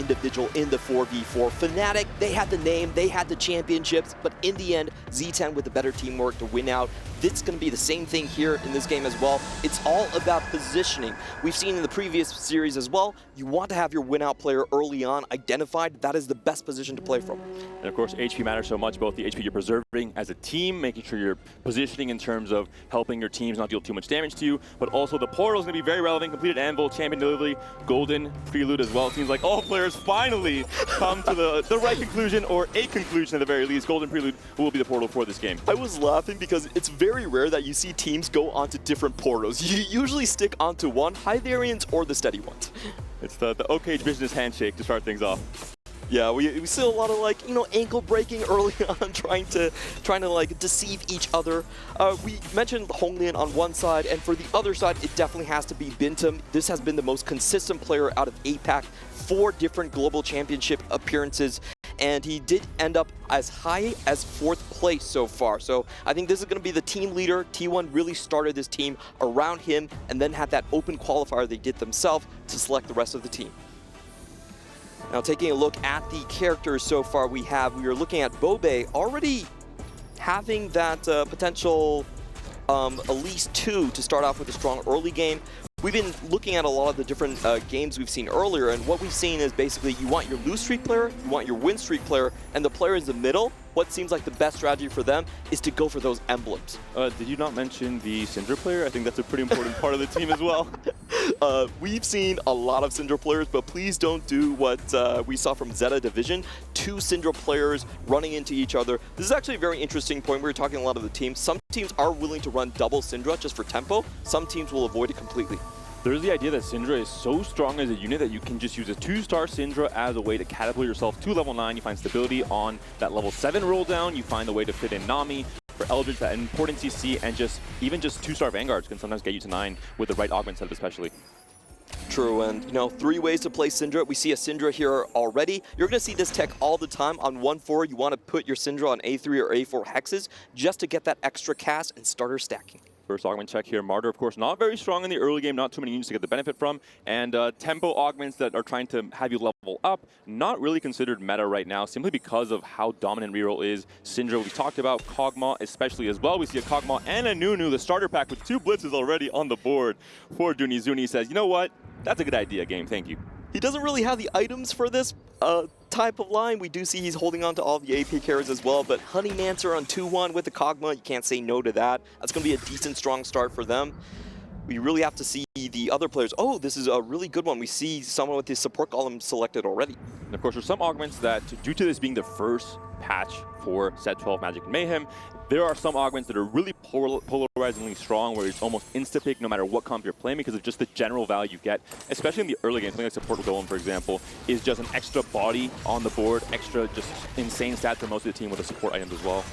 individual in the 4v4. Fnatic, they had the name, they had the championships, but in the end, Z10 with the better teamwork to win out. This is going to be the same thing here in this game as well. It's all about positioning. We've seen in the previous series as well, you want to have your win-out player early on identified. That is the best position to play from. And of course, HP matters so much, both the HP you're preserving as a team, making sure you're positioning in terms of helping your teams not deal too much damage to you, but also the portal is going to be very relevant. Completed Anvil, Champion Delivery, Golden, Prelude as well. It seems like all players finally come to the right conclusion, or a conclusion at the very least. Golden Prelude will be the portal for this game. I was laughing because it's very rare that you see teams go onto different portals. You usually stick onto one, high variance or the steady ones. It's the OK business handshake to start things off. Yeah, we see a lot of, like, you know, ankle breaking early on, trying to like deceive each other. We mentioned Honglian on one side, and for the other side, it definitely has to be Bintum. This has been the most consistent player out of APAC, 4 different global championship appearances, and he did end up as high as 4th place so far. So I think this is going to be the team leader. T1 really started this team around him, and then had that open qualifier they did themselves to select the rest of the team. Now, taking a look at the characters so far we are looking at Bobe already having that potential at least 2 to start off with a strong early game. We've been looking at a lot of the different games we've seen earlier, and what we've seen is basically you want your lose streak player, you want your win streak player, and the player in the middle, what seems like the best strategy for them is to go for those emblems. Did you not mention the Syndra player? I think that's a pretty important part of the team as well. We've seen a lot of Syndra players, but please don't do what we saw from Zeta Division. 2 Syndra players running into each other. This is actually a very interesting point. We were talking a lot of the teams. Some teams are willing to run double Syndra just for tempo. Some teams will avoid it completely. There's the idea that Syndra is so strong as a unit that you can just use a 2-star Syndra as a way to catapult yourself to level 9. You find stability on that level 7 roll down. You find a way to fit in Nami for Eldritch, that important CC, and even just 2-star Vanguards can sometimes get you to 9 with the right augment setup especially. True, and you know, 3 ways to play Syndra. We see a Syndra here already. You're going to see this tech all the time. On 1-4, you want to put your Syndra on A3 or A4 hexes just to get that extra cast and starter stacking. First augment check here. Martyr, of course, not very strong in the early game, not too many units to get the benefit from. And tempo augments that are trying to have you level up, not really considered meta right now, simply because of how dominant reroll is. Syndra, we talked about, Kog'Maw especially as well. We see a Kog'Maw and a Nunu, the starter pack with 2 blitzes already on the board for Dooney. Zuni says, you know what? That's a good idea, game. Thank you. He doesn't really have the items for this type of line. We do see he's holding on to all the AP carries as well, but Honeymancer on 2-1 with the Kog'Maw, you can't say no to that. That's going to be a decent, strong start for them. We really have to see the other players. Oh, this is a really good one. We see someone with his support column selected already. And of course, there's some augments that, due to this being the first patch for Set 12 Magic and Mayhem, there are some augments that are really polarizingly strong, where it's almost insta-pick no matter what comp you're playing, because of just the general value you get, especially in the early game. Something like Support Golem, for example, is just an extra body on the board, extra just insane stats for most of the team with the support items as well.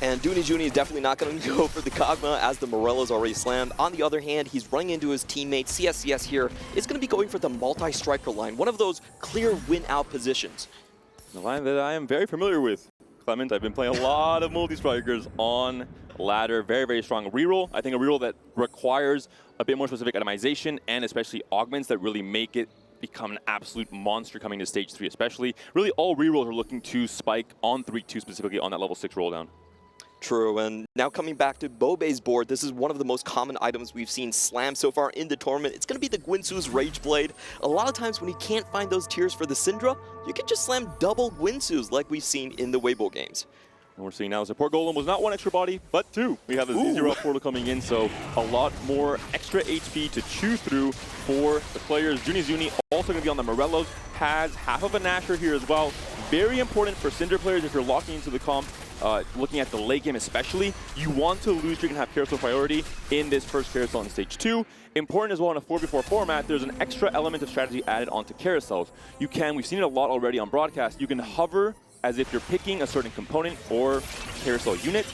And Dooney Juni is definitely not going to go for the Kog'Maw, as the Morella's already slammed. On the other hand, he's running into his teammate. CSCS here is going to be going for the multi-striker line, one of those clear win-out positions. The line that I am very familiar with, Clement. I've been playing a lot of multi-strikers on ladder. Very, very strong reroll. I think a reroll that requires a bit more specific itemization, and especially augments that really make it become an absolute monster coming to stage 3 especially. Really, all rerolls are looking to spike on 3-2 specifically on that level 6 roll down. True, and now coming back to Bobe's board, this is one of the most common items we've seen slam so far in the tournament. It's going to be the Guinsoo's Rage Blade. A lot of times when you can't find those tiers for the Syndra, you can just slam double Guinsoo's like we've seen in the Weibo games. And we're seeing now Support Golem was not 1 extra body, but 2. We have the Z0 portal coming in, so a lot more extra HP to chew through for the players. Dooney Zuni also going to be on the Morellos, has half of a Nasher here as well. Very important for Syndra players if you're locking into the comp. Looking at the late game especially, you want to lose streak and have carousel priority in this first carousel in stage 2. Important as well in a 4v4 format, there's an extra element of strategy added onto carousels. We've seen it a lot already on broadcast, you can hover as if you're picking a certain component or carousel unit.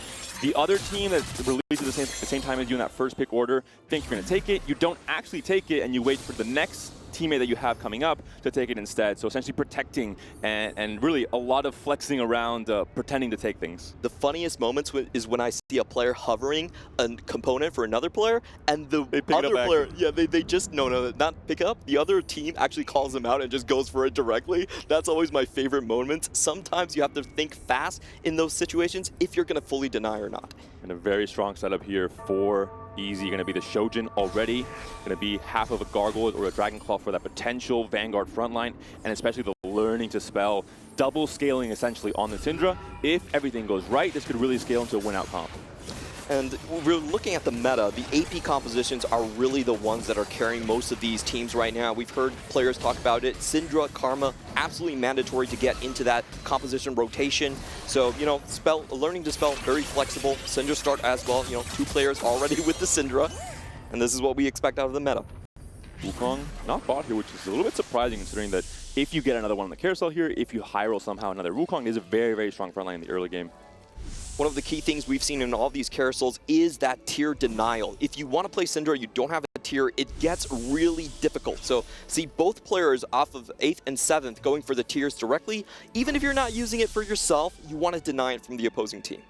The other team that releases the same time as you in that first pick order thinks you're going to take it. You don't actually take it, and you wait for the next teammate that you have coming up to take it instead. So essentially protecting and really a lot of flexing around, pretending to take things. The funniest moments is when I see a player hovering a component for another player, and the other player, they just, not pick up. The other team actually calls them out and just goes for it directly. That's always my favorite moment. Sometimes you have to think fast in those situations if you're going to fully deny or not. And a very strong setup here for Easy. Going to be the Shojin already. Going to be half of a Gargoyle or a Dragon Claw for that potential Vanguard frontline, and especially the learning to spell. Double scaling essentially on the Syndra. If everything goes right, this could really scale into a win-out comp. And we're looking at the meta. The AP compositions are really the ones that are carrying most of these teams right now. We've heard players talk about it. Syndra, Karma, absolutely mandatory to get into that composition rotation. So, learning to spell, very flexible. Syndra start as well. 2 players already with the Syndra. And this is what we expect out of the meta. Wukong not bought here, which is a little bit surprising considering that if you get another one on the carousel here, if you high roll somehow another Wukong, is a very, very strong frontline in the early game. One of the key things we've seen in all these carousels is that tier denial. If you want to play Syndra, you don't have a tier, it gets really difficult. So see both players off of 8th and 7th going for the tiers directly. Even if you're not using it for yourself, you want to deny it from the opposing team.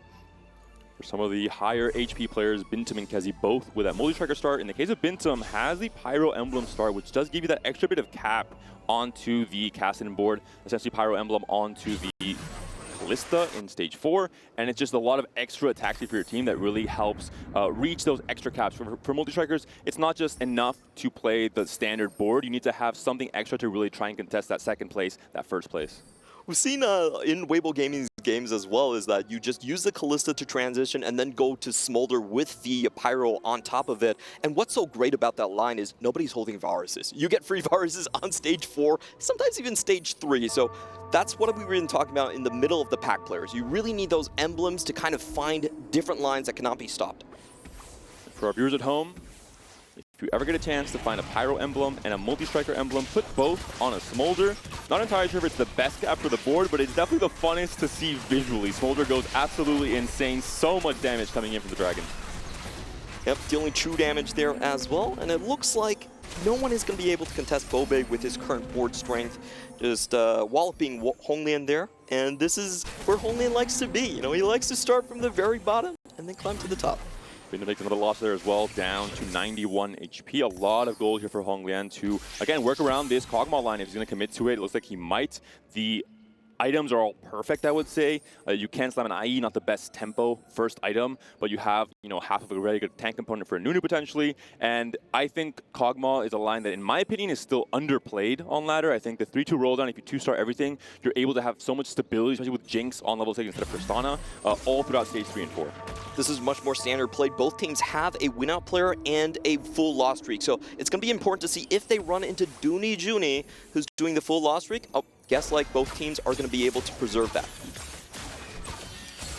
For some of the higher HP players, Bintum and Kezi both with that multi-striker start. In the case of Bintum, has the Pyro Emblem start, which does give you that extra bit of cap onto the Kassadin board. Essentially Pyro Emblem onto the Kalista in stage 4, and it's just a lot of extra attacks for your team that really helps reach those extra caps. For multi-strikers, it's not just enough to play the standard board. You need to have something extra to really try and contest that second place, that first place. We've seen in Weibo Gaming's games as well is that you just use the Kalista to transition and then go to Smolder with the Pyro on top of it. And what's so great about that line is nobody's holding viruses. You get free viruses on stage 4, sometimes even stage 3. So that's what we've been talking about in the middle of the pack players. You really need those emblems to kind of find different lines that cannot be stopped. For our viewers at home, if you ever get a chance to find a Pyro emblem and a multi-striker emblem, put both on a Smolder. Not entirely sure if it's the best cap for the board, but it's definitely the funnest to see visually. Smolder goes absolutely insane. So much damage coming in from the Dragon. Yep, dealing true damage there as well. And it looks like no one is going to be able to contest Bobe with his current board strength. Just walloping Honglian there. And this is where Honglian likes to be. He likes to start from the very bottom and then climb to the top. Bintum takes another loss there as well, down to 91 HP. A lot of gold here for Honglian to, again, work around this Kog'Maw line if he's going to commit to it. It looks like he might. The items are all perfect, I would say. You can slam an IE, not the best tempo first item, but you have, half of a very good tank component for a Nunu potentially. And I think Kog'Maw is a line that, in my opinion, is still underplayed on ladder. I think the 3-2 roll down, if you 2-star everything, you're able to have so much stability, especially with Jinx on level 6 instead of Tristana, all throughout stage 3 and 4. This is much more standard played. Both teams have a win-out player and a full loss streak. So it's going to be important to see if they run into Dooney Juni, who's doing the full loss streak. Guess like both teams are going to be able to preserve that.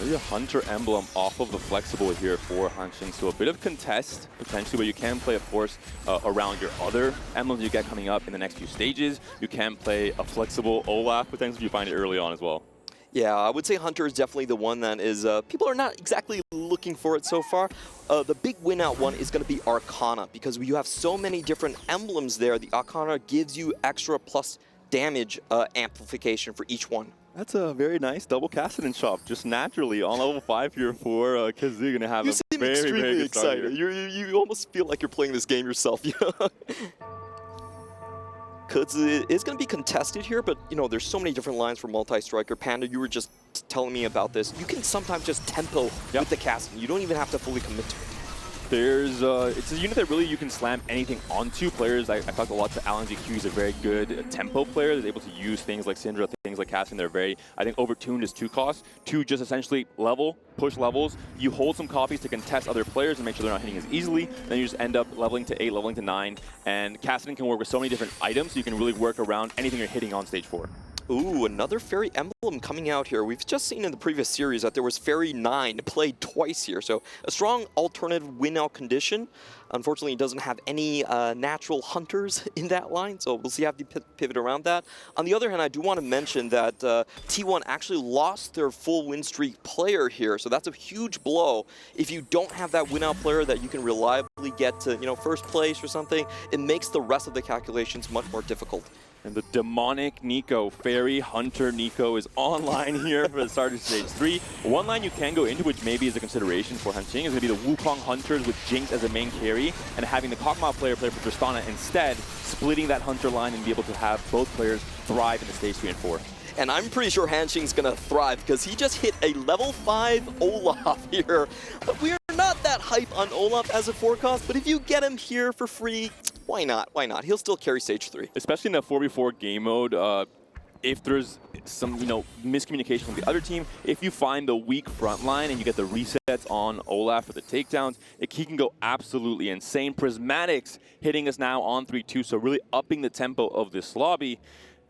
Maybe a Hunter emblem off of the flexible here for Hanshin. So a bit of contest, potentially, but you can play, of course, around your other emblems you get coming up in the next few stages. You can play a flexible Olaf, potentially, if you find it early on as well. Yeah, I would say Hunter is definitely the one that is, people are not exactly looking for it so far. The big win out one is going to be Arcana, because you have so many different emblems there. The Arcana gives you extra plus damage amplification for each one. That's a very nice double Kassadin shop, just naturally on level 5 here for Kazoo. Going to have a very, very good start here. You almost feel like you're playing this game yourself. Because it's going to be contested here, but there's so many different lines for multi-striker. Panda, you were just telling me about this. You can sometimes just tempo with the Kassadin. You don't even have to fully commit to it. It's a unit that really you can slam anything onto. Players, I talked a lot to Alan GQ. He's a very good tempo player. He's able to use things like Syndra, things like Kassadin. They're very, I think, overtuned is 2 costs. 2 just essentially push levels. You hold some copies to contest other players and make sure they're not hitting as easily. Then you just end up leveling to 8, leveling to 9. And Kassadin can work with so many different items, so you can really work around anything you're hitting on stage 4. Ooh, another Fairy Emblem coming out here. We've just seen in the previous series that there was Fairy 9 played twice here, so a strong alternative win-out condition. Unfortunately, it doesn't have any natural hunters in that line, so we'll see how they pivot around that. On the other hand, I do want to mention that T1 actually lost their full win streak player here, so that's a huge blow. If you don't have that win-out player that you can reliably get to, first place or something, it makes the rest of the calculations much more difficult. And the demonic Nico, Fairy Hunter Nico, is online here for the start of Stage 3. One line you can go into, which maybe is a consideration for Hanxing, is going to be the Wukong Hunters with Jinx as a main carry, and having the Kog'Maw player play for Tristana instead, splitting that Hunter line and be able to have both players thrive in the Stage 3 and 4. And I'm pretty sure Hanxing's going to thrive because he just hit a level 5 Olaf here. But we're not that hype on Olaf as a forecast, but if you get him here for free, why not? Why not? He'll still carry Stage 3. Especially in the 4v4 game mode, if there's some miscommunication from the other team, if you find the weak front line and you get the resets on Olaf for the takedowns, he can go absolutely insane. Prismatics hitting us now on 3-2, so really upping the tempo of this lobby.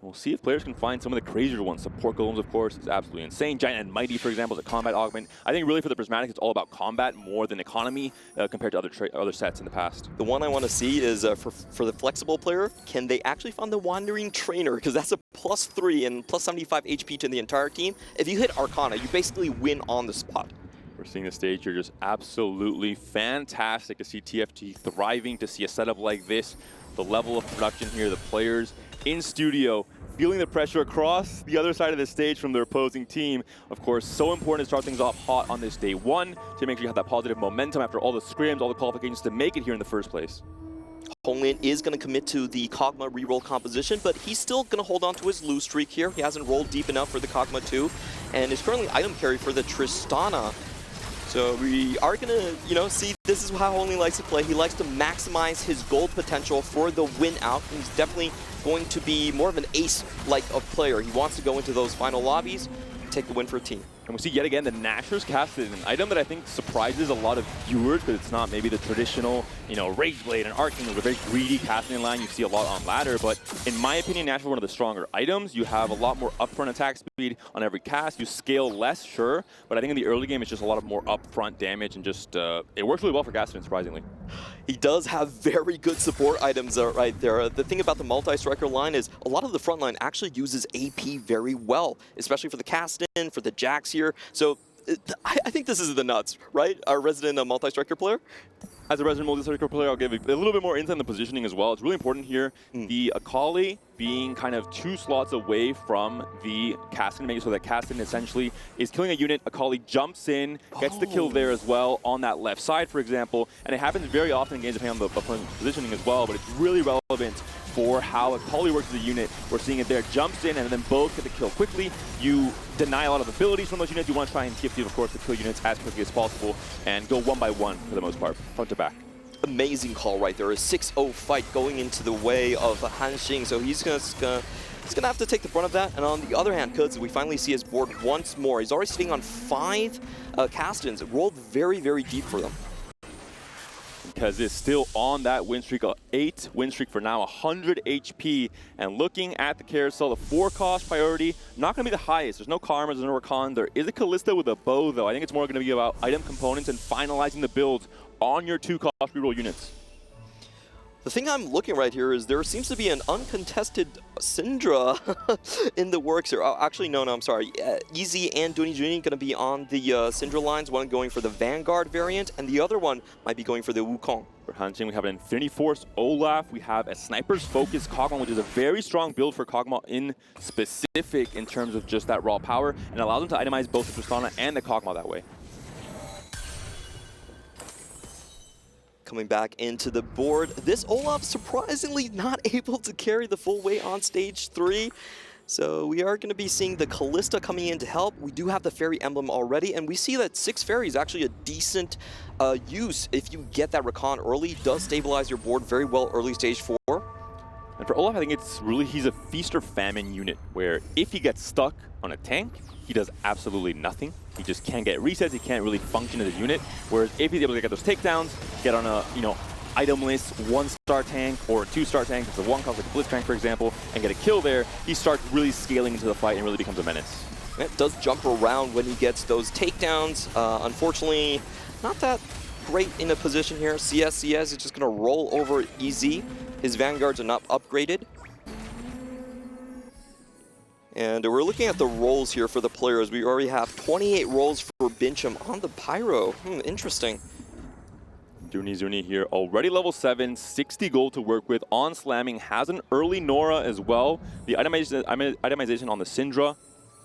We'll see if players can find some of the crazier ones. Support Golems, of course, is absolutely insane. Giant and Mighty, for example, is a combat augment. I think really for the Prismatics, it's all about combat more than economy compared to other sets in the past. The one I want to see is for the flexible player, can they actually find the Wandering Trainer? Because that's a +3 and +75 HP to the entire team. If you hit Arcana, you basically win on the spot. We're seeing the stage here just absolutely fantastic to see TFT thriving, to see a setup like this. The level of production here, the players in studio, feeling the pressure across the other side of the stage from their opposing team. Of course, so important to start things off hot on this day one to make sure you have that positive momentum after all the scrims, all the qualifications to make it here in the first place. Honglian is going to commit to the Kog'Maw reroll composition, but he's still going to hold on to his lose streak here. He hasn't rolled deep enough for the Kog'Maw 2, and is currently item carry for the Tristana. So we are going to, see this is how Honglian likes to play. He likes to maximize his gold potential for the win out. He's definitely going to be more of an ace-like of player. He wants to go into those final lobbies, take the win for a team. And we see yet again the Nashor's casted, an item that I think surprises a lot of viewers because it's not maybe the traditional, Rage Blade and Arcane with a very greedy casting line you see a lot on ladder. But in my opinion, Nashor is one of the stronger items. You have a lot more upfront attack speed on every cast. You scale less, sure, but I think in the early game it's just a lot of more upfront damage and just it works really well for Gaston, surprisingly. He does have very good support items right there. The thing about the multi-striker line is a lot of the front line actually uses AP very well, especially for the Caston, for the Jax here. So I think this is the nuts, right? Our resident multi-striker player. As a resident multi-striker player, I'll give a little bit more insight on the positioning as well. It's really important here. The Akali being kind of 2 slots away from the Caston, making so that Caston essentially is killing a unit. Akali jumps in, gets the kill there as well on that left side, for example. And it happens very often in games depending on the opponent's positioning as well, but it's really relevant for how Akali works as a unit. We're seeing it there, jumps in, and then both get the kill quickly. You deny a lot of abilities from those units. You want to try and TFT, of course, to kill units as quickly as possible and go 1 by 1 for the most part, front to back. Amazing call right there. A 6-0 fight going into the way of Hanxing, so he's gonna have to take the brunt of that. And on the other hand, Kuds, we finally see his board once more. He's already sitting on 5 Castons. It rolled very, very deep for them. Because it's still on that win streak, an 8 win streak for now, 100 HP. And looking at the carousel, the 4-cost priority, not going to be the highest. There's no Karmas, there's no Rakan. There is a Kalista with a bow, though. I think it's more going to be about item components and finalizing the builds on your 2-cost reroll units. The thing I'm looking right here is there seems to be an uncontested Syndra in the works here. Oh, actually, no, I'm sorry. Easy and Dooney Jr. going to be on the Syndra lines, one going for the Vanguard variant, and the other one might be going for the Wukong. For Hanxing, we have an Infinity Force Olaf. We have a Sniper's Focus Kog'Maw, which is a very strong build for Kog'Maw in specific in terms of just that raw power, and allows them to itemize both the Tristana and the Kog'Maw that way. Coming back into the board, this Olaf surprisingly not able to carry the full weight on stage 3. So we are going to be seeing the Kalista coming in to help. We do have the Fairy Emblem already, and we see that 6 Fairy is actually a decent use. If you get that Rakan early, does stabilize your board very well early stage 4. And for Olaf, I think it's really, he's a feast or famine unit, where if he gets stuck on a tank, he does absolutely nothing. He just can't get resets, he can't really function as a unit. Whereas if he's able to get those takedowns, get on a, itemless 1-star tank or a 2-star tank, it's a 1 cost like a Blitz tank, for example, and get a kill there, he starts really scaling into the fight and really becomes a menace. It does jump around when he gets those takedowns. Unfortunately, not that great in a position here. CS is just going to roll over EZ. His Vanguards are not upgraded. And we're looking at the rolls here for the players. We already have 28 rolls for Bincham on the Pyro. Interesting. Zuni here, already level 7, 60 gold to work with. On slamming, has an early Nora as well. The itemization on the Syndra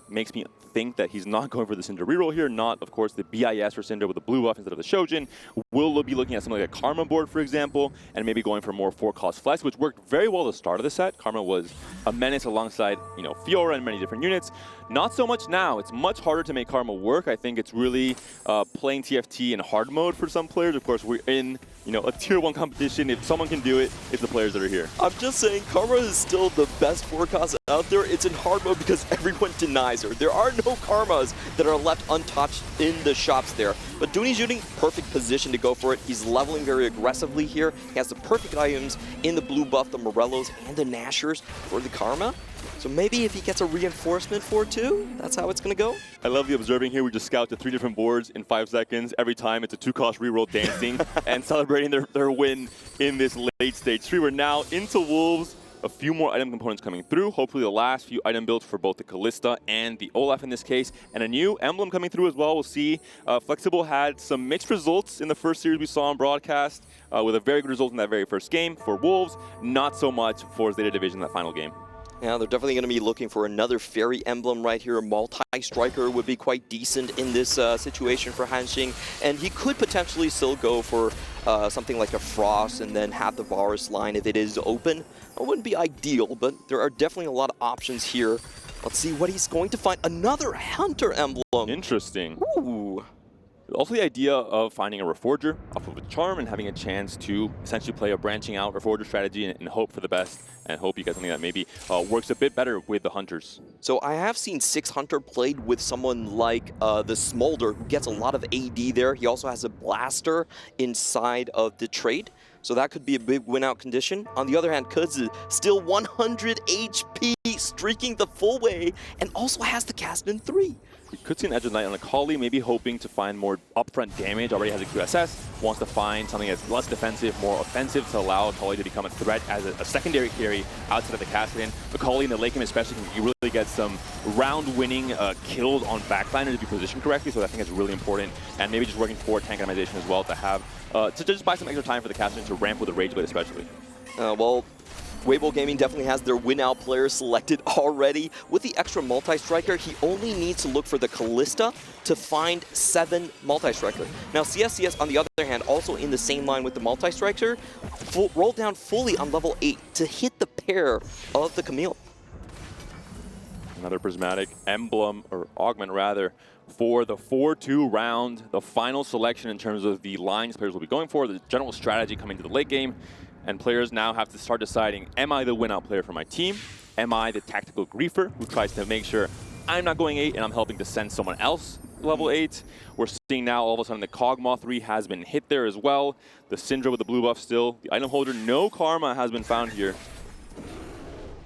makes me think that he's not going for the Syndra reroll here, not, of course, the BIS for Syndra with the blue buff instead of the Shojin. Will be looking at something like a Karma board, for example, and maybe going for more 4-cost flex, which worked very well at the start of the set. Karma was a menace alongside, Fiora and many different units. Not so much now. It's much harder to make Karma work. I think it's really playing TFT in hard mode for some players. Of course, we're in a tier 1 competition. If someone can do it, it's the players that are here. I'm just saying, Karma is still the best 4-cost out there. It's in hard mode because everyone denies her. There are no Karmas that are left untouched in the shops there. But Zuni, perfect position to go for it. He's leveling very aggressively here. He has the perfect items in the blue buff, the Morellos, and the Nashers for the Karma. So maybe if he gets a reinforcement for 2, that's how it's going to go. I love the observing here. We just scout to 3 different boards in 5 seconds. Every time it's a 2-cost reroll dancing and celebrating their win in this late stage 3. We're now into Wolves. A few more item components coming through. Hopefully the last few item builds for both the Kalista and the Olaf in this case. And a new emblem coming through as well. We'll see. Flexible had some mixed results in the first series we saw on broadcast with a very good result in that very first game for Wolves. Not so much for Zeta Division in that final game. Yeah, they're definitely going to be looking for another fairy emblem right here. A multi-striker would be quite decent in this situation for Hanxing. And he could potentially still go for something like a Frost and then have the Varus line if it is open. It wouldn't be ideal, but there are definitely a lot of options here. Let's see what he's going to find. Another Hunter emblem. Interesting. Ooh. Also the idea of finding a Reforger off of a Charm and having a chance to essentially play a branching out Reforger strategy and hope for the best and hope you get something that maybe works a bit better with the Hunters. So I have seen 6 Hunter played with someone like the Smolder, who gets a lot of AD there. He also has a Blaster inside of the trade. So that could be a big win-out condition. On the other hand, Kuz is still 100 HP, streaking the full way, and also has the cast in 3. We could see an Edge of Night on Akali, maybe hoping to find more upfront damage. Already has a QSS, wants to find something that's less defensive, more offensive to allow Akali to become a threat as a secondary carry outside of the Cassian. Akali in the late game especially can really get some round-winning kills on backliners if you position correctly, so I think it's really important. And maybe just working for tank itemization as well to have, to just buy some extra time for the Cassian to ramp with the Rage Blade especially. Well, Weibo Gaming definitely has their win-out player selected already. With the extra multi-striker, he only needs to look for the Kalista to find 7 multi-striker. Now, CSCS, on the other hand, also in the same line with the multi-striker, rolled down fully on level 8 to hit the pair of the Camille. Another prismatic emblem, or augment rather, for the 4-2 round, the final selection in terms of the lines players will be going for, the general strategy coming to the late game. And players now have to start deciding, am I the win-out player for my team? Am I the tactical griefer who tries to make sure I'm not going 8 and I'm helping to send someone else level 8? We're seeing now all of a sudden the Kog'Maw 3 has been hit there as well. The Syndra with the blue buff still. The item holder, no Karma has been found here.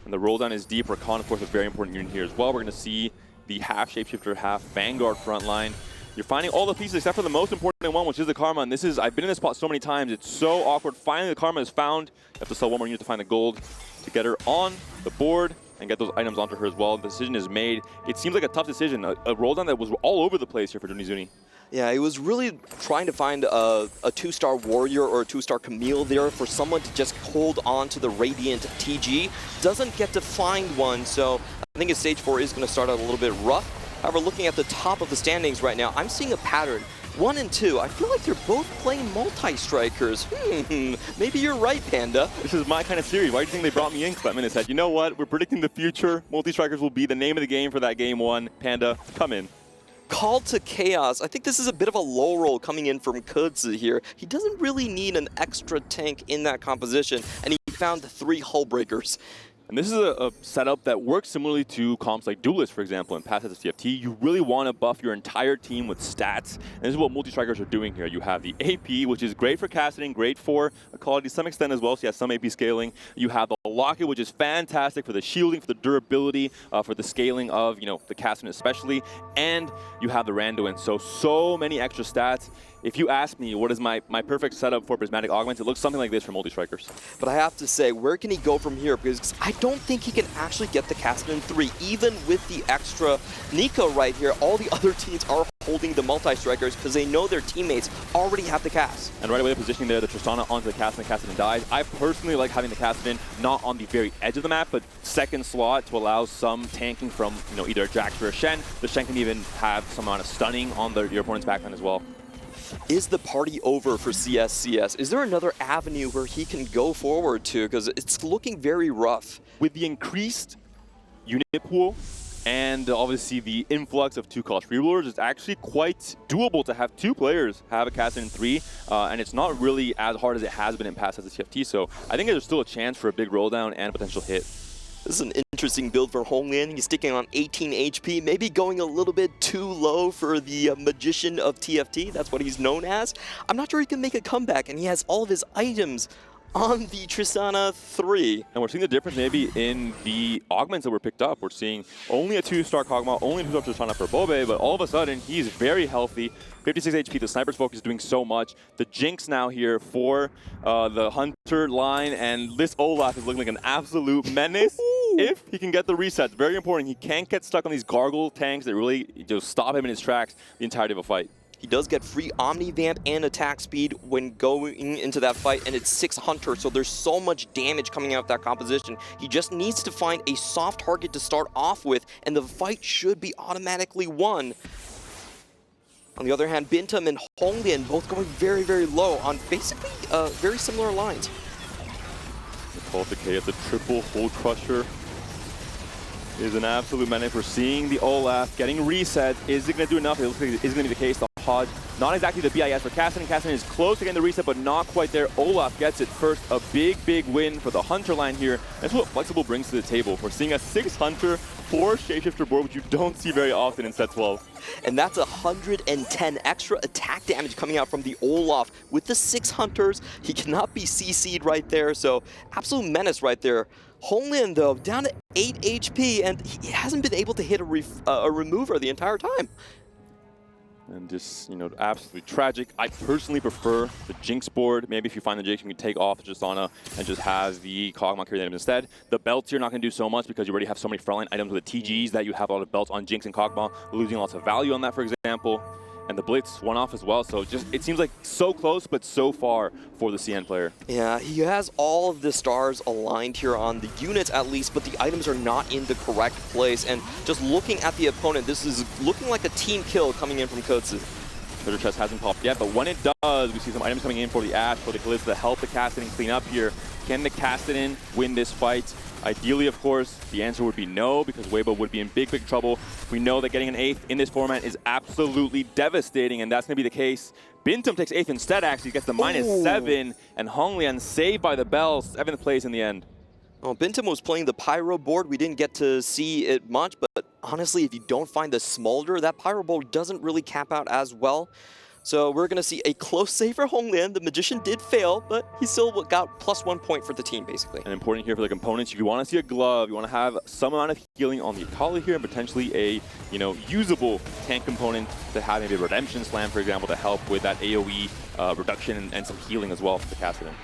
And the roll down is deep. Rakan, of course, a very important unit here as well. We're going to see the half Shapeshifter, half Vanguard front line. You're finding all the pieces except for the most important one, which is the Karma. And this is, I've been in this spot so many times, it's so awkward. Finally, the Karma is found. You have to sell one more unit to find the gold to get her on the board and get those items onto her as well. The decision is made. It seems like a tough decision. A roll down that was all over the place here for Zuni. Yeah, he was really trying to find a 2-star Warrior or a 2-star Camille there for someone to just hold on to the Radiant TG. Doesn't get to find one, so I think his stage 4 is going to start out a little bit rough. However, looking at the top of the standings right now, I'm seeing a pattern. 1 and 2, I feel like they're both playing multi-strikers. Maybe you're right, Panda. This is my kind of series. Why do you think they brought me in? Clement and said, you know what? We're predicting the future. Multi-strikers will be the name of the game for that game 1. Panda, come in. Call to Chaos. I think this is a bit of a low roll coming in from Kudzu here. He doesn't really need an extra tank in that composition, and he found 3 hull breakers. And this is a setup that works similarly to comps like Duelist, for example, in past sets of TFT. You really want to buff your entire team with stats. And this is what multi-strikers are doing here. You have the AP, which is great for casting, great for quality to some extent as well, so you have some AP scaling. You have the Locket, which is fantastic for the shielding, for the durability, for the scaling of, the casting especially. And you have the Randuin. So many extra stats. If you ask me what is my perfect setup for Prismatic Augments, it looks something like this for multi-strikers. But I have to say, where can he go from here? Because I don't think he can actually get the cast in 3, even with the extra Nico right here. All the other teams are holding the multi-strikers because they know their teammates already have the cast. And right away, the positioning there, the Tristana onto the cast, and the Kassadin dies. I personally like having the Kassadin not on the very edge of the map, but second slot to allow some tanking from either a Jax or a Shen. The Shen can even have some amount of stunning on your opponent's backline as well. Is the party over for CSCS? Is there another avenue where he can go forward to? Because it's looking very rough. With the increased unit pool and obviously the influx of 2-cost rerolers, it's actually quite doable to have 2 players have a cast in 3, and it's not really as hard as it has been in past as a TFT, so I think there's still a chance for a big roll down and a potential hit. This is an interesting build for Honglian. He's sticking on 18 HP, maybe going a little bit too low for the Magician of TFT. That's what he's known as. I'm not sure he can make a comeback, and he has all of his items on the Tristana 3. And we're seeing the difference maybe in the augments that were picked up. We're seeing only a 2-star Kog'Maw, only a 2-star Tristana for Bobe, but all of a sudden he's very healthy. 56 HP, the Sniper's Focus is doing so much. The Jinx now here for the Hunter line, and this Olaf is looking like an absolute menace. If he can get the resets, very important. He can't get stuck on these gargle tanks that really just stop him in his tracks the entirety of a fight. He does get free Omni Vamp and attack speed when going into that fight, and it's 6 Hunter, so there's so much damage coming out of that composition. He just needs to find a soft target to start off with, and the fight should be automatically won. On the other hand, Bintum and Honglian both going very, very low on basically very similar lines. The Decay at the triple Hold Crusher is an absolute menace. We're seeing the Olaf getting reset. Is it going to do enough? It looks like it is going to be the case. The Hodge, not exactly the BIS for Kassadin. Kassadin is close to getting the reset, but not quite there. Olaf gets it first. A big win for the Hunter line here. That's what Flexible brings to the table. We're seeing a 6 Hunter, 4 Shapeshifter board, which you don't see very often in set 12. And that's 110 extra attack damage coming out from the Olaf. With the 6 Hunters, he cannot be CC'd right there, so absolute menace right there. Honglian, though, down to 8 HP, and he hasn't been able to hit a remover the entire time. And just, absolutely tragic. I personally prefer the Jinx board. Maybe if you find the Jinx, you can take off Tristana and just have the Kog'Maw carry them instead. The belts, you're not going to do so much because you already have so many frontline items with the TGs that you have a lot of belts on Jinx and Kog'Maw, losing lots of value on that, for example. And the Blitz one-off as well, so just it seems like so close but so far for the CN player. Yeah, he has all of the stars aligned here on the units at least, but the items are not in the correct place. And just looking at the opponent, this is looking like a team kill coming in from Kotsu. Treasure chest hasn't popped yet, but when it does, we see some items coming in for the Ashe, for the Kalista to help the Kassadin clean up here. Can the Kassadin win this fight? Ideally, of course, the answer would be no, because Weibo would be in big trouble. We know that getting an 8th in this format is absolutely devastating, and that's going to be the case. Bintum takes 8th instead, actually, gets the -7, and Honglian saved by the bell, 7th place in the end. Oh, Bintum was playing the Pyro board. We didn't get to see it much, but honestly, if you don't find the Smolder, that Pyro board doesn't really cap out as well. So we're going to see a close save for Honglian. The Magician did fail, but he still got +1 point for the team, basically. And important here for the components, if you want to see a glove, you want to have some amount of healing on the Akali here, and potentially a, usable tank component to have maybe a Redemption Slam, for example, to help with that AoE reduction and some healing as well for the Kassadin.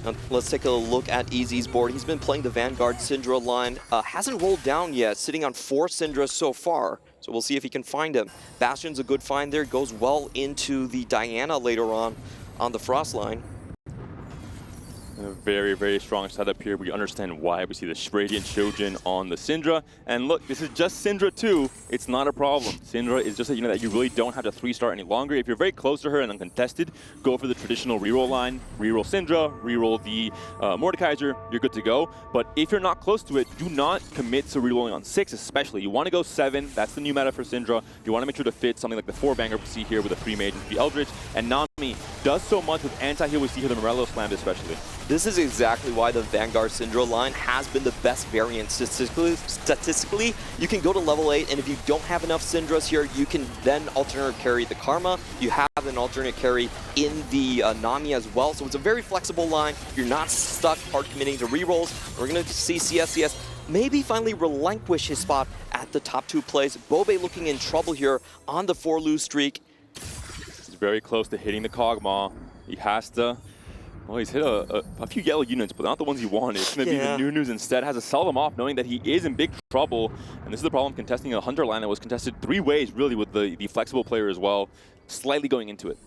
Now, let's take a look at EZ's board. He's been playing the Vanguard Syndra line. Hasn't rolled down yet, sitting on 4 Syndras so far. So we'll see if he can find him. Bastion's a good find there. Goes well into the Diana later on the Frost line. A very strong setup here. We understand why we see the Radiant Shojin on the Syndra. And look, this is just Syndra 2. It's not a problem. Syndra is just a unit that you really don't have to 3-star any longer. If you're very close to her and uncontested, go for the traditional reroll line. Reroll Syndra, reroll the Mordekaiser, you're good to go. But if you're not close to it, do not commit to rerolling on 6 especially. You want to go 7. That's the new meta for Syndra. You want to make sure to fit something like the 4-banger we see here with a 3 Mage and 3 Eldritch, and not Kwame does so much with anti-heal. We see here the Morello slammed especially. This is exactly why the Vanguard Syndra line has been the best variant statistically. You can go to level 8, and if you don't have enough Syndras here, you can then alternate carry the Karma. You have an alternate carry in the Nami as well, so it's a very flexible line. You're not stuck hard committing to rerolls. We're going to see CSCS maybe finally relinquish his spot at the top 2 plays. Bobe looking in trouble here on the 4-lose streak. He's very close to hitting the Kog'Maw. He has to... Well, he's hit a few yellow units, but not the ones he wanted. It's going to be the Nunus instead. Has to sell them off, knowing that he is in big trouble. And this is the problem contesting a Hunter line that was contested 3 ways, really, with the flexible player as well, slightly going into it.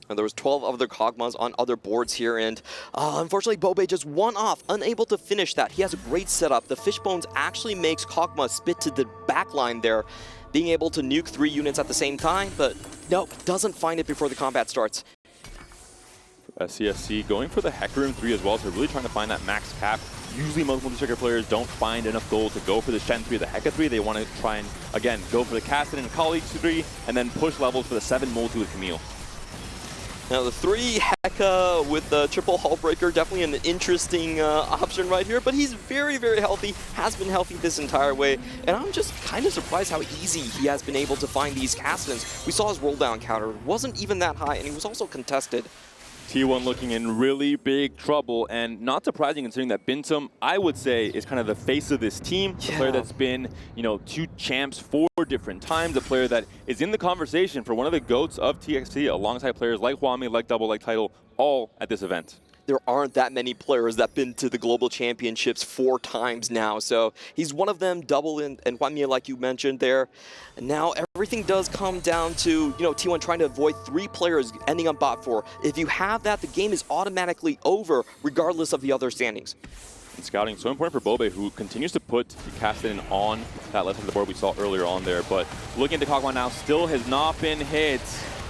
And there was 12 other Kog'Maws on other boards here, and unfortunately Bobe just one off, unable to finish that. He has a great setup. The Fishbones actually makes Kog'Maw spit to the back line there, being able to nuke 3 units at the same time, but no, doesn't find it before the combat starts. CSC going for the Hecarim 3 as well, so really trying to find that max cap. Usually most multi-striker players don't find enough gold to go for the Shen 3 or the Heka 3. They want to try and, again, go for the Kassadin and Colleagues 3, and then push levels for the 7 multi with Camille. Now the 3 Heka with the triple hull breaker, definitely an interesting option right here, but he's very, very healthy, has been healthy this entire way, and I'm just kind of surprised how easy he has been able to find these Kassadins. We saw his roll down counter, wasn't even that high, and he was also contested. T1 looking in really big trouble, and not surprising considering that Bintum, I would say, is kind of the face of this team. A player that's been, 2 champs 4 different times, a player that is in the conversation for one of the GOATs of TXT alongside players like Hwami, like Double, like Tidal, all at this event. There aren't that many players that have been to the Global Championships 4 times now, so he's one of them, Double and Hwami, like you mentioned there. And now everything does come down to, T1 trying to avoid 3 players ending on bot 4. If you have that, the game is automatically over, regardless of the other standings. And scouting so important for Bobe, who continues to put the Kassadin on that left side of the board we saw earlier on there. But looking at the Kog'Maw now, still has not been hit.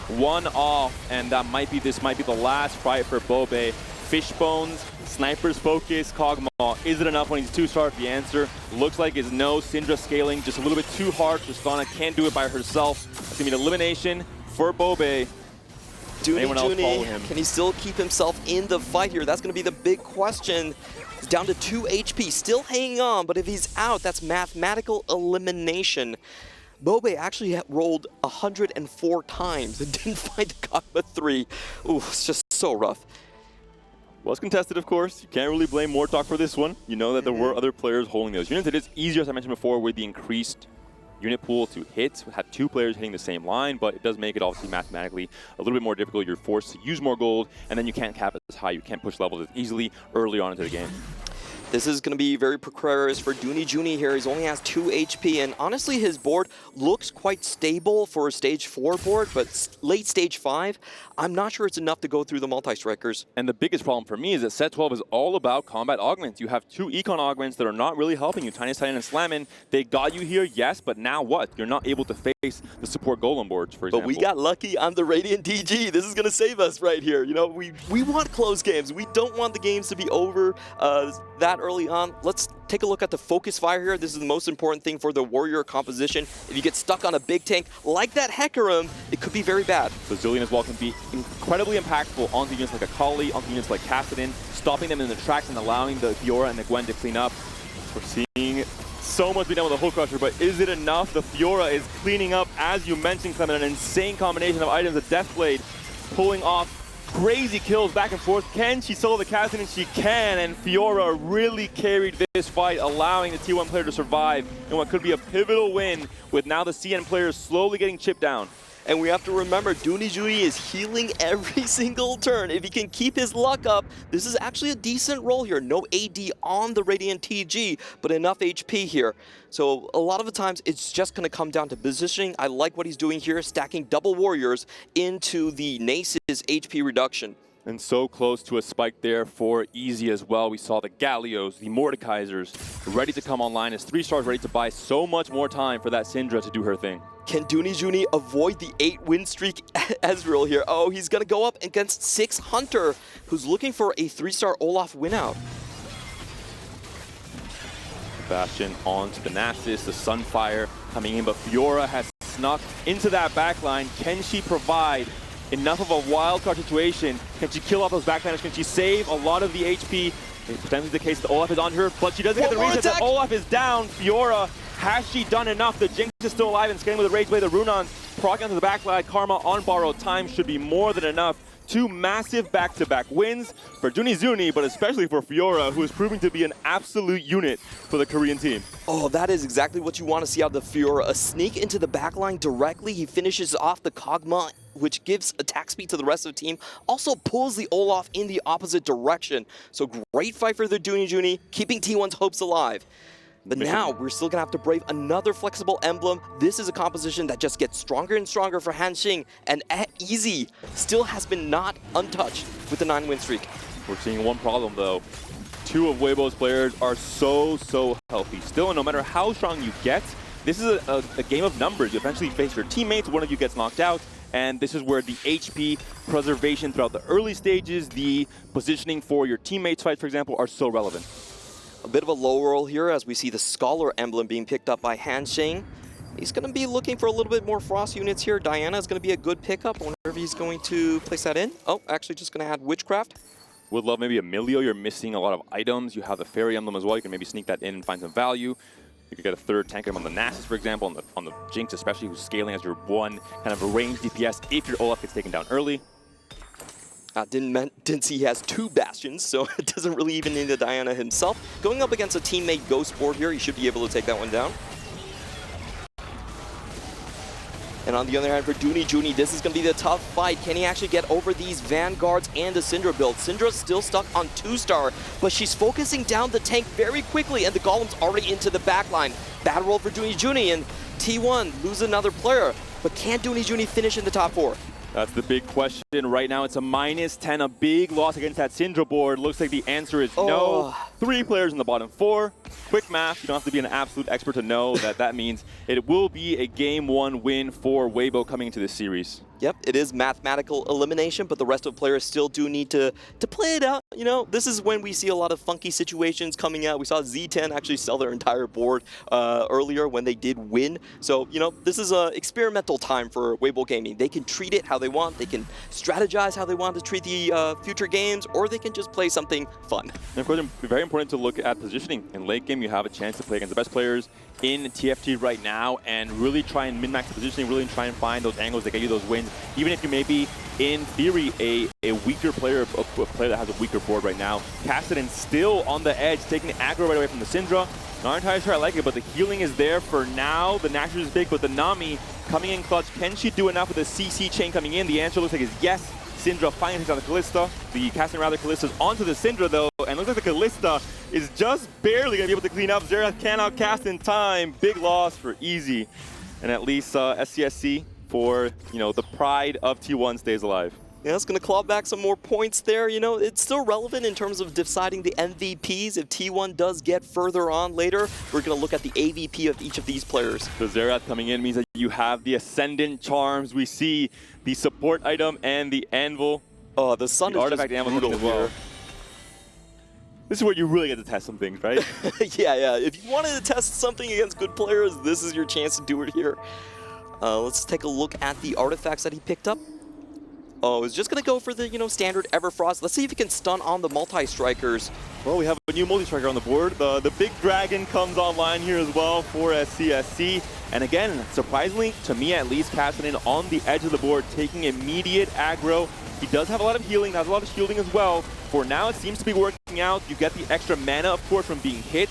1 off, and this might be the last fight for Bobe. Fishbones, Sniper's Focus, Kog'Maw. Is it enough when he's 2-star? The answer looks like is no. Syndra scaling just a little bit too hard. Tristana can't do it by herself. It's going to be an elimination for Bobe. Juni, can he still keep himself in the fight here? That's going to be the big question. He's down to 2 HP, still hanging on, but if he's out, that's mathematical elimination. Bobe actually rolled 104 times and didn't find the Kog'Maw 3. Ooh, it's just so rough. Was contested, of course. You can't really blame Mortok for this one. You know that there were other players holding those units. It is easier, as I mentioned before, with the increased unit pool to hit. We had 2 players hitting the same line, but it does make it obviously mathematically a little bit more difficult. You're forced to use more gold, and then you can't cap it as high. You can't push levels as easily early on into the game. This is going to be very precarious for Juni here. He only has 2 HP, and honestly, his board looks quite stable for a Stage 4 board, but late Stage 5, I'm not sure it's enough to go through the multi-strikers. And the biggest problem for me is that Set 12 is all about combat augments. You have 2 econ augments that are not really helping you. Tiny Titan and Slammin, they got you here, yes, but now what? You're not able to face the support golem boards, for example. But we got lucky on the Radiant DG. This is going to save us right here. We want close games. We don't want the games to be over that early on. Let's take a look at the focus fire here. This is the most important thing for the warrior composition. If you get stuck on a big tank like that Hecarim, it could be very bad. So Zillion as well can be incredibly impactful onto units like Akali, onto units like Kassadin, stopping them in the tracks and allowing the Fiora and the Gwen to clean up. We're seeing so much be done with the Hull Crusher, but is it enough? The Fiora is cleaning up, as you mentioned, Clement, an insane combination of items. The Deathblade pulling off crazy kills back and forth. Can she solo the Kassadin? She can, and Fiora really carried this fight, allowing the T1 player to survive in what could be a pivotal win, with now the CN players slowly getting chipped down. And we have to remember, Juni is healing every single turn. If he can keep his luck up, this is actually a decent roll here. No AD on the Radiant TG, but enough HP here. So a lot of the times, it's just going to come down to positioning. I like what he's doing here, stacking double warriors into the Nace's HP reduction. And so close to a spike there for Easy as well. We saw the Gallios, the Mordekaisers, ready to come online as 3 stars ready to buy so much more time for that Syndra to do her thing. Can Juni avoid the 8-win streak Ezreal here? Oh, he's going to go up against 6 Hunter, who's looking for a 3-star Olaf win-out. Bastion onto the Nasus, the Sunfire coming in, but Fiora has snuck into that backline. Can she provide enough of a wild card situation. Can she kill off those backlanders? Can she save a lot of the HP? It's potentially the case that Olaf is on her, but she doesn't get the reset that Olaf is down. Fiora, has she done enough? The Jinx is still alive and scaling with the Rage Blade. The Runan proccing onto the backline. Karma on borrowed time should be more than enough. 2 massive back-to-back wins for Junizuni, but especially for Fiora, who is proving to be an absolute unit for the Korean team. Oh, that is exactly what you want to see out of the Fiora. A sneak into the backline directly. He finishes off the Kog'Maw, which gives attack speed to the rest of the team. Also pulls the Olaf in the opposite direction. So great fight for the Junijuni, keeping T1's hopes alive. But now we're still going to have to brave another flexible emblem. This is a composition that just gets stronger and stronger for Hanxing. And Easy still has been not untouched with the 9-win streak. We're seeing one problem, though. 2 of Weibo's players are so healthy. Still, no matter how strong you get, this is a game of numbers. You eventually face your teammates, one of you gets knocked out, and this is where the HP preservation throughout the early stages, the positioning for your teammates' fights, for example, are so relevant. A bit of a low roll here as we see the Scholar emblem being picked up by Hanxing. He's going to be looking for a little bit more Frost units here. Diana is going to be a good pickup. I wonder if he's going to place that in. Oh, actually just going to add Witchcraft. Would love maybe a Milio. You're missing a lot of items. You have the Fairy emblem as well. You can maybe sneak that in and find some value. You could get a 3rd tank item on the Nasus, for example, on the Jinx especially, who's scaling as your one kind of a range DPS if your Olaf gets taken down early. Didn't see he has 2 Bastions, so it doesn't really even need the Diana himself. Going up against a teammate Ghost Board here, he should be able to take that one down. And on the other hand, for Junijuni, this is going to be the tough fight. Can he actually get over these Vanguards and the Syndra build? Syndra's still stuck on 2-star, but she's focusing down the tank very quickly, and the Golem's already into the backline. Bad roll for Junijuni, and T1 lose another player. But can Junijuni finish in the top 4? That's the big question right now. It's a -10, a big loss against that Syndra board. Looks like the answer is no. 3 players in the bottom 4. Quick math, you don't have to be an absolute expert to know that that means it will be a Game 1 win for Weibo coming into this series. Yep, it is mathematical elimination, but the rest of the players still do need to play it out. You know, this is when we see a lot of funky situations coming out. We saw Z10 actually sell their entire board earlier when they did win. So, you know, this is an experimental time for Weibo Gaming. They can treat it how they want. They can strategize how they want to treat the future games, or they can just play something fun. And of course, it's very important to look at positioning. In late game, you have a chance to play against the best players in TFT right now and really try and min-max the positioning, really try and find those angles that get you those wins. Even if you may be, in theory, a weaker player, a player that has a weaker board right now. Kassadin still on the edge, taking the aggro right away from the Syndra. Not entirely sure I like it, but the healing is there for now. The Nashor is big, but the Nami coming in clutch. Can she do enough with the CC chain coming in? The answer looks like is yes. Syndra finally takes on the Kalista. The Kassadin rather Kalista's onto the Syndra though, and looks like the Kalista is just barely going to be able to clean up. Xerath cannot cast in time. Big loss for Easy. And at least SCSC for, you know, the pride of T1 stays alive. Yeah, it's going to claw back some more points there. You know, it's still relevant in terms of deciding the MVPs. If T1 does get further on later, we're going to look at the AVP of each of these players. So Xerath coming in means that you have the Ascendant Charms. We see the support item and the Anvil. Oh, the Sun is just brutal as well. This is where you really get to test some things, right? Yeah. If you wanted to test something against good players, this is your chance to do it here. Let's take a look at the artifacts that he picked up. Oh, he's just going to go for the, you know, standard Everfrost. Let's see if he can stun on the multi-strikers. Well, we have a new multi-striker on the board. The big dragon comes online here as well for SCSC. And again, surprisingly, to me at least, Kassadin on the edge of the board, taking immediate aggro. He does have a lot of healing, has a lot of shielding as well. For now, it seems to be working out. You get the extra mana, of course, from being hit.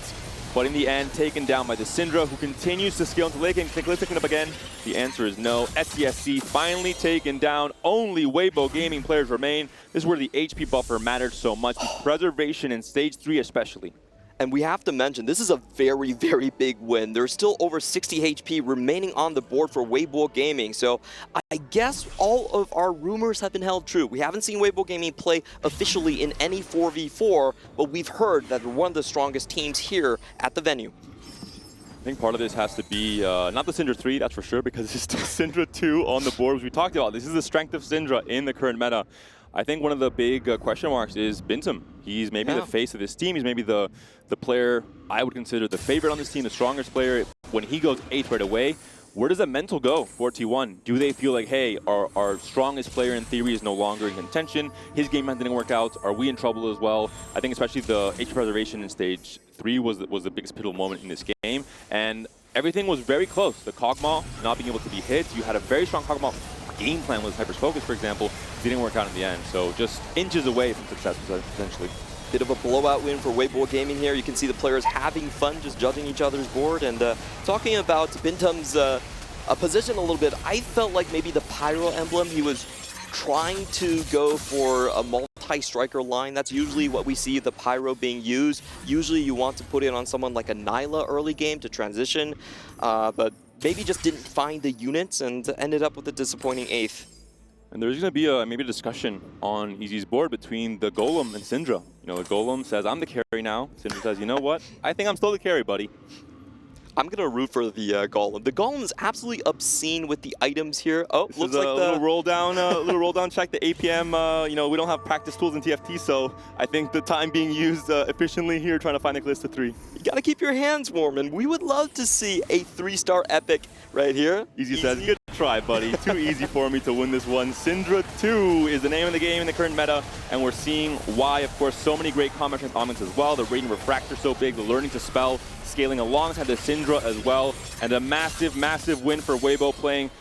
But in the end, taken down by the Syndra, who continues to scale into late game. Can Kalista clean up again? The answer is no. SCSC finally taken down. Only Weibo Gaming players remain. This is where the HP buffer mattered so much. The preservation in Stage 3 especially. And we have to mention, this is a very, very big win. There's still over 60 HP remaining on the board for Weibo Gaming. So I guess all of our rumors have been held true. We haven't seen Weibo Gaming play officially in any 4v4, but we've heard that they're one of the strongest teams here at the venue. I think part of this has to be not the Syndra 3, that's for sure, because it's still Syndra 2 on the board, as we talked about. This is the strength of Syndra in the current meta. I think one of the big question marks is Bintum. He's maybe the face of this team. He's maybe the player I would consider the favorite on this team, the strongest player. When he goes 8th right away, where does the mental go for T1? Do they feel like, hey, our strongest player in theory is no longer in contention? His game plan didn't work out. Are we in trouble as well? I think especially the HP preservation in stage 3 was the biggest pivotal moment in this game. And everything was very close. The Kog'Maw not being able to be hit. You had a very strong Kog'Maw game plan with Hyper's Focus, for example. Didn't work out in the end. So just inches away from success, potentially. Bit of a blowout win for Weibo Gaming here. You can see the players having fun, just judging each other's board. And talking about Bintum's position a little bit, I felt like maybe the Pyro emblem, he was trying to go for a multi-striker line. That's usually what we see the Pyro being used. Usually you want to put it on someone like a Nyla early game to transition, but maybe just didn't find the units and ended up with a disappointing 8th. And there's going to be maybe a discussion on Easy's board between the Golem and Syndra. You know, the Golem says, I'm the carry now. Syndra says, you know what? I think I'm still the carry, buddy. I'm going to root for the Golem. The Golem is absolutely obscene with the items here. Oh, this looks is like a little roll down, little roll down check. The APM, you know, we don't have practice tools in TFT, so I think the time being used efficiently here, trying to find a Callista 3. You got to keep your hands warm, and we would love to see a 3-star epic right here. Easy says, good try, buddy. Too easy for me to win this one. Syndra 2 is the name of the game in the current meta, and we're seeing why, of course, so many great combat strength augments as well. The Radiant Refractor so big, the learning to spell, scaling alongside the Syndra as well, and a massive, massive win for Weibo, playing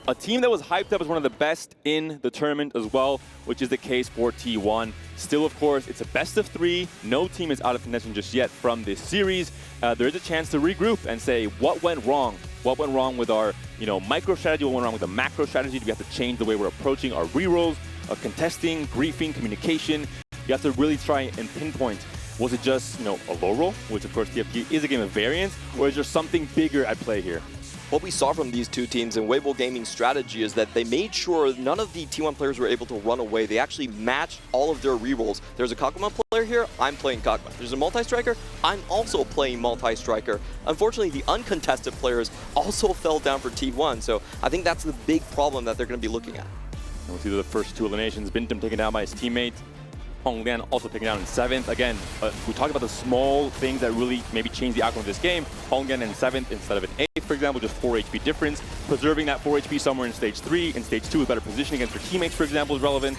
a team that was hyped up as one of the best in the tournament as well, which is the case for T1. Still, of course, it's a best of 3. No team is out of contention just yet from this series. There is a chance to regroup and say, what went wrong? What went wrong with our, you know, micro strategy? What went wrong with the macro strategy? Do we have to change the way we're approaching our rerolls, contesting, griefing, communication? You have to really try and pinpoint. Was it just, you know, a low roll, which of course TFT is a game of variance, or is there something bigger at play here? What we saw from these two teams in Weibo Gaming's strategy is that they made sure none of the T1 players were able to run away. They actually matched all of their rerolls. There's a Kog'Maw player here, I'm playing Kog'Maw. There's a multi-striker, I'm also playing multi-striker. Unfortunately, the uncontested players also fell down for T1, so I think that's the big problem that they're going to be looking at. And we'll see the first 2 eliminations. Bintum taken down by his teammate. Honglian also taken down in 7th. Again, we talked about the small things that really maybe change the outcome of this game. Honglian in 7th instead of an 8th, for example, just 4 HP difference. Preserving that 4 HP somewhere in stage 3. In stage 2 with better position against your teammates, for example, is relevant.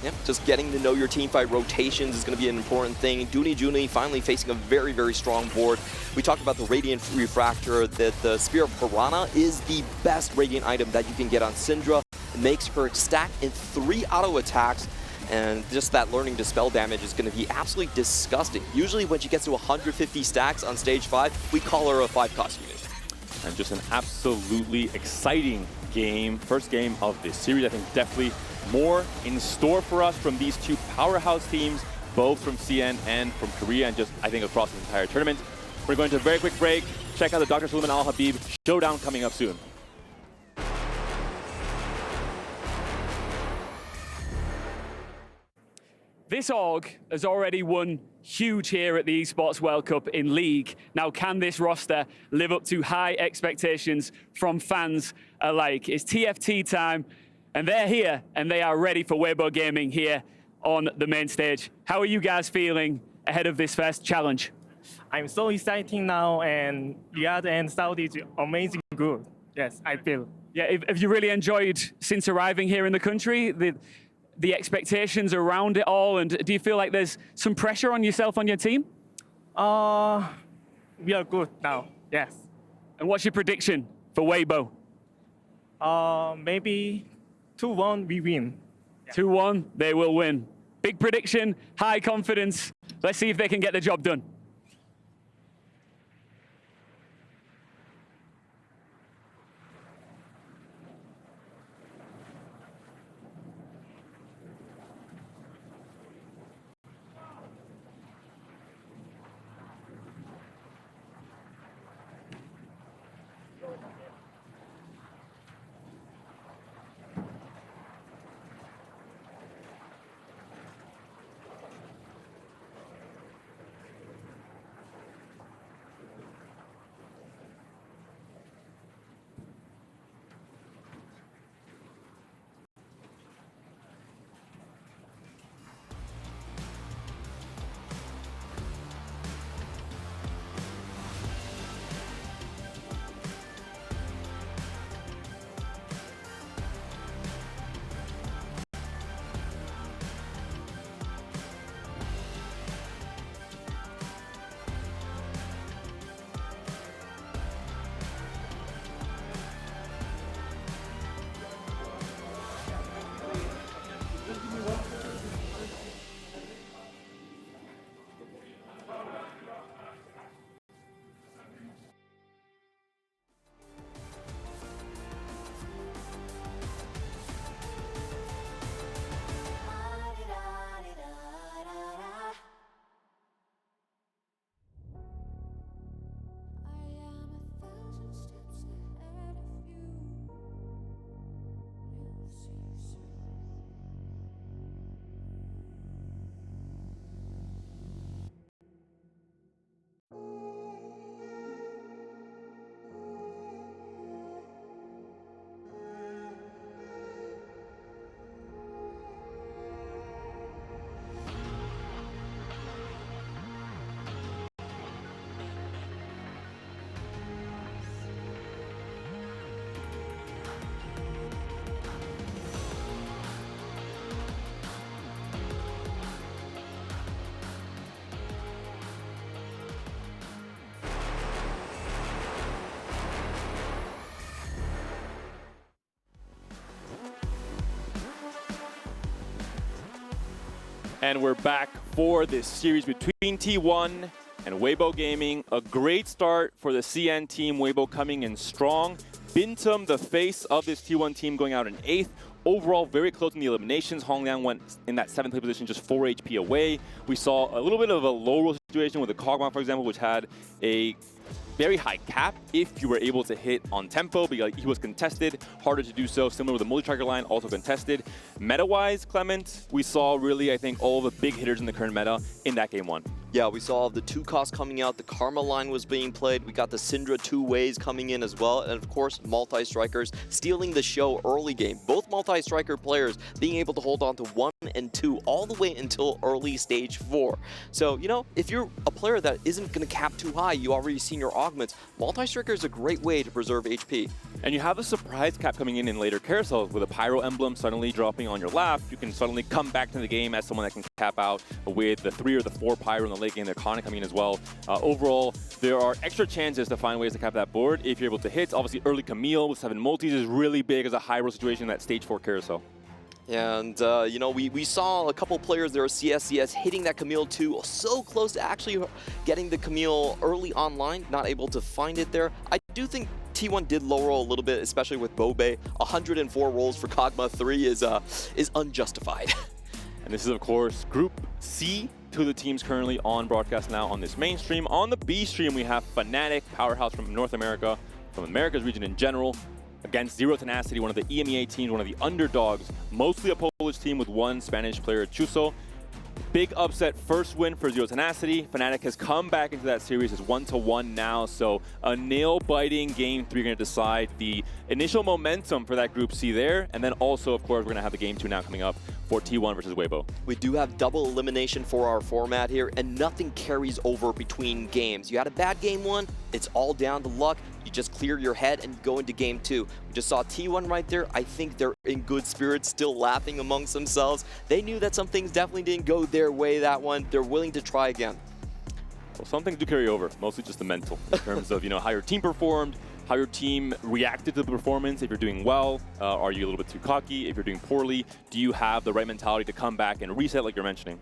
Yep, just getting to know your teamfight rotations is going to be an important thing. Juni finally facing a very, very strong board. We talked about the Radiant Refractor, that the Spear of Piranha is the best Radiant item that you can get on Syndra. It makes her stack in 3 auto attacks. And just that learning to spell damage is going to be absolutely disgusting. Usually when she gets to 150 stacks on stage 5, we call her a 5-cost unit. And just an absolutely exciting game. First game of this series. I think definitely more in store for us from these 2 powerhouse teams, both from CN and from Korea, and just, I think, across the entire tournament. We're going to a very quick break. Check out the Dr. Suleiman Al Habib showdown coming up soon. This org has already won huge here at the Esports World Cup in League. Now, can this roster live up to high expectations from fans alike? It's TFT time, and they're here, and they are ready for Weibo Gaming here on the main stage. How are you guys feeling ahead of this first challenge? I'm so excited now, and Riyadh and Saudi is amazing good. Yes, I feel. Yeah, have you really enjoyed since arriving here in the country? The expectations around it all, and do you feel like there's some pressure on yourself, on your team? We are good now, yes. And what's your prediction for Weibo? Maybe 2-1 we win. 2-1, they will win. Big prediction, high confidence. Let's see if they can get the job done. And we're back for this series between T1 and Weibo Gaming. A great start for the CN team. Weibo coming in strong. Bintum, the face of this T1 team, going out in 8th. Overall, very close in the eliminations. Hongliang went in that 7th place position, just 4 HP away. We saw a little bit of a low roll situation with the Kog'Maw, for example, which had a very high cap if you were able to hit on tempo, because he was contested, harder to do so, similar with the multi-tracker line, also contested. Meta-wise, Clement, we saw really, I think, all the big hitters in the current meta in that game 1. Yeah, we saw the 2 costs coming out, the Karma line was being played, we got the Syndra 2 ways coming in as well, and of course, multi-strikers stealing the show early game. Both multi-striker players being able to hold on to 1 and 2 all the way until early stage 4. So, you know, if you're a player that isn't going to cap too high, you already seen your augments, multi-striker is a great way to preserve HP. And you have a surprise cap coming in later carousels with a Pyro emblem suddenly dropping on your lap. You can suddenly come back to the game as someone that can cap out with the 3 or the 4 Pyro in the late game. They're coming in as well. Overall, there are extra chances to find ways to cap that board if you're able to hit. Obviously, early Camille with 7 multis is really big as a high roll situation in that stage 4 carousel. And, you know, we saw a couple players there, CSCS, hitting that Camille 2, so close to actually getting the Camille early online, not able to find it there. I do think T1 did low roll a little bit, especially with Bobe. 104 rolls for Kog'Maw 3 is unjustified. And this is, of course, Group C. 2 of the teams currently on broadcast now on this main stream. On the B stream, we have Fnatic, powerhouse from North America, from America's region in general, against Zero Tenacity, one of the EMEA teams, one of the underdogs, mostly a Polish team with 1 Spanish player, Chuso. Big upset, first win for Zero Tenacity. Fnatic has come back into that series. It's 1-1 now, so a nail-biting game 3 going to decide the initial momentum for that Group C there, and then also, of course, we're going to have the game 2 now coming up for T1 versus Weibo. We do have double elimination for our format here, and nothing carries over between games. You had a bad game 1, it's all down to luck. You just clear your head and go into game 2. We just saw T1 right there. I think they're in good spirits, still laughing amongst themselves. They knew that some things definitely didn't go their way that one. They're willing to try again. Well, some things do carry over, mostly just the mental, in terms of, you know, how your team performed, how your team reacted to the performance. If you're doing well, are you a little bit too cocky? If you're doing poorly, do you have the right mentality to come back and reset like you're mentioning?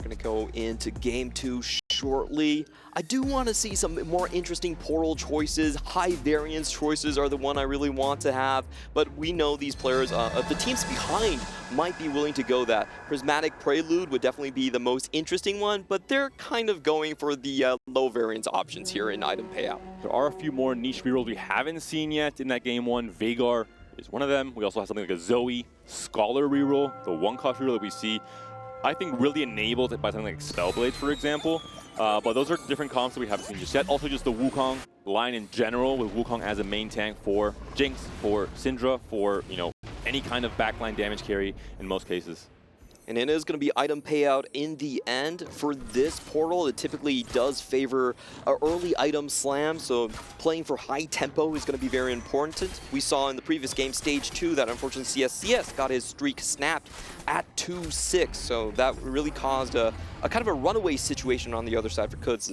Gonna go into game 2 shortly. I do want to see some more interesting portal choices. High variance choices are the one I really want to have, but we know these players, the teams behind might be willing to go that. Prismatic Prelude would definitely be the most interesting one, but they're kind of going for the low variance options here in item payout. There are a few more niche rerolls we haven't seen yet in that game 1. Veigar is one of them. We also have something like a Zoe Scholar reroll, the 1-cost reroll that we see, I think, really enabled by something like Spellblade, for example. But those are different comps that we haven't seen just yet. Also, just the Wukong line in general, with Wukong as a main tank for Jinx, for Syndra, for, you know, any kind of backline damage carry in most cases. And it is going to be item payout in the end. For this portal, it typically does favor an early item slam, so playing for high tempo is going to be very important. We saw in the previous game, stage 2, that unfortunately CSCS got his streak snapped at 2-6, so that really caused a kind of a runaway situation on the other side for Kuds.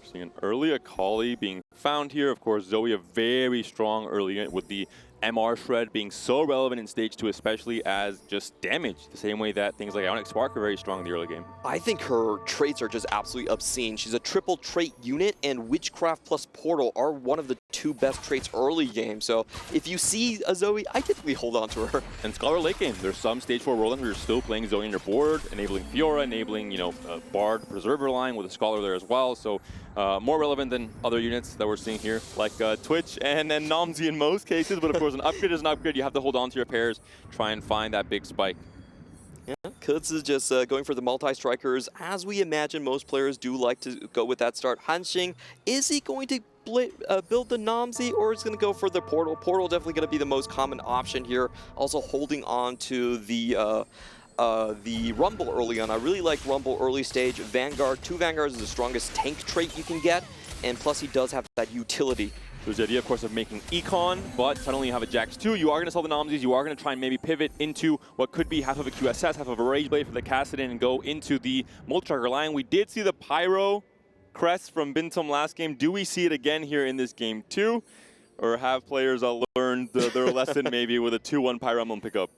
Seeing an early Akali being found here. Of course, Zoe a very strong early with the MR Shred being so relevant in stage 2, especially as just damage, the same way that things like Ionic Spark are very strong in the early game. I think her traits are just absolutely obscene. She's a triple trait unit, and Witchcraft plus Portal are one of the 2 best traits early game. So if you see a Zoe, I typically hold on to her. And Scholar late game, there's some stage 4 Roland who are still playing Zoe on your board, enabling Fiora, enabling, you know, Bard Preserver line with a Scholar there as well. So more relevant than other units that we're seeing here, like Twitch and then Nomsy in most cases, but of course an upgrade is an upgrade. You have to hold on to your pairs, try and find that big spike. Yeah, Kuds is just going for the multi-strikers. As we imagine, most players do like to go with that start. Hanxing, is he going to build the Nomsy, or is he going to go for the Portal? Portal definitely going to be the most common option here. Also holding on to the Rumble early on. I really like Rumble early stage. Vanguard, 2 Vanguards is the strongest tank trait you can get, and plus he does have that utility. There's the idea, of course, of making Econ, but suddenly you have a Jax 2. You are going to sell the Nomsies. You are going to try and maybe pivot into what could be half of a QSS, half of a Rage Blade for the Kassadin, and go into the multi-tracker line. We did see the Pyro crest from Bintum last game. Do we see it again here in this game 2? Or have players learned their lesson maybe with a 2-1 Pyro Emblem pickup?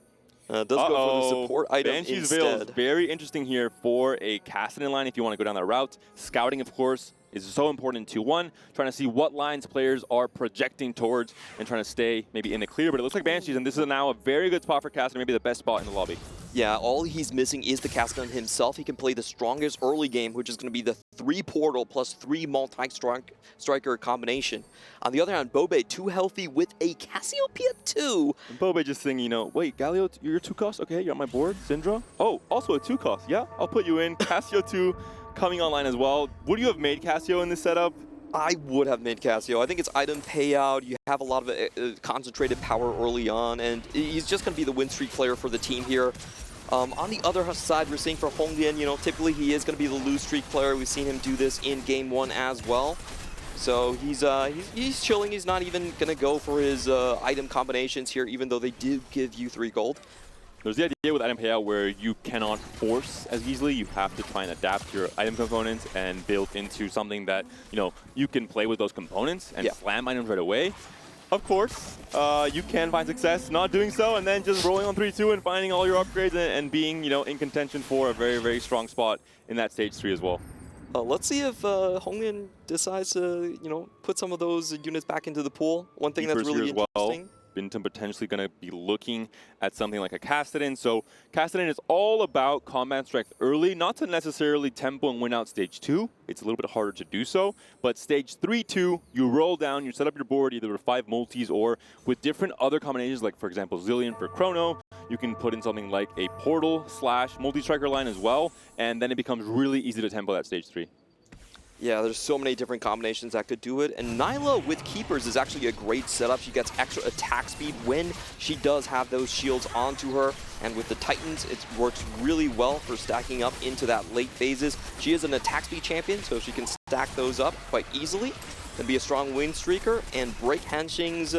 Does go for the support item Banshee's Veil is instead. very interesting here for a Cassidy line if you want to go down that route. Scouting, of course, is so important in 2-1, trying to see what lines players are projecting towards and trying to stay maybe in the clear. But it looks like Banshees, and this is now a very good spot for Cassidy, maybe the best spot in the lobby. Yeah, all he's missing is the Cassidy himself. He can play the strongest early game, which is going to be the 3 portal plus 3 multi-striker combination. On the other hand, Bobe, too healthy with a Cassiopeia 2. And Bobe just saying, you know, wait, Galio, you're 2 cost? Okay, you're on my board. Syndra? Oh, also a 2 cost. Yeah, I'll put you in. Cassio 2 coming online as well. Would you have made Cassio in this setup? I would have made Cassio. I think it's item payout. You have a lot of concentrated power early on, and he's just going to be the win streak player for the team here. On the other side, we're seeing for Honglian, you know, typically he is going to be the lose streak player. We've seen him do this in Game 1 as well. So he's chilling. He's not even going to go for his item combinations here, even though they did give you 3 gold. There's the idea with item payout where you cannot force as easily. You have to try and adapt your item components and build into something that, you know, you can play with those components and slam items right away. Of course, you can find success not doing so and then just rolling on 3-2 and finding all your upgrades and being, you know, in contention for a very, very strong spot in that stage 3 as well. Let's see if Honglian decides to, you know, put some of those units back into the pool. One thing that's really interesting. Bintum potentially going to be looking at something like a Cassidy. So Cassidy is all about combat strength early, not to necessarily tempo and win out stage 2. It's a little bit harder to do so. But stage 3-2, you roll down, you set up your board either with 5 multis or with different other combinations, like for example Zillion for Chrono. You can put in something like a portal / multi-striker line as well, and then it becomes really easy to tempo that stage 3. Yeah, there's so many different combinations that could do it. And Nyla with Keepers is actually a great setup. She gets extra attack speed when she does have those shields onto her. And with the Titans, it works really well for stacking up into that late phases. She is an attack speed champion, so she can stack those up quite easily and be a strong win streaker and break Hanxing's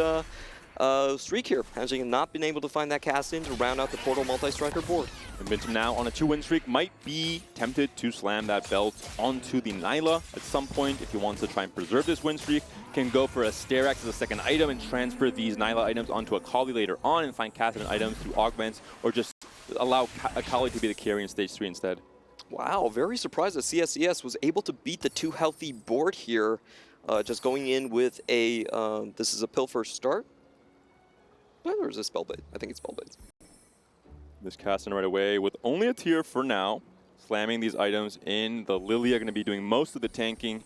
streak here. Hanxing has not been able to find that cast in to round out the portal multi-striker board. And Bintum now on a 2-win streak might be tempted to slam that belt onto the Nyla at some point if he wants to try and preserve this win streak. Can go for a Sterax as a second item and transfer these Nyla items onto Akali later on and find Cassidy items through augments, or just allow Akali to be the carry in stage 3 instead. Wow, very surprised that CSCS was able to beat the 2 healthy board here. Just going in with a, this is a Pilfer start. Or is it Spellblade? I think it's Spellblade. This casting right away with only a tier for now. Slamming these items in. The Lilia going to be doing most of the tanking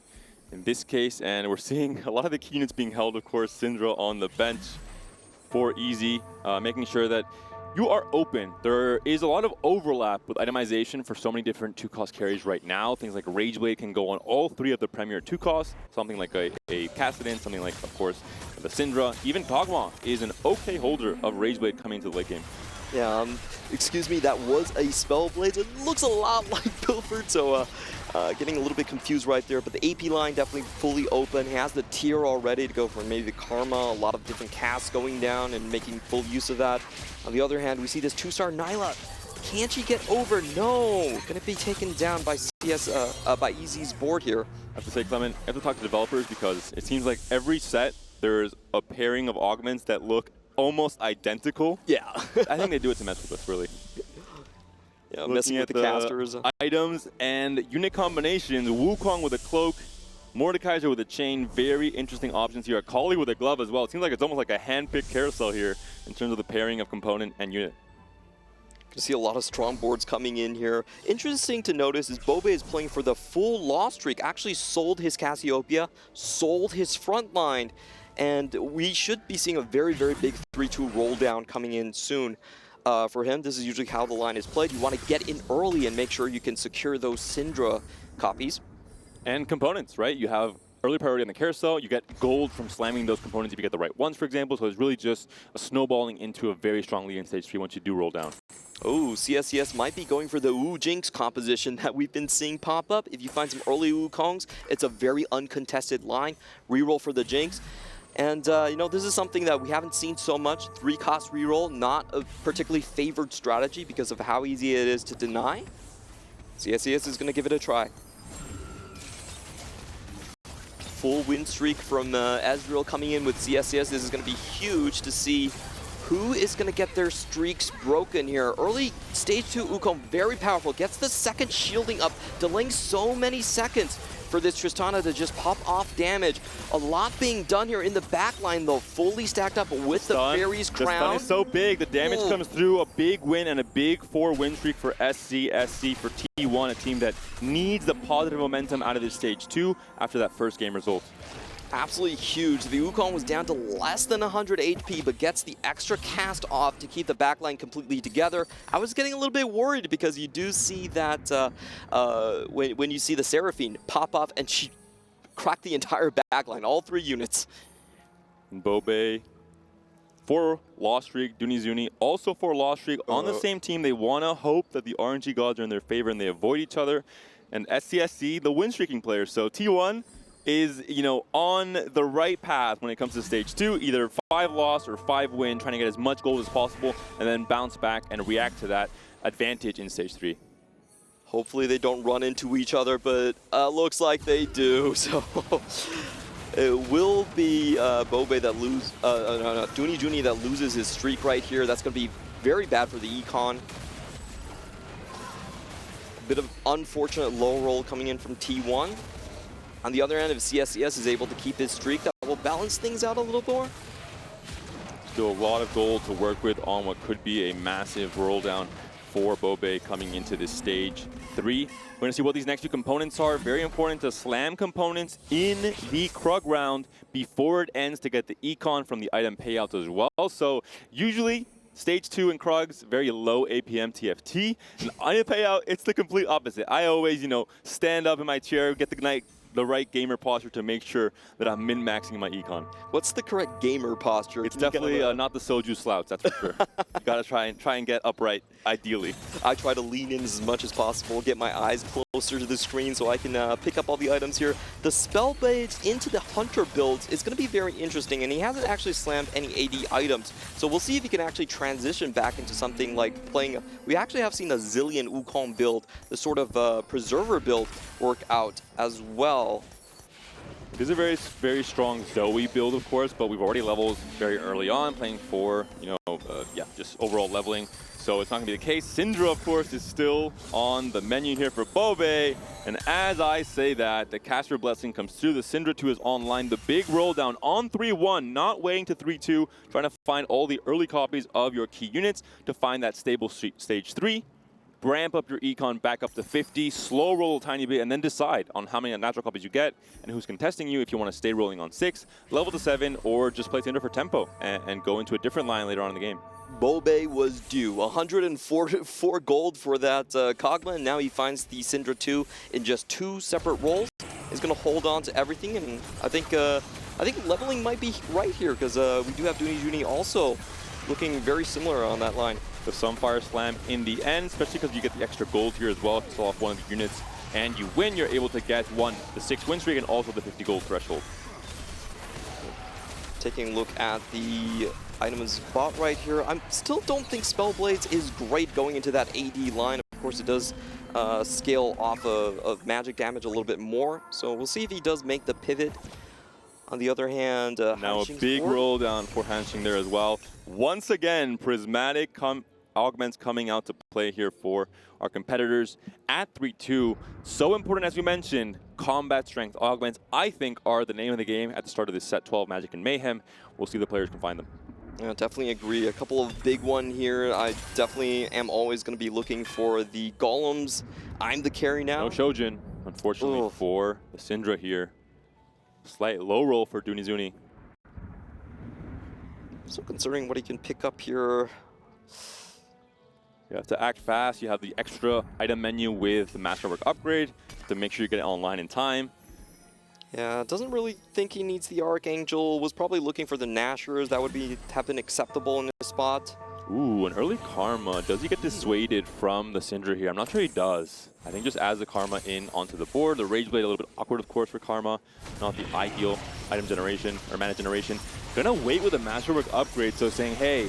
in this case. And we're seeing a lot of the key units being held, of course. Syndra on the bench for easy. Making sure that you are open. There is a lot of overlap with itemization for so many different 2-cost carries right now. Things like Rageblade can go on all 3 of the premier 2-costs. Something like a Cassidy, something like, of course, the Syndra. Even Dogma is an okay holder of Rageblade coming into the late game. Yeah, excuse me, that was a Spellblade. It looks a lot like Pilfered, so getting a little bit confused right there. But the AP line definitely fully open. He has the tier already to go for maybe the Karma, a lot of different casts going down and making full use of that. On the other hand, we see this 2-star Nyla. Can she get over? No! Gonna be taken down by by EZ's board here. I have to say, Clement, I have to talk to developers because it seems like every set there's a pairing of augments that look almost identical. Yeah. I think they do it to mess with us, really. Yeah, messing with the casters. Items and unit combinations. Wukong with a cloak, Mordekaiser with a chain. Very interesting options here. Akali with a glove as well. It seems like it's almost like a hand-picked carousel here in terms of the pairing of component and unit. You see a lot of strong boards coming in here. Interesting to notice is Bobe is playing for the full loss streak. Actually sold his Cassiopeia, sold his front line. And we should be seeing a very, very big 3-2 roll down coming in soon. For him, this is usually how the line is played. You want to get in early and make sure you can secure those Syndra copies. And components, right? You have early priority on the carousel. You get gold from slamming those components if you get the right ones, for example. So it's really just a snowballing into a very strong lead in stage 3 once you do roll down. Oh, CSCS might be going for the Wu Jinx composition that we've been seeing pop up. If you find some early Wukongs, it's a very uncontested line. Reroll for the Jinx. And, you know, this is something that we haven't seen so much. 3-cost reroll, not a particularly favored strategy because of how easy it is to deny. CSCS is going to give it a try. Full win streak from Ezreal coming in with CSCS. This is going to be huge to see who is going to get their streaks broken here. Early stage 2 Wukong, very powerful, gets the second shielding up, delaying so many seconds for this Tristana to just pop off damage. A lot being done here in the back line, though, fully stacked up with the Fairy's Crown. The stun is so big. The damage comes through. A big win and a big 4-win streak for SC for T1, a team that needs the positive momentum out of this stage 2 after that first game result. Absolutely huge. The Wukong was down to less than 100 HP, but gets the extra cast off to keep the backline completely together. I was getting a little bit worried because you do see that when you see the Seraphine pop off and she cracked the entire backline, all 3 units. And Bobe, 4-loss streak. Dunizuni also 4-loss streak. On the same team, they want to hope that the RNG gods are in their favor and they avoid each other. And SCSC, the win-streaking players. So T1 is, you know, on the right path when it comes to stage 2, either 5-loss or 5-win, trying to get as much gold as possible and then bounce back and react to that advantage in stage 3. Hopefully they don't run into each other, but looks like they do. So it will be Bobe that Dunijuni that loses his streak right here. That's going to be very bad for the Econ. A bit of unfortunate low roll coming in from T1. On the other end, if CSCS is able to keep his streak, that will balance things out a little more. Still a lot of gold to work with on what could be a massive roll down for Bobe coming into this stage 3. We're going to see what these next few components are. Very important to slam components in the Krug round before it ends to get the econ from the item payouts as well. So usually stage 2 in Krugs, very low APM TFT. And item payout, it's the complete opposite. I always, you know, stand up in my chair, get the right gamer posture to make sure that I'm min-maxing my econ. What's the correct gamer posture? It's definitely not the soju slouch, that's for sure. You gotta try and get upright, ideally. I try to lean in as much as possible, get my eyes closer to the screen so I can pick up all the items here. The Spellblades into the Hunter builds is going to be very interesting, and he hasn't actually slammed any AD items. So we'll see if he can actually transition back into something like playing. We actually have seen a Zillion Wukong build, the sort of Preserver build, work out as well. It is a very, very strong Zoe build, of course, but we've already leveled very early on, playing for, you know, just overall leveling. So it's not going to be the case. Syndra, of course, is still on the menu here for Bobe. And as I say that, the Caster Blessing comes through. The Syndra 2 is online. The big roll down on 3-1, not waiting to 3-2, trying to find all the early copies of your key units to find that stable stage 3. Ramp up your econ back up to 50, slow roll a tiny bit, and then decide on how many natural copies you get and who's contesting you if you want to stay rolling on 6, level to 7, or just play Syndra for tempo and go into a different line later on in the game. Bobe was due 104 gold for that Kog'Maw, and now he finds the Syndra 2 in just 2 separate rolls. He's going to hold on to everything, and I think leveling might be right here because we do have Dunijuni also looking very similar on that line. The Sunfire Slam in the end, especially because you get the extra gold here as well if you sell off one of the units and you win, you're able to get the 6 win streak and also the 50 gold threshold. Taking a look at the items bought right here, I still don't think Spellblades is great going into that AD line. Of course, it does scale off of magic damage a little bit more, so we'll see if he does make the pivot. On the other hand, now a big roll down for Hanxing there as well. Once again, prismatic augments coming out to play here for our competitors at 3-2. So important, as we mentioned, combat strength augments, I think, are the name of the game at the start of this set 12 Magic and Mayhem. We'll see if the players can find them. Yeah, definitely agree. A couple of big one here. I definitely am always going to be looking for the Golems. I'm the carry now. No Shojin, unfortunately, for the Syndra here. Slight low roll for Dunizuni. So considering what he can pick up here. You have to act fast. You have the extra item menu with the Masterwork upgrade to make sure you get it online in time. Yeah, doesn't really think he needs the Archangel. Was probably looking for the Nashers. That would have been acceptable in this spot. Ooh, an early Karma. Does he get dissuaded from the Syndra here? I'm not sure he does. I think just adds the Karma in onto the board. The Rage Blade a little bit awkward, of course, for Karma. Not the ideal item generation or mana generation. Gonna wait with a Masterwork upgrade, so saying, hey,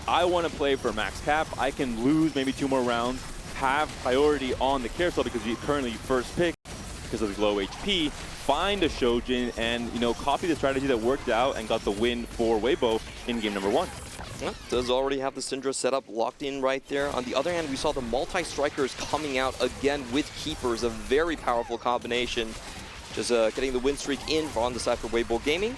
I want to play for max cap. I can lose maybe 2 more rounds, have priority on the carousel because you currently first pick because of the low HP. Find a Shojin and, you know, copy the strategy that worked out and got the win for Weibo in game number 1. Well, does already have the Syndra setup locked in right there. On the other hand, we saw the multi-strikers coming out again with keepers, a very powerful combination. Just getting the win streak in on the side for Weibo Gaming.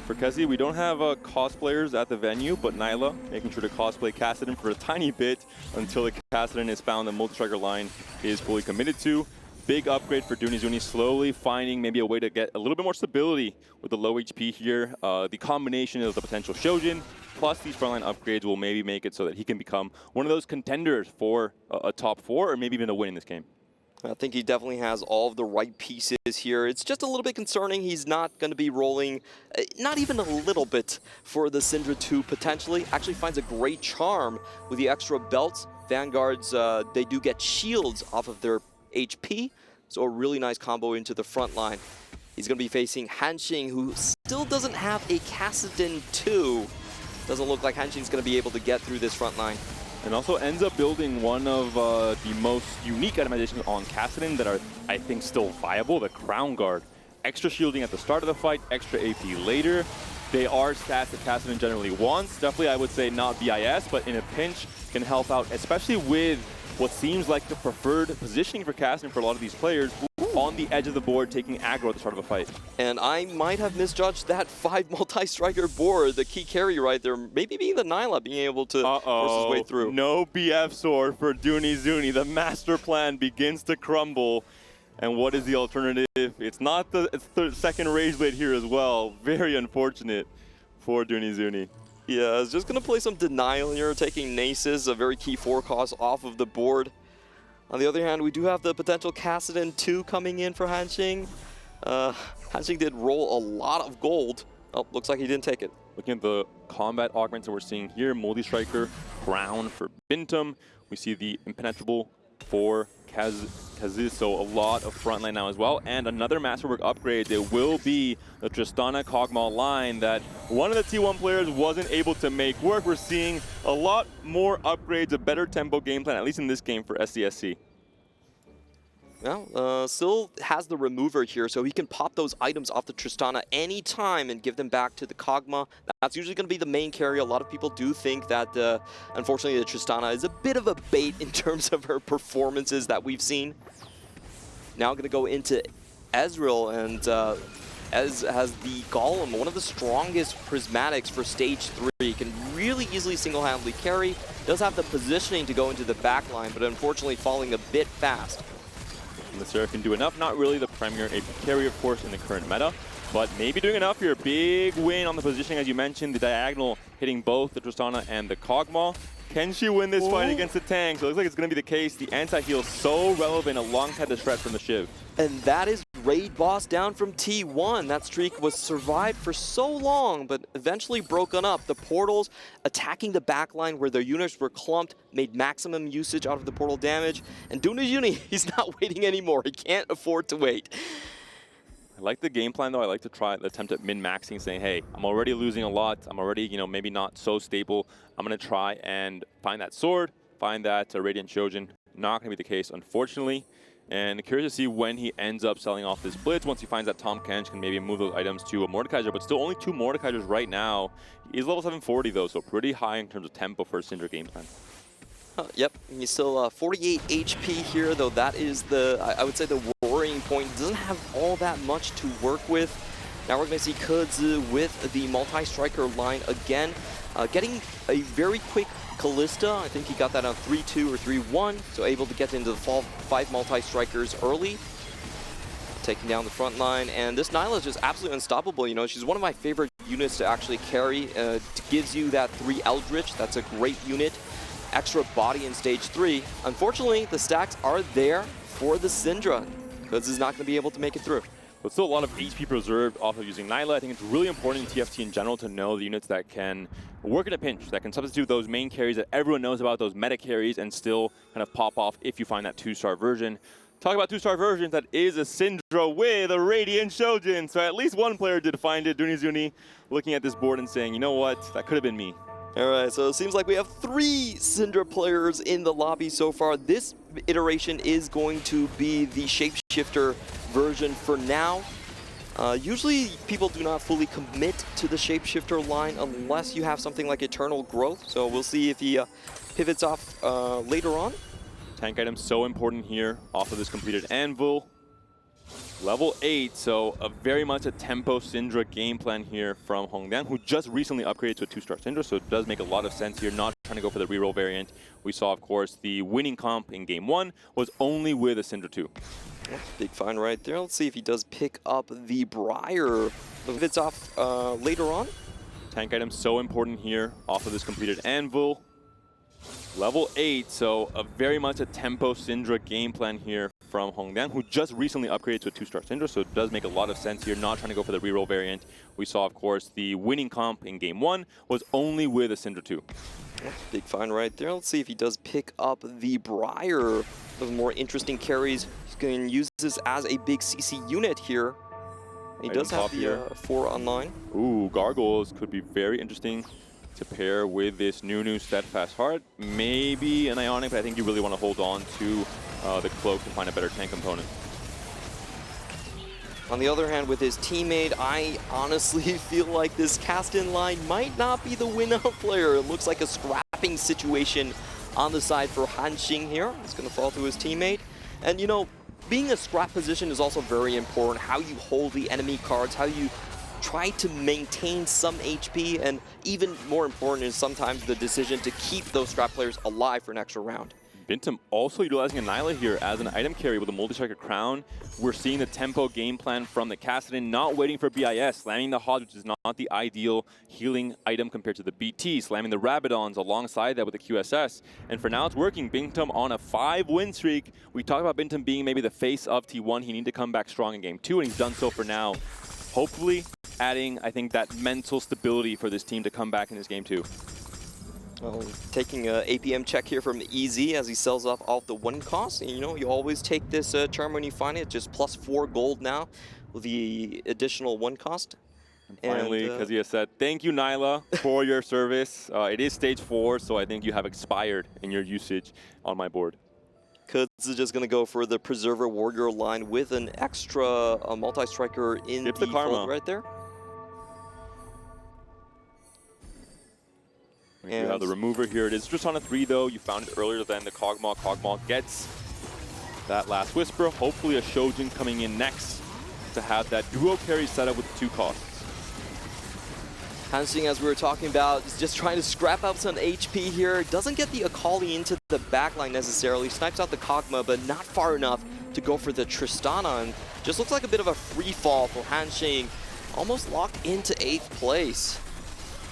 For Kezi, we don't have cosplayers at the venue, but Nyla making sure to cosplay Kassadin for a tiny bit until the Kassadin is found the multi-striker line is fully committed to. Big upgrade for Dunizuni, slowly finding maybe a way to get a little bit more stability with the low HP here. The combination of the potential Shojin plus these frontline upgrades will maybe make it so that he can become one of those contenders for a top 4 or maybe even a win in this game. I think he definitely has all of the right pieces here. It's just a little bit concerning he's not going to be rolling, not even a little bit, for the Syndra 2 potentially. Actually finds a great charm with the extra belts. Vanguards, they do get shields off of their HP, so a really nice combo into the front line. He's going to be facing Hanxing, who still doesn't have a Kassadin 2. Doesn't look like Hanxing's going to be able to get through this front line. And also ends up building one of the most unique itemizations on Kassadin that are, I think, still viable, the Crown Guard. Extra shielding at the start of the fight, extra AP later. They are stats that Kassadin generally wants. Definitely, I would say not BIS, but in a pinch can help out, especially with what seems like the preferred positioning for Kassadin for a lot of these players. On the edge of the board, taking aggro at the start of a fight. And I might have misjudged that 5 multi-striker board, the key carry right there, maybe being the Nyla being able to force his way through. No BF sword for Dunizuni. The master plan begins to crumble. And what is the alternative? It's not it's the second Rage Blade here as well. Very unfortunate for Dunizuni. Yeah, I was just going to play some Denial here, taking Nasus, a very key 4 cost off of the board. On the other hand, we do have the potential Kassadin 2 coming in for Hanxing. Hanxing did roll a lot of gold. Oh, looks like he didn't take it. Looking at the combat augments that we're seeing here, multi-striker, crown for Bintum. We see the impenetrable for Kaziz, so a lot of frontline now as well. And another Masterwork upgrade, there will be the Tristana Kog'Maw line that one of the T1 players wasn't able to make work. We're seeing a lot more upgrades, a better tempo game plan, at least in this game for SCSC. Well, still has the remover here, so he can pop those items off the Tristana anytime and give them back to the Kog'Maw. That's usually going to be the main carry. A lot of people do think that, unfortunately, the Tristana is a bit of a bait in terms of her performances that we've seen. Now going to go into Ezreal, and Ez has the Golem, one of the strongest prismatics for stage 3. Can really easily single-handedly carry. Does have the positioning to go into the back line, but unfortunately falling a bit fast. And the Seraph can do enough, not really the premier AP carry, of course, in the current meta, but maybe doing enough here. Big win on the positioning, as you mentioned, the diagonal hitting both the Tristana and the Kog'Maw. Can she win this fight against the tank? So it looks like it's going to be the case. The anti-heal so relevant alongside the threat from the Shiv. And that is raid boss down from T1. That streak was survived for so long, but eventually broken up. The portals attacking the backline where their units were clumped, made maximum usage out of the portal damage. And Dunizuni, he's not waiting anymore. He can't afford to wait. I like the game plan, though. I like to try the attempt at min-maxing, saying, hey, I'm already losing a lot. I'm already, maybe not so stable. I'm going to try and find that sword, find that Radiant Shojin. Not going to be the case, unfortunately. And curious to see when he ends up selling off this Blitz. Once he finds that Tahm Kench can maybe move those items to a Mordekaiser, but still only 2 Mordekaisers right now. He's level 740, though, so pretty high in terms of tempo for a Syndra game plan. Yep, he's still 48 HP here, though that is the, I would say, the worrying point. He doesn't have all that much to work with. Now we're going to see Kudzu with the multi-striker line again. Getting a very quick Callista. I think he got that on 3-2 or 3-1, so able to get into the 5 multi-strikers early. Taking down the front line, and this Nyla is just absolutely unstoppable. She's one of my favorite units to actually carry. Gives you that 3 Eldritch. That's a great unit. Extra body in stage 3. Unfortunately, the stacks are there for the Syndra. Kudzu is not going to be able to make it through. But still a lot of HP preserved off of using Nyla. I think it's really important in TFT in general to know the units that can work in a pinch, that can substitute those main carries that everyone knows about, those meta carries, and still kind of pop off if you find that 2-star version. Talk about 2-star versions, that is a Syndra with a Radiant Shojin. So at least one player did find it. Dunizuni looking at this board and saying, you know what, that could have been me. All right, so it seems like we have 3 Syndra players in the lobby so far. This iteration is going to be the Shapeshifter version for now. Usually people do not fully commit to the shapeshifter line unless you have something like Eternal Growth. So we'll see if he pivots off later on. Tank item so important here off of this completed anvil. Level 8, so very much a tempo Syndra game plan here from Hongdian, who just recently upgraded to a 2-star Syndra, so it does make a lot of sense here, not trying to go for the reroll variant. We saw, of course, the winning comp in Game 1 was only with a Syndra 2. Big find right there. Let's see if he does pick up the Briar. If it's off later on. Tank item so important here off of this completed anvil. Level 8, so very much a tempo Syndra game plan here from Hongdian, who just recently upgraded to a 2-star Syndra, so it does make a lot of sense here, not trying to go for the reroll variant. We saw, of course, the winning comp in Game 1 was only with a Syndra 2. Big find right there. Let's see if he does pick up the Briar. Those more interesting carries. He's going to use this as a big CC unit here. He does have the 4 online. Ooh, Gargoyles could be very interesting to pair with this new Steadfast Heart. Maybe an Ionic, but I think you really want to hold on to the Cloak to find a better tank component. On the other hand, with his teammate, I honestly feel like this cast-in line might not be the win-out player. It looks like a scrapping situation on the side for Hanxing here. It's going to fall to his teammate. And, you know, being a scrap position is also very important. How you hold the enemy cards, how you try to maintain some HP, and even more important is sometimes the decision to keep those scrap players alive for an extra round. Bintum also utilizing Anila here as an item carry with a multi-striker crown. We're seeing the tempo game plan from the Kassadin, not waiting for BIS, slamming the Hodge, which is not the ideal healing item compared to the BT, slamming the Rabadons alongside that with the QSS. And for now, it's working. Bintum on a 5-win streak. We talked about Bintum being maybe the face of T1. He needed to come back strong in Game 2, and he's done so for now. Hopefully, adding, I think, that mental stability for this team to come back in this Game 2. Well, taking an APM check here from EZ as he sells off all of the 1 cost. And, you know, you always take this charm when you find it, just plus 4 gold now with the additional 1 cost. And finally, Kazuya said, thank you, Nyla, for your service. It is stage 4, so I think you have expired in your usage on my board. Kuz is just going to go for the Preserver Warrior line with an extra multi-striker in the fold right there. You have the remover here. It is just on a 3 though. You found it earlier than the Kog'Maw. Kog'Maw gets that last Whisper. Hopefully a Shojin coming in next to have that duo carry set up with 2 costs. Hanxing, as we were talking about, is just trying to scrap out some HP here. Doesn't get the Akali into the backline necessarily. Snipes out the Kog'Maw, but not far enough to go for the Tristana. And just looks like a bit of a free fall for Hanxing. Almost locked into 8th place.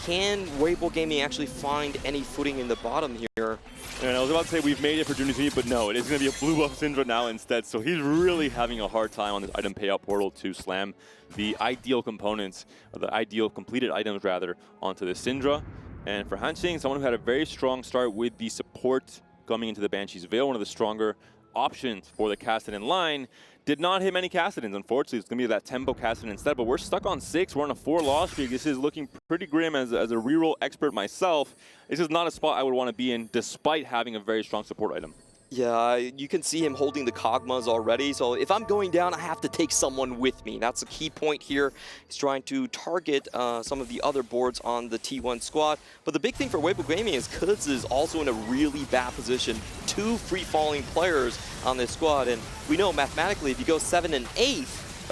Can Weibo Gaming actually find any footing in the bottom here? And I was about to say we've made it for Junizuni, but no, it is going to be a blue buff Syndra now instead. So he's really having a hard time on this item payout portal to slam the ideal components, or the ideal completed items rather, onto the Syndra. And for Hanxing, someone who had a very strong start with the support coming into the Banshee's Veil, one of the stronger options for the Kassadin line, did not hit many Kassadins. Unfortunately, it's going to be that tempo Kassadin instead, but we're stuck on 6. We're on a 4-loss streak. This is looking pretty grim as a reroll expert myself. This is not a spot I would want to be in, despite having a very strong support item. Yeah, you can see him holding the Kog'Maws already, so if I'm going down, I have to take someone with me. That's a key point here. He's trying to target some of the other boards on the T1 squad. But the big thing for Weibo Gaming is Kuz is also in a really bad position. 2 free-falling players on this squad, and we know mathematically if you go 7 and 8,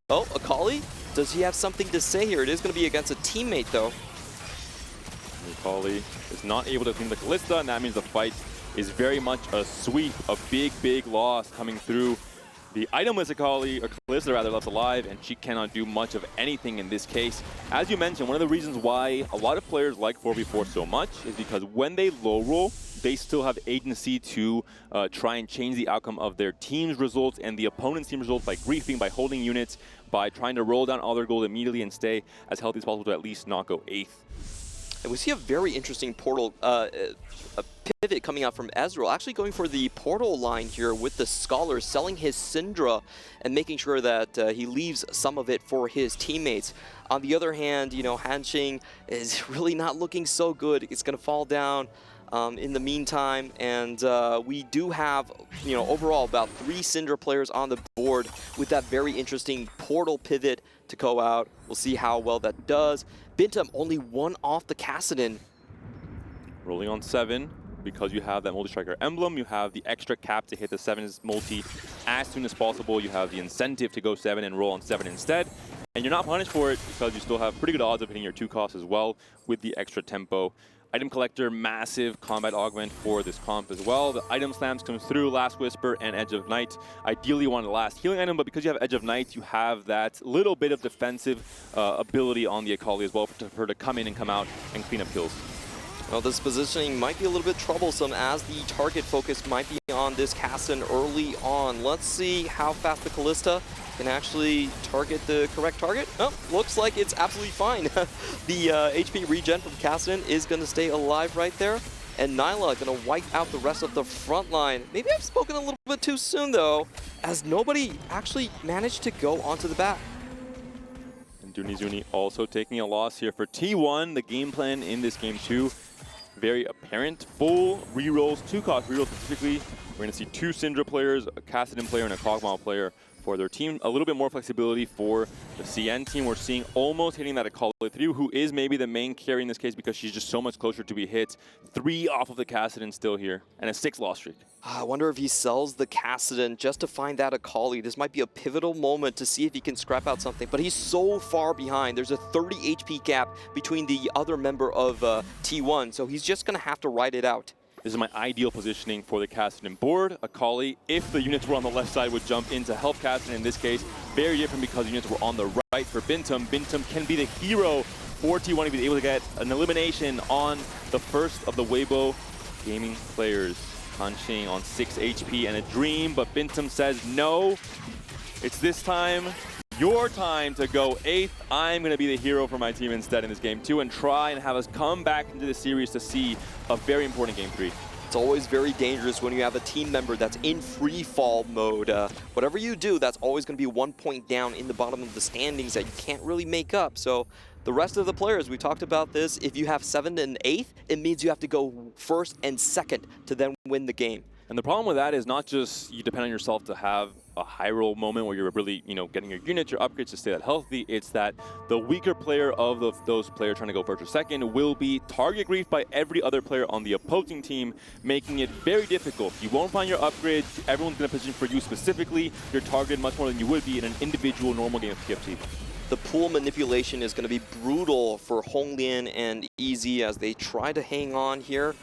oh, Akali, does he have something to say here? It is going to be against a teammate, though. Akali is not able to clean the Kalista, and that means the fight is very much a sweep, a big loss coming through. The itemless Akali, or Kalista rather, left alive, and she cannot do much of anything in this case. As you mentioned, one of the reasons why a lot of players like 4v4 so much is because when they low roll, they still have agency to try and change the outcome of their team's results and the opponent's team results by griefing, by holding units, by trying to roll down all their gold immediately and stay as healthy as possible to at least not go 8th. And we see a very interesting portal, a pivot coming out from Ezreal, actually going for the portal line here with the Scholar, selling his Syndra and making sure that he leaves some of it for his teammates. On the other hand, you know, Hanxing is really not looking so good. It's going to fall down in the meantime, and we do have, overall about 3 Syndra players on the board with that very interesting portal pivot to go out. We'll see how well that does. Bintum only 1 off the Kassadin. Rolling on 7. Because you have that multi-striker emblem, you have the extra cap to hit the 7's multi as soon as possible. You have the incentive to go 7 and roll on 7 instead. And you're not punished for it because you still have pretty good odds of hitting your 2 costs as well with the extra tempo. Item collector, massive combat augment for this comp as well. The item slams comes through, Last Whisper and Edge of Night. Ideally you want the last healing item, but because you have Edge of Night, you have that little bit of defensive ability on the Akali as well for her to come in and come out and clean up kills. Well, this positioning might be a little bit troublesome as the target focus might be on this Kassadin early on. Let's see how fast the Kalista can actually target the correct target. Oh, looks like it's absolutely fine. The HP regen from Kassadin is going to stay alive right there. And Nyla going to wipe out the rest of the front line. Maybe I've spoken a little bit too soon, though, as nobody actually managed to go onto the back. And Zuni also taking a loss here for T1. The game plan in this game, too, very apparent. Full rerolls, 2 cost rerolls specifically. We're going to see 2 Syndra players, a Kassadin player and a Kog'Maw player for their team. A little bit more flexibility for the CN team. We're seeing almost hitting that Akali through, who is maybe the main carry in this case because she's just so much closer to be hit. 3 off of the Kassadin still here, and a 6 loss streak. I wonder if he sells the Kassadin just to find that Akali. This might be a pivotal moment to see if he can scrap out something, but he's so far behind. There's a 30 HP gap between the other member of T1, so he's just going to have to ride it out. This is my ideal positioning for the Kassadin board. Akali, if the units were on the left side, would jump in to help Kassadin in this case. Very different because units were on the right for Bintum. Bintum can be the hero for T1 if he's able to get an elimination on the first of the Weibo gaming players. Punching on 6 HP and a dream, but Bintum says no. It's this time, your time to go 8th. I'm going to be the hero for my team instead in this game 2 and try and have us come back into the series to see a very important game 3. It's always very dangerous when you have a team member that's in free fall mode. Whatever you do, that's always going to be 1 point down in the bottom of the standings that you can't really make up. So the rest of the players, we talked about this, if you have 7th and 8th, it means you have to go 1st and 2nd to then win the game. And the problem with that is not just you depend on yourself to have a high roll moment where you're really, getting your units, your upgrades to stay that healthy. It's that the weaker player of those players trying to go 1st or 2nd will be target griefed by every other player on the opposing team, making it very difficult. You won't find your upgrades. Everyone's going to position for you specifically. You're targeted much more than you would be in an individual normal game of TFT. The pool manipulation is going to be brutal for Honglian and Easy as they try to hang on here.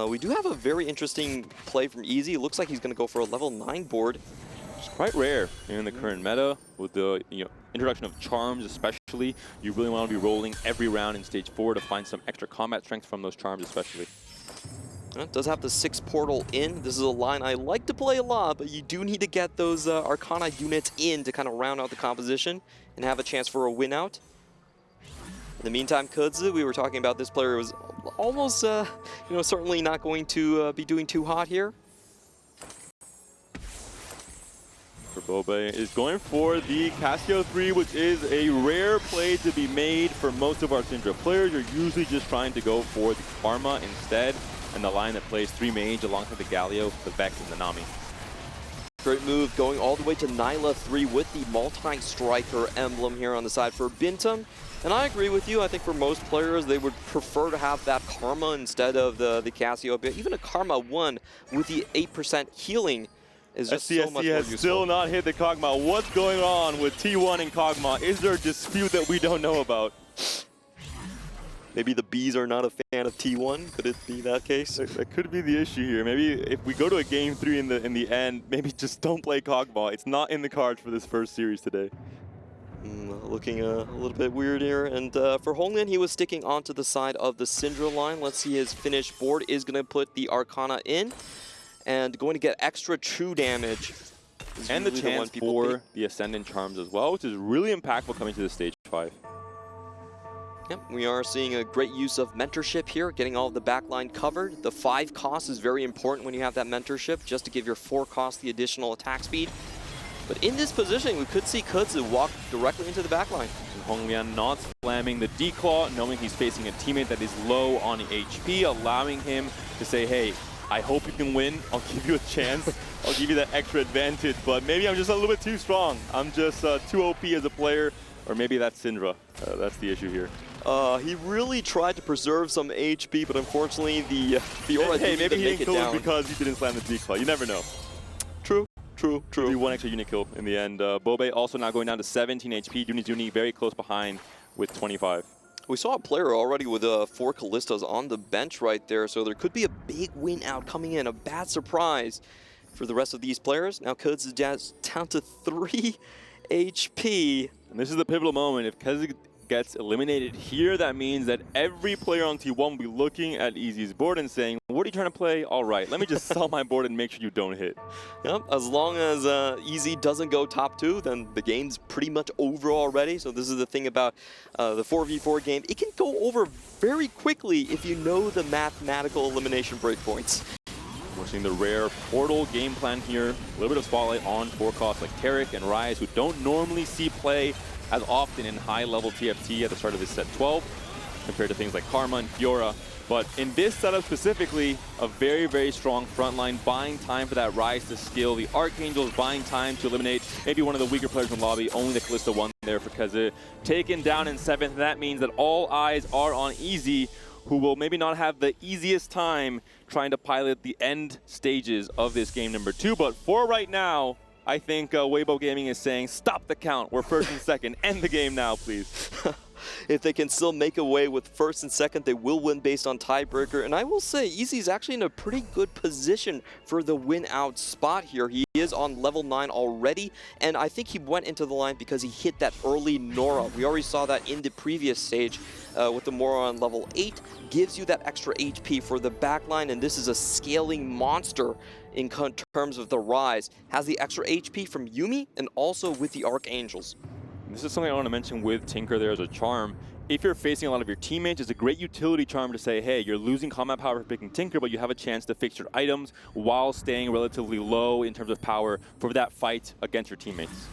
We do have a very interesting play from Easy. It looks like he's going to go for a level 9 board. It's quite rare in the current meta with the introduction of charms especially. You really want to be rolling every round in stage 4 to find some extra combat strength from those charms especially. It does have the 6 portal in. This is a line I like to play a lot, but you do need to get those Arcana units in to kind of round out the composition and have a chance for a win out. In the meantime, Kudzu, we were talking about this player was almost, certainly not going to be doing too hot here. Bobe is going for the Casio 3, which is a rare play to be made for most of our Syndra players. You're usually just trying to go for the Karma instead, and the line that plays 3 mage alongside the Galio, the Vex, and the Nami. Great move going all the way to Nyla 3 with the multi-striker emblem here on the side for Bintum. And I agree with you. I think for most players, they would prefer to have that Karma instead of the Casio. But even a Karma 1 with the 8% healing is just so much more has useful. Still not hit the Kog'Maw. What's going on with T1 and Kog'Maw? Is there a dispute that we don't know about? Maybe the Bees are not a fan of T1. Could it be that case? That could be the issue here. Maybe if we go to a game 3 in the end, maybe just don't play Kog'Maw. It's not in the cards for this first series today. Looking a little bit weird here. And for Honglian, he was sticking onto the side of the Syndra line. Let's see, his finished board is going to put the Arcana in and going to get extra true damage. And the chance for the Ascendant Charms as well, which is really impactful coming to the stage 5. Yep, we are seeing a great use of mentorship here, getting all of the backline covered. The 5 cost is very important when you have that mentorship, just to give your 4 cost the additional attack speed. But in this position, we could see Kudzu walk directly into the backline. And Honglian not slamming the declaw, knowing he's facing a teammate that is low on HP, allowing him to say, hey, I hope you can win. I'll give you a chance. I'll give you that extra advantage, but maybe I'm just a little bit too strong. I'm just too OP as a player, or maybe that's Syndra. That's the issue here. He really tried to preserve some HP, but unfortunately the Fiora hey, maybe he didn't kill down. him because he didn't slam the declaw. You never know. True. Maybe one extra unit kill in the end. Bobe also now going down to 17 HP. Juni very close behind with 25. We saw a player already with 4 Callistas on the bench right there, so there could be a big win out coming in, a bad surprise for the rest of these players. Now Kudz is down to 3 HP. And this is the pivotal moment. If Kudz gets eliminated here, that means that every player on T1 will be looking at Easy's board and saying, what are you trying to play? All right, let me just sell my board and make sure you don't hit. Yep, as long as Easy doesn't go top 2, then the game's pretty much over already. So this is the thing about the 4v4 game. It can go over very quickly if you know the mathematical elimination breakpoints. We're seeing the rare Portal game plan here. A little bit of spotlight on forecasts like Tarek and Rise, who don't normally see play as often in high-level TFT at the start of this set 12, compared to things like Karma and Fiora. But in this setup specifically, a very, very strong front line, buying time for that Rise to skill. The Archangels buying time to eliminate maybe one of the weaker players in the lobby. Only the Callista one there for Kudzu. Taken down in 7th, that means that all eyes are on Easy, who will maybe not have the easiest time trying to pilot the end stages of this game number 2. But for right now, I think Weibo Gaming is saying, stop the count. We're 1st and 2nd. End the game now, please. If they can still make away with 1st and 2nd, they will win based on tiebreaker. And I will say, Easy's actually in a pretty good position for the win-out spot here. He is on level 9 already, and I think he went into the line because he hit that early Nora. We already saw that in the previous stage with the Mora on level 8. Gives you that extra HP for the backline, and this is a scaling monster in terms of the Rise. Has the extra HP from Yuumi and also with the Archangels. This is something I want to mention with Tinker there as a charm. If you're facing a lot of your teammates, it's a great utility charm to say, hey, you're losing combat power for picking Tinker, but you have a chance to fix your items while staying relatively low in terms of power for that fight against your teammates.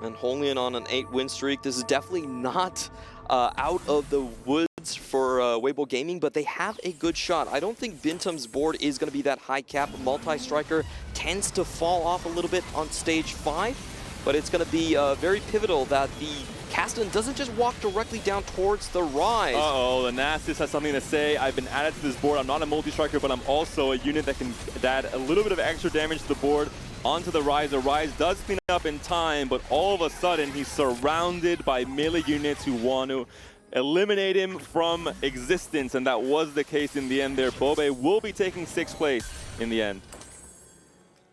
And Honglian on an 8-win streak. This is definitely not out of the woods for Weibo Gaming, but they have a good shot. I don't think Bintum's board is going to be that high cap. Multi-striker tends to fall off a little bit on stage 5. But it's going to be very pivotal that the Kasten doesn't just walk directly down towards the Rise. Uh-oh, the Nastis has something to say. I've been added to this board. I'm not a multi-striker, but I'm also a unit that can add a little bit of extra damage to the board onto the Rise. The Rise does clean up in time, but all of a sudden he's surrounded by melee units who want to eliminate him from existence, and that was the case in the end there. Bobe will be taking 6th place in the end.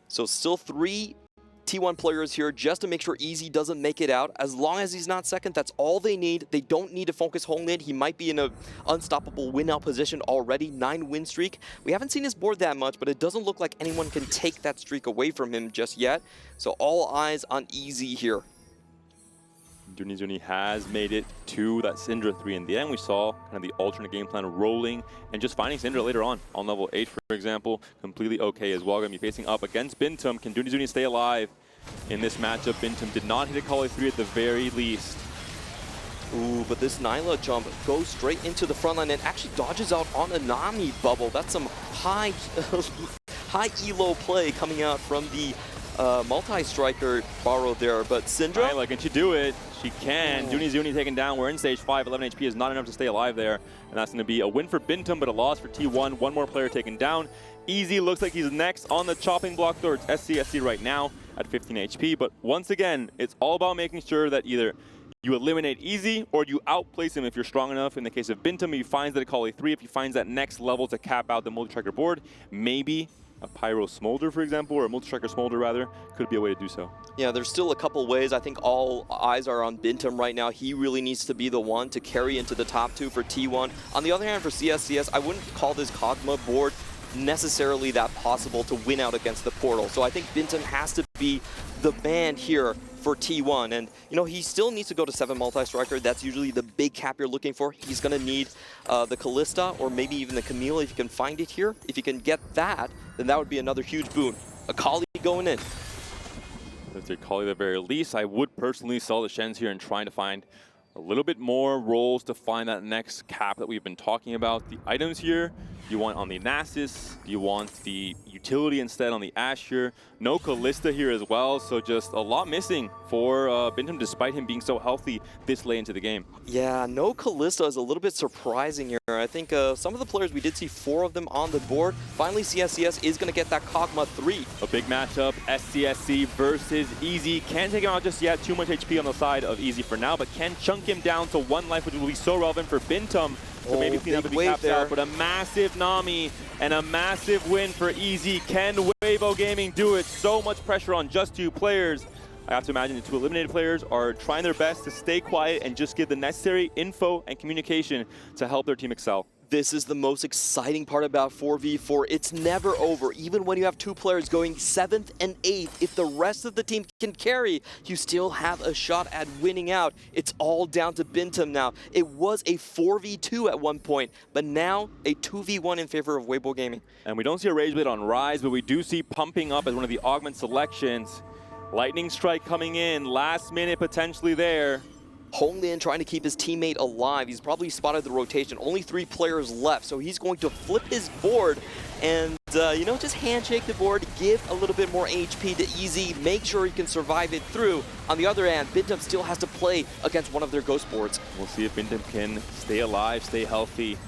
So still 3 T1 players here just to make sure Easy doesn't make it out. As long as he's not 2nd, that's all they need. They don't need to focus Honglian. He might be in an unstoppable win-out position already. 9-win streak. We haven't seen his board that much, but it doesn't look like anyone can take that streak away from him just yet. So all eyes on Easy here. Juni has made it to that Syndra 3 in the end. We saw kind of the alternate game plan rolling and just finding Syndra later on level 8, for example. Completely okay as well. Going to be facing up against Bintum. Can Juni stay alive in this matchup? Bintum did not hit a Kali 3 at the very least. Ooh, but this Nyla jump goes straight into the front line and actually dodges out on a Nami bubble. That's some high elo play coming out from the multi-striker borrow there. But Syndra... Nyla, can she do it? She can. Juni taken down. We're in stage 5. 11 HP is not enough to stay alive there. And that's going to be a win for Bintum, but a loss for T1. One more player taken down. Easy looks like he's next on the chopping block door. It's SC right now at 15 HP. But once again, it's all about making sure that either you eliminate Easy or you outplace him if you're strong enough. In the case of Bintum, if he finds that Akali 3, if he finds that next level to cap out the multi-striker board, maybe a Pyro Smolder, for example, or a multi-striker Smolder, rather, could be a way to do so. Yeah, there's still a couple ways. I think all eyes are on Bintum right now. He really needs to be the one to carry into the top 2 for T1. On the other hand, for CSCS, I wouldn't call this Kog'Maw board necessarily that possible to win out against the Portal. So I think Bintum has to be the man here for T1. And, you know, he still needs to go to 7 multi-striker. That's usually the big cap you're looking for. He's going to need the Callista or maybe even the Camille if you can find it here. If you can get that, then that would be another huge boon. Akali going in. If they're calling the very least, I would personally sell the Shens here and trying to find a little bit more rolls to find that next cap that we've been talking about. The items here, you want on the Nasus, you want the utility instead on the Asher. No Callista here as well, so just a lot missing for Bintum despite him being so healthy this late into the game. Yeah, no Callista is a little bit surprising here. I think some of the players, we did see 4 of them on the board. Finally, CSCS is going to get that Kog'Maw 3. A big matchup, SCSC versus Easy. Can't take him out just yet, too much HP on the side of Easy for now, but can chunk him down to 1 life, which will be so relevant for Bintum. So maybe clean up if he caps out, but a massive Nami and a massive win for Easy. Can Weibo Gaming do it? So much pressure on just 2 players. I have to imagine the 2 eliminated players are trying their best to stay quiet and just give the necessary info and communication to help their team excel. This is the most exciting part about 4v4. It's never over. Even when you have 2 players going 7th and 8th, if the rest of the team can carry, you still have a shot at winning out. It's all down to Bintum now. It was a 4v2 at one point, but now a 2v1 in favor of Weibo Gaming. And we don't see a Rage Blade on Rise, but we do see Pumping Up as one of the augment selections. Lightning Strike coming in, last minute potentially there. Honglian trying to keep his teammate alive. He's probably spotted the rotation. Only 3 players left, so he's going to flip his board and, you know, just handshake the board, give a little bit more HP to Easy, make sure he can survive it through. On the other hand, Bintum still has to play against one of their ghost boards. We'll see if Bintum can stay alive, stay healthy.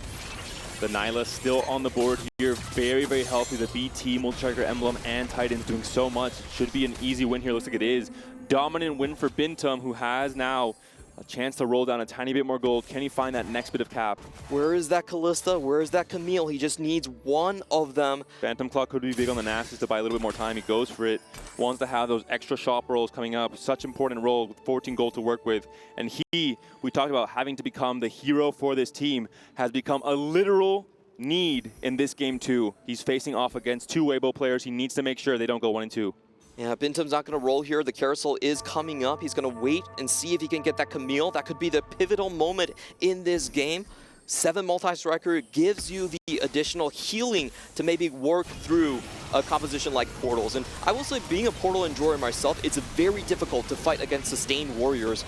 The Nyla still on the board here, very, very healthy. The BT, Multi-Striker Emblem, and Titans doing so much. Should be an easy win here, looks like it is. Dominant win for Bintum, who has now a chance to roll down a tiny bit more gold. Can he find that next bit of cap? Where is that Callista? Where is that Camille? He just needs one of them. Phantom Claw could be big on the Nasus to buy a little bit more time. He goes for it. Wants to have those extra shop rolls coming up. Such important role with 14 gold to work with. And we talked about having to become the hero for this team, has become a literal need in this game too. He's facing off against 2 Weibo players. He needs to make sure they don't go 1 and 2. Yeah, Bintum's not going to roll here. The carousel is coming up. He's going to wait and see if he can get that Camille. That could be the pivotal moment in this game. 7 multi-striker gives you the additional healing to maybe work through a composition like portals. And I will say, being a portal enjoyer myself, it's very difficult to fight against sustained warriors.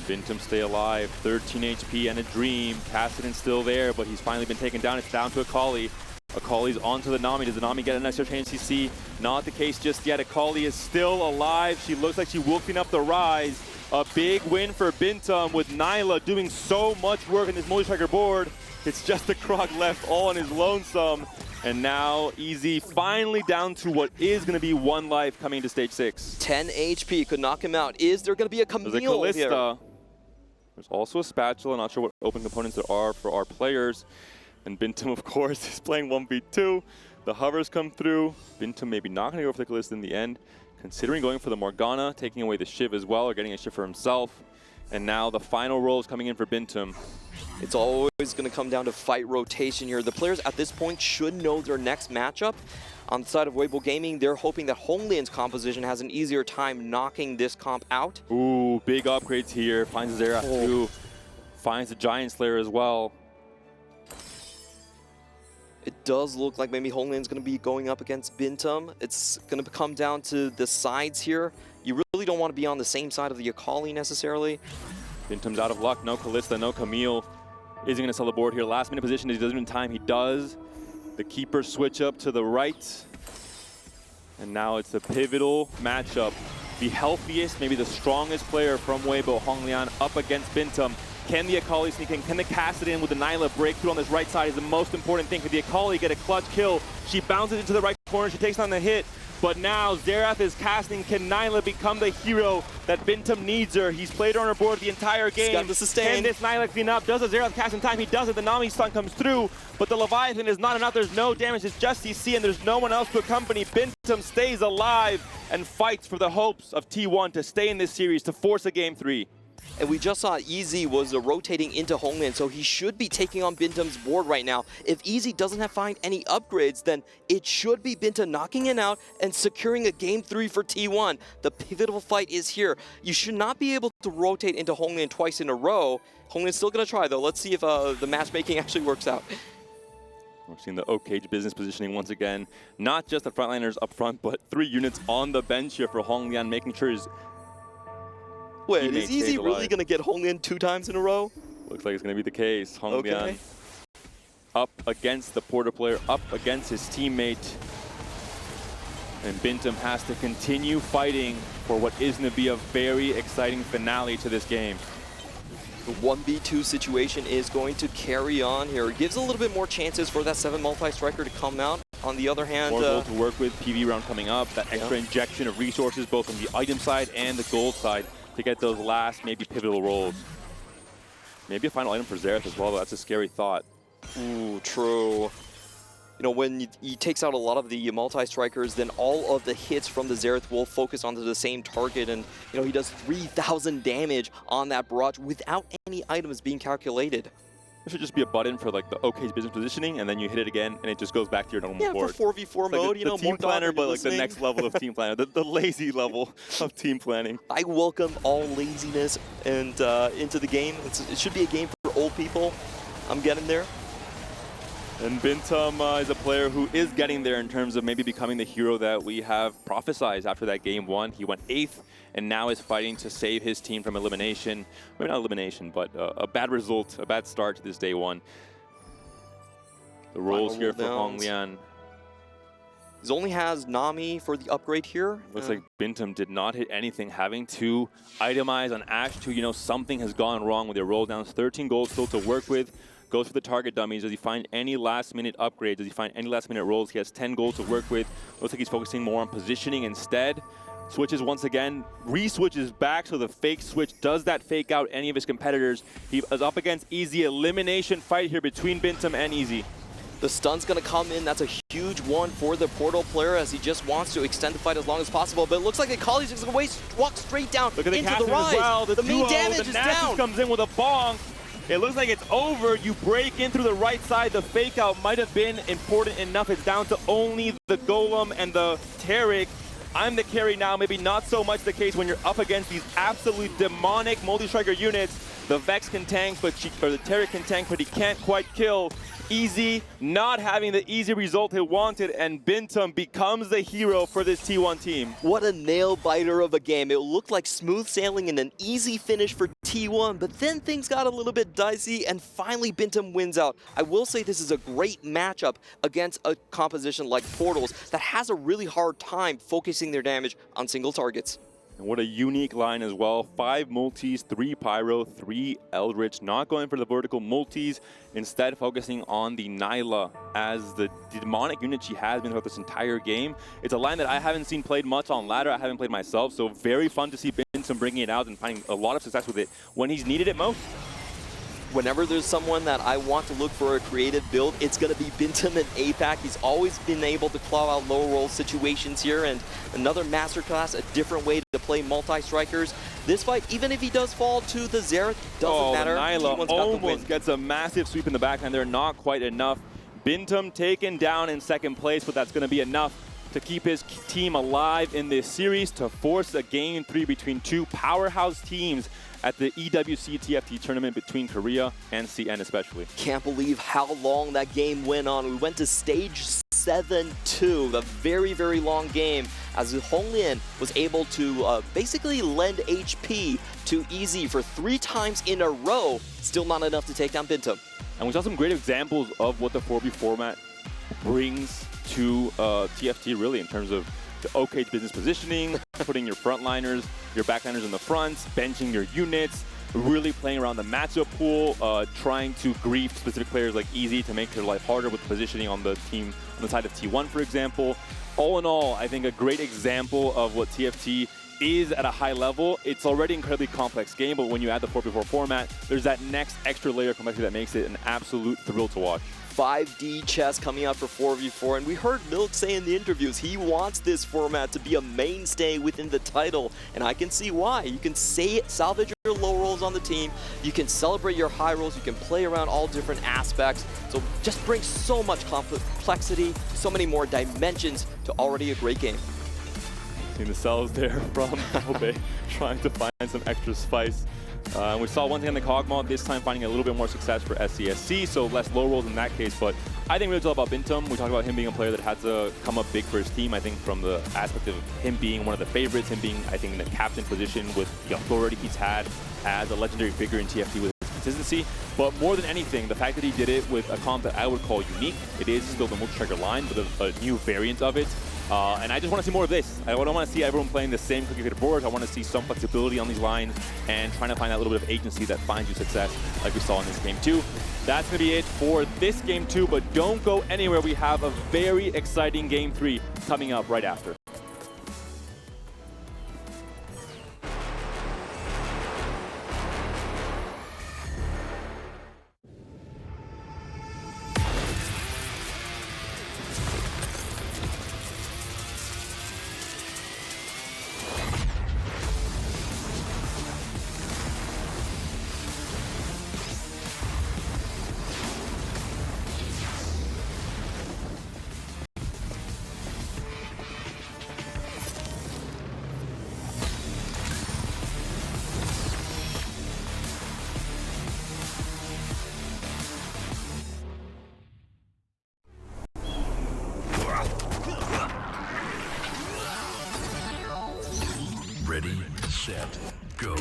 Bintum stay alive, 13 HP and a dream. Kassadin's still there, but he's finally been taken down. It's down to Akali. Akali's onto the Nami. Does the Nami get an extra chain CC? Not the case just yet. Akali is still alive. She looks like she will clean up the Rise. A big win for Bintum with Nyla doing so much work in this multi-striker board. It's just the Krog left all on his lonesome. And now Easy finally down to what is going to be 1 life coming to stage 6. 10 HP could knock him out. Is there going to be a Camille There's a Callista. Here? There's also a Spatula. Not sure what open components there are for our players. And Bintum, of course, is playing 1v2. The hovers come through. Bintum maybe not going to go for the Callista in the end. Considering going for the Morgana, taking away the Shiv as well, or getting a Shiv for himself. And now the final roll is coming in for Bintum. It's always going to come down to fight rotation here. The players at this point should know their next matchup. On the side of Weibo Gaming, they're hoping that Honglian's composition has an easier time knocking this comp out. Ooh, big upgrades here. Finds Xerath too. Finds the Giant Slayer as well. It does look like maybe Honglian's going to be going up against Bintum. It's going to come down to the sides here. You really don't want to be on the same side of the Akali necessarily. Bintum's out of luck. No Callista, no Camille. Isn't going to sell the board here. Last minute position. He doesn't in time. He does. The keeper switch up to the right. And now it's a pivotal matchup. The healthiest, maybe the strongest player from Weibo, Honglian, up against Bintum. Can the Akali sneak in? Can the Kassadin with the Nyla break through on this right side is the most important thing. Can the Akali get a clutch kill? She bounces into the right corner. She takes on the hit. But now Xerath is casting. Can Nyla become the hero that Bintum needs her? He's played her on her board the entire game. Got the sustain. Can this Nyla clean up? Does the Xerath cast in time? He does it. The Nami stun comes through. But the Leviathan is not enough. There's no damage. It's just CC and there's no one else to accompany. Bintum stays alive and fights for the hopes of T1 to stay in this series, to force a Game 3. And we just saw Easy was rotating into Honglian, so he should be taking on Bintum's board right now. If Easy doesn't find any upgrades, then it should be Bintum knocking it out and securing a Game 3 for T1. The pivotal fight is here. You should not be able to rotate into Honglian twice in a row. Honglian's still going to try, though. Let's see if the matchmaking actually works out. We're seeing the O-Cage business positioning once again. Not just the frontliners up front, but 3 units on the bench here for Honglian, making sure his Wait, teammate is Easy stays really alive. going to get Honglian 2 times in a row? Looks like it's going to be the case. Honglian Okay. up against the Porter player, up against his teammate. And Bintum has to continue fighting for what is going to be a very exciting finale to this game. The 1v2 situation is going to carry on here. It gives a little bit more chances for that 7 multi-striker to come out. On the other hand, More gold to work with, PV round coming up, that extra Yeah. injection of resources both on the item side and the gold side to get those last maybe pivotal rolls. Maybe a final item for Xerath as well, though. That's a scary thought. ooh, true. You know, when he takes out a lot of the multi-strikers, then all of the hits from the Xerath will focus onto the same target, and you know he does 3,000 damage on that barrage without any items being calculated. There should just be a button for like the OK's business positioning, and then you hit it again, and it just goes back to your normal Yeah, board. for 4v4 It's like mode, the, you know, the team more planner, but like the next level of team planner, the lazy level of team planning. I welcome all laziness and into the game. It should be a game for old people. I'm getting there. And Bintum is a player who is getting there in terms of maybe becoming the hero that we have prophesized after that game 1. He went 8th and now is fighting to save his team from elimination. Maybe not elimination, but a bad result, a bad start to this day 1. The rolls here for Honglian. He only has Nami for the upgrade here. Looks like Bintum did not hit anything, having to itemize on Ash 2. You know, something has gone wrong with their roll downs. 13 gold still to work with. Goes for the target dummies. Does he find any last-minute upgrades? Does he find any last-minute rolls? He has 10 gold to work with. Looks like he's focusing more on positioning instead. Switches once again, re-switches back, so the fake switch does that fake out any of his competitors. He is up against Easy. Elimination fight here between Bintum and Easy. The stun's going to come in. That's a huge one for the Portal player as he just wants to extend the fight as long as possible. But it looks like Akali's just going to walk straight down Look at the into casting the rise. as well. The main duo, damage the is Nasus down. comes in with a bong. It looks like it's over. You break in through the right side. The fake out might have been important enough. It's down to only the Golem and the Taric. I'm the carry now. Maybe not so much the case when you're up against these absolute demonic multi-striker units. The Vex can tank, but the Taric can tank, but he can't quite kill. Easy not having the easy result he wanted, and Bintum becomes the hero for this T1 team. What a nail-biter of a game. It looked like smooth sailing and an easy finish for T1, but then things got a little bit dicey, and finally Bintum wins out. I will say this is a great matchup against a composition like Portals that has a really hard time focusing their damage on single targets. And what a unique line as well. 5 multis, 3 pyro, 3 eldritch. Not going for the vertical multis, instead focusing on the Nyla as the demonic unit she has been throughout this entire game. It's a line that I haven't seen played much on ladder. I haven't played myself, so very fun to see Bintum bringing it out and finding a lot of success with it when he's needed it most. Whenever there's someone that I want to look for a creative build, it's going to be Bintum and APAC. He's always been able to claw out low roll situations here, and another masterclass, a different way to play multi-strikers. This fight, even if he does fall to the Xerath, doesn't matter. Nyla T1's got the win. almost gets a massive sweep in the backhand there, not quite enough. Bintum taken down in 2nd place, but that's going to be enough to keep his team alive in this series, to force a game 3 between 2 powerhouse teams at the EWC TFT tournament between Korea and CN especially. Can't believe how long that game went on. We went to stage 7-2, a very, very long game, as Honglian was able to basically lend HP to Easy for 3 times in a row. Still not enough to take down Bintum. And we saw some great examples of what the 4v format brings to TFT really in terms of the O-Cage business positioning, putting your frontliners, your backliners in the fronts, benching your units, really playing around the matchup pool, trying to grief specific players like Easy to make their life harder with the positioning on the team, on the side of T1, for example. All in all, I think a great example of what TFT is at a high level. It's already an incredibly complex game, but when you add the 4v4 format, there's that next extra layer of complexity that makes it an absolute thrill to watch. 5D chess coming out for 4v4, and we heard Milk say in the interviews he wants this format to be a mainstay within the title, and I can see why. You can salvage your low rolls on the team, you can celebrate your high rolls, you can play around all different aspects, so just brings so much complexity, so many more dimensions to already a great game. Seeing the cells there from Kobe, trying to find some extra spice. We saw once again the Kog'Maw, this time finding a little bit more success for SCSC, so less low rolls in that case, but I think really it's all about Bintum. We talked about him being a player that had to come up big for his team. I think from the aspect of him being one of the favorites, him being, I think, in the captain position with the authority he's had as a legendary figure in TFT with his consistency. But more than anything, the fact that he did it with a comp that I would call unique. It is still the multi-striker line, but a new variant of it. And I just want to see more of this. I don't want to see everyone playing the same cookie-cutter board. I want to see some flexibility on these lines and trying to find that little bit of agency that finds you success like we saw in this game 2. That's going to be it for this game 2, but don't go anywhere. We have a very exciting game 3 coming up right after. Ready, set, go.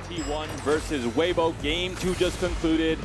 T1 versus Weibo. Game 2 just concluded.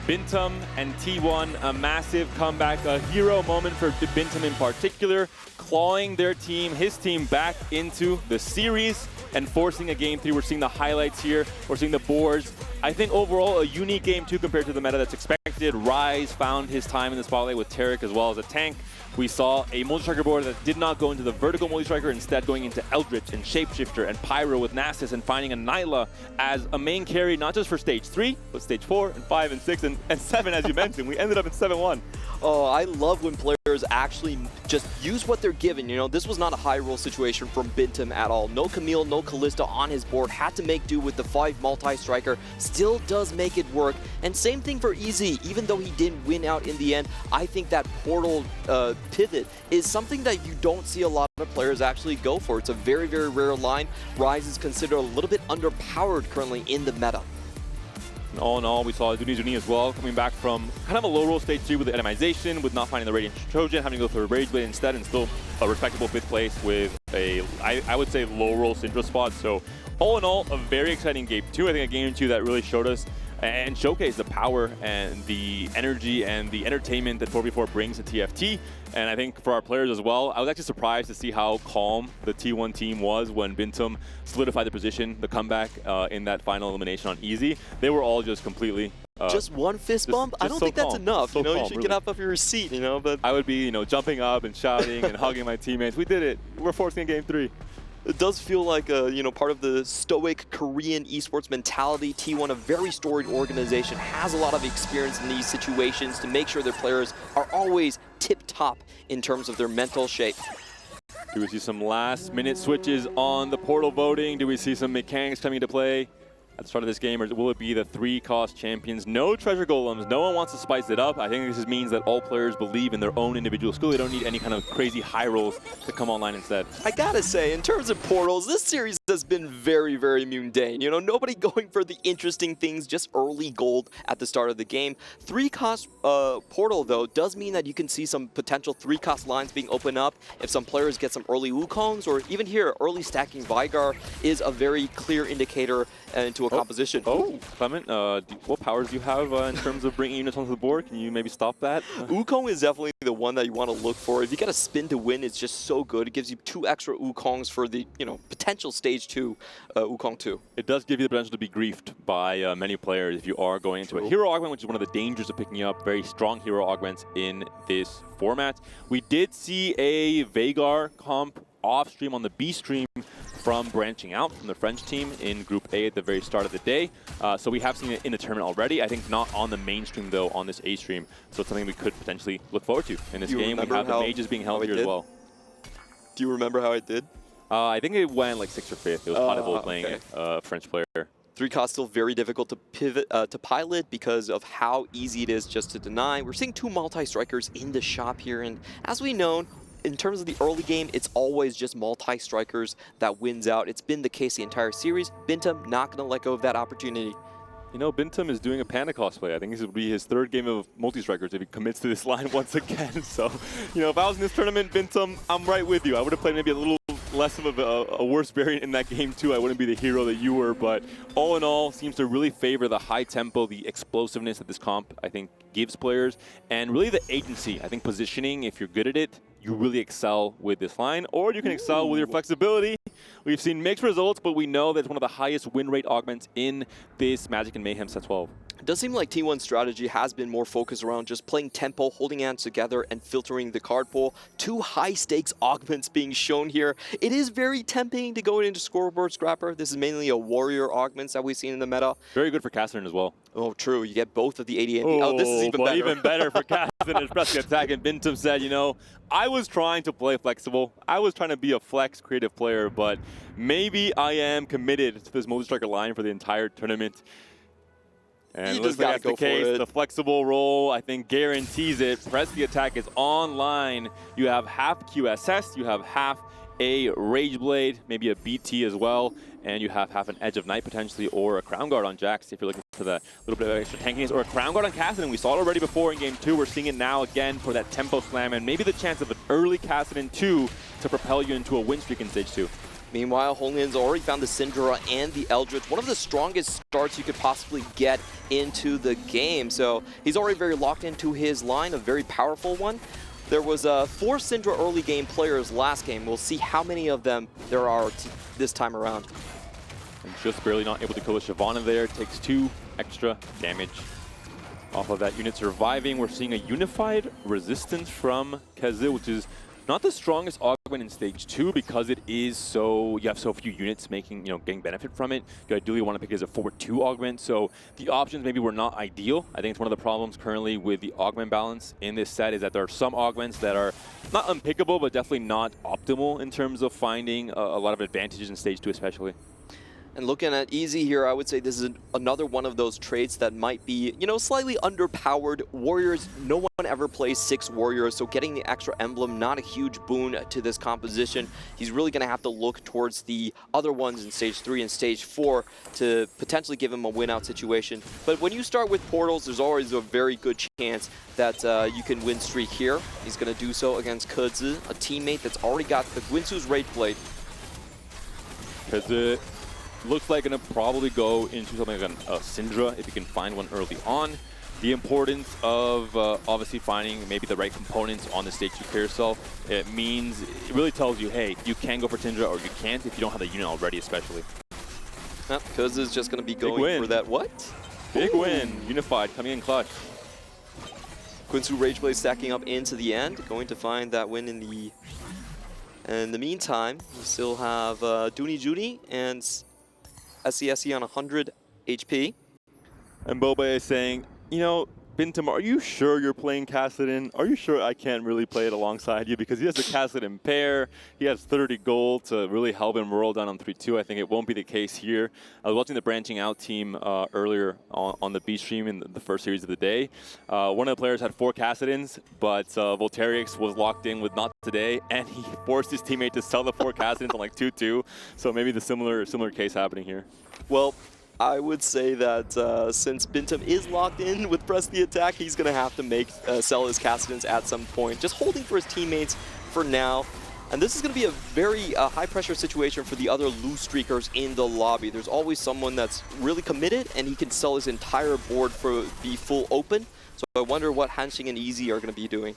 Bintum and T1, a massive comeback, a hero moment for Bintum in particular, clawing their team, his team, back into the series and forcing a game 3. We're seeing the highlights here. We're seeing the boards. I think overall a unique game 2 compared to the meta that's expected. Rise found his time in the spotlight with Tarek as well as a tank. We saw a multi-striker board that did not go into the vertical multi-striker, instead going into Eldritch and Shapeshifter and Pyro with Nasus, and finding a Nyla as a main carry, not just for stage 3, but stage 4 and 5 and 6 and 7, as you mentioned. We ended up in 7-1. Oh, I love when players actually just use what they're given. You know, this was not a high roll situation from Bintum at all. No Camille, no Kalista on his board. Had to make do with the 5 multi-striker. Still does make it work. And same thing for EZ. Even though he didn't win out in the end, I think that portal pivot is something that you don't see a lot of players actually go for. It's a very, very rare line. Rise is considered a little bit underpowered currently in the meta. And all in all, we saw Zuni as well coming back from kind of a low roll stage 3 with the itemization, with not finding the Radiant Trojan, having to go for a Rage Blade instead, and still a respectable 5th place with a, I would say, low roll Syndra spot. So all in all, a very exciting game 2. I think a game 2 that really showed us and showcased the power and the energy and the entertainment that 4v4 brings to TFT. And I think for our players as well, I was actually surprised to see how calm the T1 team was when Bintum solidified the position, the comeback in that final elimination on Easy. They were all just completely Just one fist bump? I don't think that's enough. So you know, calm, you should really. get up off your seat, you know, but I would be, you know, jumping up and shouting and hugging my teammates. We did it. We're forcing game 3. it does feel like you know, part of the stoic Korean esports mentality. T1, a very storied organization, has a lot of experience in these situations to make sure their players are always tip-top in terms of their mental shape. Do we see some last-minute switches on the portal voting? Do we see some mechanics coming into play at the start of this game, or will it be the 3-cost champions? No treasure golems. No one wants to spice it up. I think this just means that all players believe in their own individual skill. They don't need any kind of crazy high rolls to come online instead. I gotta say, in terms of portals, this series has been very, very mundane. You know, nobody going for the interesting things, just early gold at the start of the game. 3-cost portal, though, does mean that you can see some potential 3-cost lines being opened up if some players get some early Wukongs, or even here, early stacking Vigar is a very clear indicator into a composition. Oh, Clement, what powers do you have in terms of bringing units onto the board? Can you maybe stop that? Wukong is definitely the one that you want to look for. If you get a spin to win, it's just so good. It gives you 2 extra Wukongs for the, you know, potential stage 2 Wukong 2. It does give you the potential to be griefed by many players if you are going into a hero augment, which is one of the dangers of picking up very strong hero augments in this format. We did see a Veigar comp off stream on the B stream from branching out from the French team in Group A at the very start of the day. So we have seen it in the tournament already. I think not on the mainstream, though, on this A stream. So it's something we could potentially look forward to in this game. We have the mages being held here as well. Do you remember how it did? I think it went like 6th or 5th. It was Potable playing a French player. 3-cost still very difficult to pivot to pilot because of how easy it is just to deny. We're seeing 2 multi-strikers in the shop here, and as we know, in terms of the early game, it's always just multi-strikers that wins out. It's been the case the entire series. Bintum not going to let go of that opportunity. You know, Bintum is doing a Panda cosplay. I think this will be his 3rd game of multi-strikers if he commits to this line once again. So, you know, if I was in this tournament, Bintum, I'm right with you. I would have played maybe a little less of a worse variant in that game too. I wouldn't be the hero that you were, but all in all, seems to really favor the high tempo, the explosiveness that this comp, I think, gives players, and really the agency. I think positioning, if you're good at it, you really excel with this line, or you can excel with your flexibility. We've seen mixed results, but we know that it's one of the highest win rate augments in this Magic and Mayhem set 12. It does seem like T1's strategy has been more focused around just playing tempo, holding hands together, and filtering the card pool. 2 high-stakes augments being shown here. It is very tempting to go into Scoreboard Scrapper. This is mainly a warrior augments that we've seen in the meta. Very good for Cassian as well. Oh, true. You get both of the 80 and the... Oh, this is even better. Even better for Cassian. His press attack. And Bintum said, you know, I was trying to play flexible. I was trying to be a flex creative player, but maybe I am committed to this multi-striker line for the entire tournament. And you looks like that's the case. The flexible roll, I think, guarantees it. Press the attack is online. You have half QSS, you have half a Rage Blade, maybe a BT as well, and you have half an Edge of Night potentially, or a Crown Guard on Jax if you're looking for that little bit of extra tankiness, or a Crown Guard on Cassidy. We saw it already before in Game 2. We're seeing it now again for that tempo slam, and maybe the chance of an early Cassidy 2 to propel you into a win streak in Stage 2. Meanwhile, Honglian's already found the Syndra and the Eldritch, one of the strongest starts you could possibly get into the game. So he's already very locked into his line, a very powerful one. There was 4 Syndra early game players last game. We'll see how many of them there are this time around. And just barely not able to kill the Shyvana there. Takes 2 extra damage off of that unit surviving. We're seeing a unified resistance from Kazil, which is not the strongest augment in Stage 2 because it is so, you have so few units making, you know, getting benefit from it. You ideally want to pick it as a forward 2 augment, so the options maybe were not ideal. I think it's one of the problems currently with the augment balance in this set is that there are some augments that are not unpickable, but definitely not optimal in terms of finding a lot of advantages in Stage 2 especially. And looking at Easy here, I would say this is another one of those traits that might be, you know, slightly underpowered. Warriors, no one ever plays 6 Warriors, so getting the extra emblem, not a huge boon to this composition. He's really going to have to look towards the other ones in Stage 3 and Stage 4 to potentially give him a win-out situation. But when you start with portals, there's always a very good chance that you can win streak here. He's going to do so against Kudzu, a teammate that's already got the Gwinsu's Rage Blade. Kudzu looks like going to probably go into something like a Syndra if you can find one early on. The importance of obviously finding maybe the right components on the Stage 2 carousel, it means, it really tells you, hey, you can go for Syndra or you can't if you don't have the unit already especially. Kuz is just going to be going for that, what? Big win. Unified coming in clutch. Quinsu Rageblade stacking up into the end, going to find that win in the... In the meantime, we still have Dooney Judy and SCSE on 100 HP. And Boba is saying, you know, Bintam, are you sure you're playing Kassadin? Are you sure I can't really play it alongside you? Because he has a Kassadin pair. He has 30 gold to really help him roll down on 3-2. I think it won't be the case here. I was watching the Branching Out team earlier on the B stream in the first series of the day. One of the players had 4 Kassadins, but Volterix was locked in with not today, and he forced his teammate to sell the 4 Kassadins on like 2-2. So maybe the similar case happening here. Well, I would say that since Bintam is locked in with Press the Attack, he's going to have to sell his Kassadins at some point. Just holding for his teammates for now. And this is going to be a very high-pressure situation for the other loose streakers in the lobby. There's always someone that's really committed, and he can sell his entire board for the full open. So I wonder what Hanxing and Easy are going to be doing.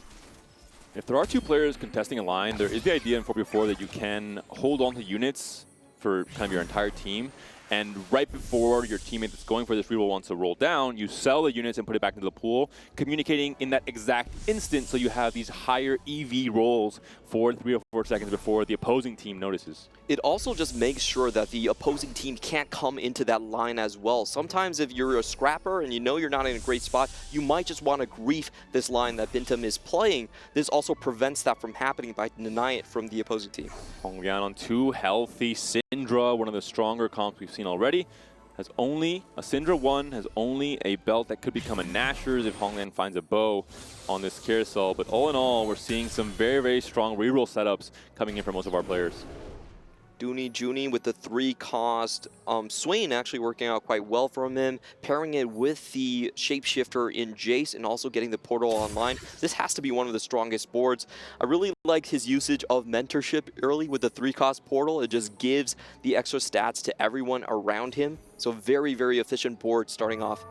If there are 2 players contesting a line, there is the idea in 4v4 that you can hold on to units for kind of your entire team. And right before your teammate that's going for this reroll wants to roll down, you sell the units and put it back into the pool, communicating in that exact instant so you have these higher EV rolls for 3 or 4 seconds before the opposing team notices. It also just makes sure that the opposing team can't come into that line as well. Sometimes if you're a scrapper and you know you're not in a great spot, you might just want to grief this line that Bintam is playing. This also prevents that from happening by denying it from the opposing team. Hongyan on 2 healthy. Syndra, one of the stronger comps we've seen already, has only a Syndra 1, has only a belt that could become a Nashor's if Hongyan finds a bow on this carousel. But all in all, we're seeing some very, very strong reroll setups coming in for most of our players. Dooney Junie with the 3-cost Swain actually working out quite well from him, pairing it with the Shapeshifter in Jace and also getting the portal online. This has to be one of the strongest boards. I really like his usage of mentorship early with the 3-cost portal. It just gives the extra stats to everyone around him. So very, very efficient board starting off.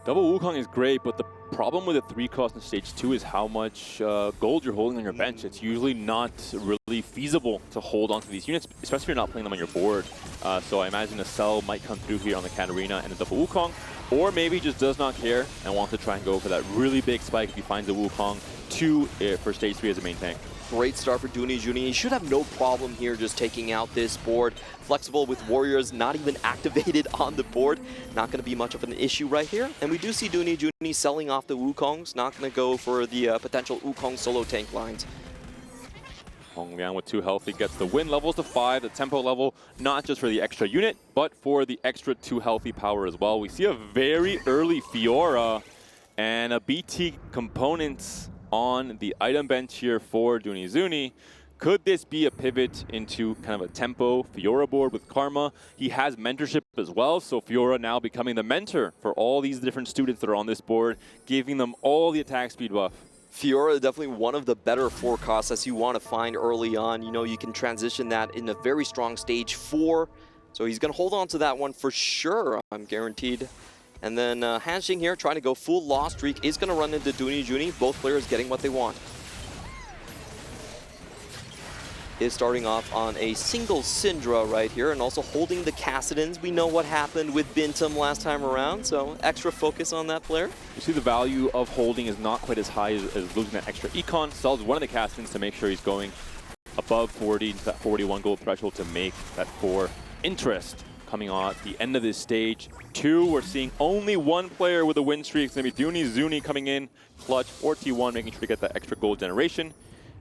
Double Wukong is great, but the problem with the 3-cost in Stage 2 is how much gold you're holding on your bench. It's usually not really feasible to hold onto these units, especially if you're not playing them on your board. So I imagine a sell might come through here on the Katarina and a double Wukong, or maybe just does not care and wants to try and go for that really big spike if he finds a Wukong for Stage 3 as a main tank. Great start for Dooney Junie. He should have no problem here just taking out this board. Flexible with warriors not even activated on the board. Not going to be much of an issue right here. And we do see Dooney Junie selling off the Wukongs. Not going to go for the potential Wukong solo tank lines. Hongyan with 2 healthy gets the win, levels to 5, the tempo level, not just for the extra unit, but for the extra 2 healthy power as well. We see a very early Fiora and a BT components on the item bench here for Dooney Junie. Could this be a pivot into kind of a tempo Fiora board with Karma? He has mentorship as well, so Fiora now becoming the mentor for all these different students that are on this board, giving them all the attack speed buff. Fiora is definitely one of the better forecasts as you want to find early on. You know, you can transition that in a very strong stage 4. So he's going to hold on to that one for sure, I'm guaranteed. And then Hanxing here trying to go full loss streak is going to run into Dooney Junie. Both players getting what they want. Is starting off on a single Syndra right here and also holding the Kassadins. We know what happened with Bintam last time around, so extra focus on that player. You see the value of holding is not quite as high as losing that extra econ. Sells one of the Kassadins to make sure he's going above 40, that 41 gold threshold to make that 4 interest. Coming on at the end of this stage 2, we're seeing only 1 player with a win streak. It's going to be Dooney Junie coming in, clutch for T1, making sure to get that extra gold generation.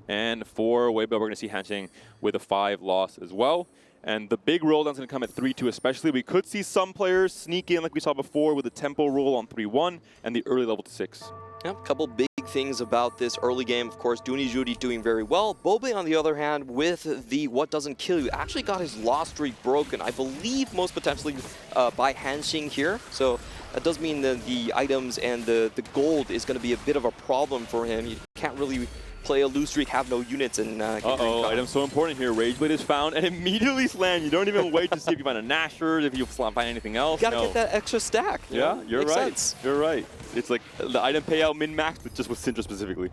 And for Weibo, we're going to see Hanxing with a 5 loss as well. And the big roll down's going to come at 3-2 especially. We could see some players sneak in like we saw before with the tempo roll on 3-1 and the early level to 6. Yep, a couple big things about this early game. Of course, Dooney Junie doing very well. Bobe, on the other hand, with the what doesn't kill you, actually got his loss streak broken. I believe most potentially by Hanxing here. So that does mean that the items and the gold is going to be a bit of a problem for him. You can't really play a loose streak, have no units, and item's so important here. Rageblade is found and immediately slam. You don't even wait to see if you find a Nashor, if you find anything else. You gotta get that extra stack. Yeah, you're Makes right. sense. You're right. It's like the item payout min-max, but just with Syndra specifically.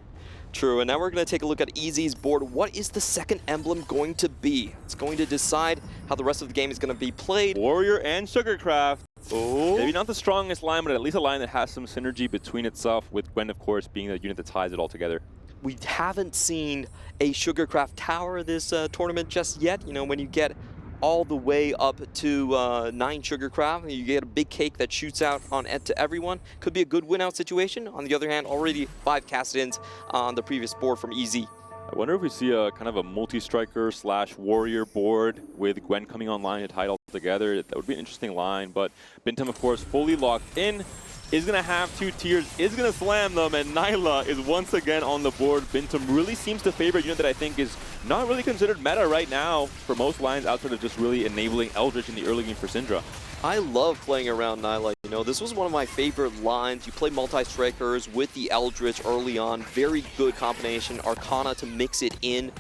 True, and now we're going to take a look at Easy's board. What is the second emblem going to be? It's going to decide how the rest of the game is going to be played. Warrior and Sugarcraft. Oh. Maybe not the strongest line, but at least a line that has some synergy between itself, with Gwen, of course, being the unit that ties it all together. We haven't seen a Sugarcraft tower this tournament just yet. You know, when you get all the way up to 9 Sugarcraft, you get a big cake that shoots out on to everyone. Could be a good win-out situation. On the other hand, already 5 cast-ins on the previous board from EZ. I wonder if we see a kind of a multi-striker / warrior board with Gwen coming online to tie it all together. That would be an interesting line, but Bintum, of course, fully locked in. Is going to have 2 tiers, is going to slam them, and Nyla is once again on the board. Bintum really seems to favor a unit that I think is not really considered meta right now for most lines, outside of just really enabling Eldritch in the early game for Syndra. I love playing around Nyla. You know, this was one of my favorite lines. You play multi-strikers with the Eldritch early on. Very good combination. Arcana to mix it in.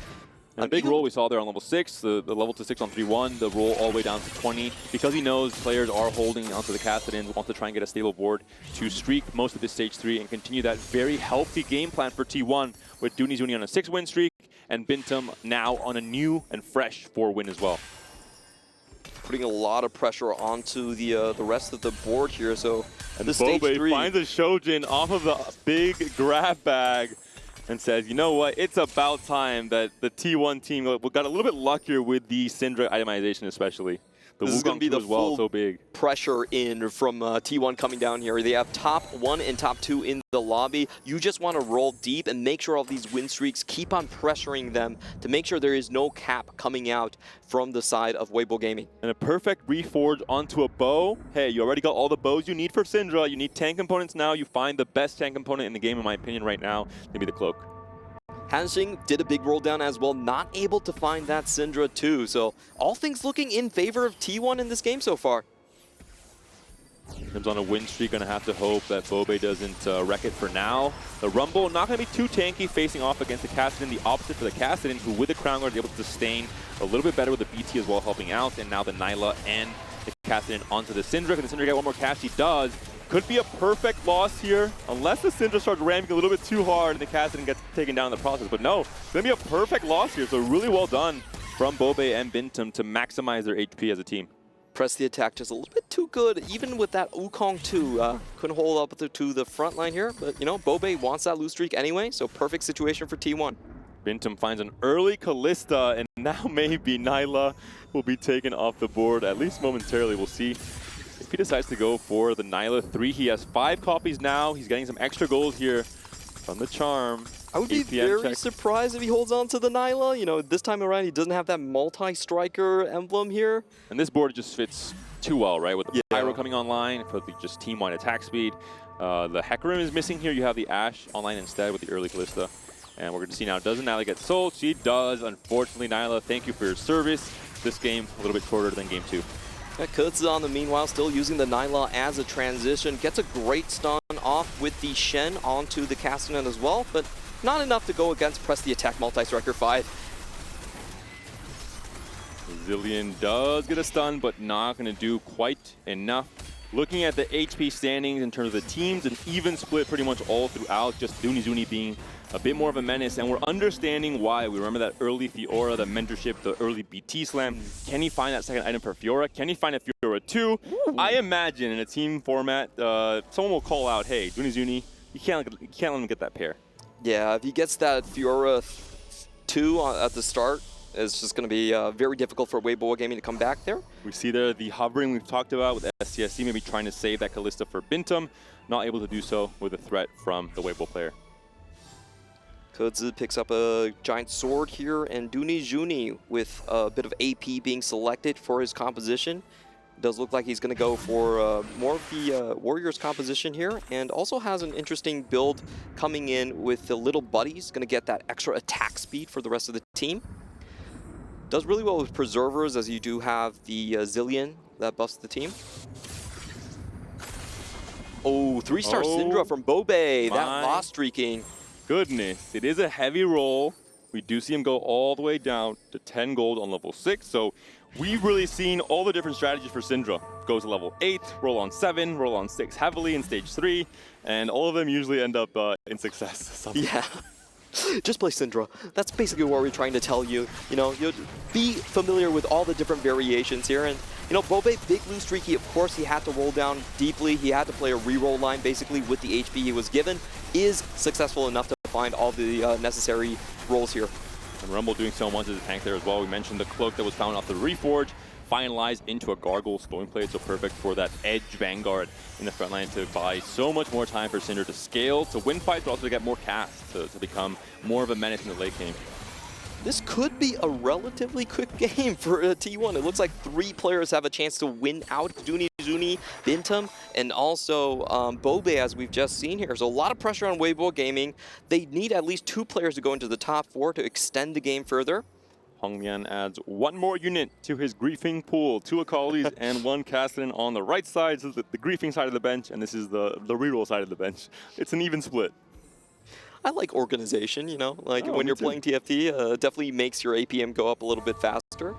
And a big roll we saw there on level 6, the level to 6 on 3-1, the roll all the way down to 20. Because he knows players are holding onto the Kassadin, wants to try and get a stable board to streak most of this stage 3 and continue that very healthy game plan for T1 with Dooney Zuni on a 6-win streak and Bintum now on a new and fresh 4-win as well. Putting a lot of pressure onto the rest of the board here. So and the stage 3 finds a Shojin off of the big grab bag and says, you know what, it's about time that the T1 team got a little bit luckier with the Syndra itemization, especially. The This is going to be the as well, full so big. pressure in from T1 coming down here. They have top 1 and top 2 in the lobby. You just want to roll deep and make sure all these win streaks keep on pressuring them to make sure there is no cap coming out from the side of Weibo Gaming. And a perfect reforge onto a bow. Hey, you already got all the bows you need for Syndra. You need tank components now. You find the best tank component in the game, in my opinion, right now. Maybe the cloak. Hansing did a big roll down as well, not able to find that Syndra too. So all things looking in favor of T1 in this game so far. Comes on a win streak, gonna have to hope that Bobe doesn't wreck it for now. The Rumble not gonna be too tanky facing off against the Kassadin, the opposite for the Kassadin, who with the Crown Guard is able to sustain a little bit better with the BT as well helping out, and now the Nyla and the Kassadin onto the Syndra. Can the Syndra get one more cast? He does. Could be a perfect loss here, unless the Syndra starts ramming a little bit too hard and the Kassadin gets taken down in the process. But no, it's going to be a perfect loss here. So really well done from Bobe and Bintum to maximize their HP as a team. Press the attack just a little bit too good, even with that Wukong too. Couldn't hold up to the front line here, but you know, Bobe wants that lose streak anyway, so perfect situation for T1. Bintum finds an early Callista, and now maybe Nyla will be taken off the board, at least momentarily. We'll see. If he decides to go for the Nyla 3, he has 5 copies now. He's getting some extra gold here from the Charm. I would be very surprised if he holds on to the Nyla. You know, this time around, he doesn't have that multi-striker emblem here. And this board just fits too well, right? With the Pyro coming online for the just team-wide attack speed. The Hecarim is missing here. You have the Ashe online instead with the early Callista. And we're going to see now, doesn't Nyla get sold? She does, unfortunately. Nyla, thank you for your service. This game, a little bit shorter than game 2. Kutz on the meanwhile still using the Nyla as a transition. Gets a great stun off with the Shen onto the Castanet as well, but not enough to go against press the attack multi-striker 5. Zillion does get a stun, but not going to do quite enough. Looking at the HP standings in terms of the teams, an even split pretty much all throughout, just Dooney Zuni being a bit more of a menace, and we're understanding why. We remember that early Fiora, the mentorship, the early BT slam. Can he find that second item for Fiora? Can he find a Fiora 2? Ooh. I imagine in a team format, someone will call out, hey, Dooney Zuni, you can't let him get that pair. Yeah, if he gets that Fiora 2 at the start, it's just going to be very difficult for Weibo Gaming to come back there. We see there the hovering we've talked about with SCSC, maybe trying to save that Callista for Bintum. Not able to do so with a threat from the Weibo player. Kudzu picks up a giant sword here, and Dooney Zuni with a bit of AP being selected for his composition. Does look like he's going to go for more of the Warriors composition here, and also has an interesting build coming in with the little buddies. Going to get that extra attack speed for the rest of the team. Does really well with Preservers, as you do have the Zillion that buffs the team. Oh, 3-star Syndra from Bobe. That loss streaking. Goodness, it is a heavy roll. We do see him go all the way down to 10 gold on level 6. So we've really seen all the different strategies for Syndra. Goes to level 8, roll on 7, roll on 6 heavily in stage 3, and all of them usually end up in success. Yeah. Just play Syndra. That's basically what we're trying to tell you. You know, you be familiar with all the different variations here. And, you know, Bobe, big lose streaky, of course, he had to roll down deeply. He had to play a reroll line basically with the HP he was given. Is successful enough to find all the necessary rolls here. And Rumble doing so much as a tank there as well. We mentioned the cloak that was found off the Reforge, finalized into a Gargoyle slowing plate, so perfect for that edge Vanguard in the front line to buy so much more time for Cinder to scale, to win fights, but also to get more casts, to become more of a menace in the late game. This could be a relatively quick game for T1. It looks like 3 players have a chance to win out. Zuni, Bintum, and also Bobe, as we've just seen here. So a lot of pressure on Weibo Gaming. They need at least 2 players to go into the top 4 to extend the game further. Hongmian adds 1 more unit to his griefing pool. 2 Akalis and 1 Cassidy on the right side, so the griefing side of the bench, and this is the reroll side of the bench. It's an even split. I like organization, you know, like when me you're too. playing TFT, definitely makes your APM go up a little bit faster.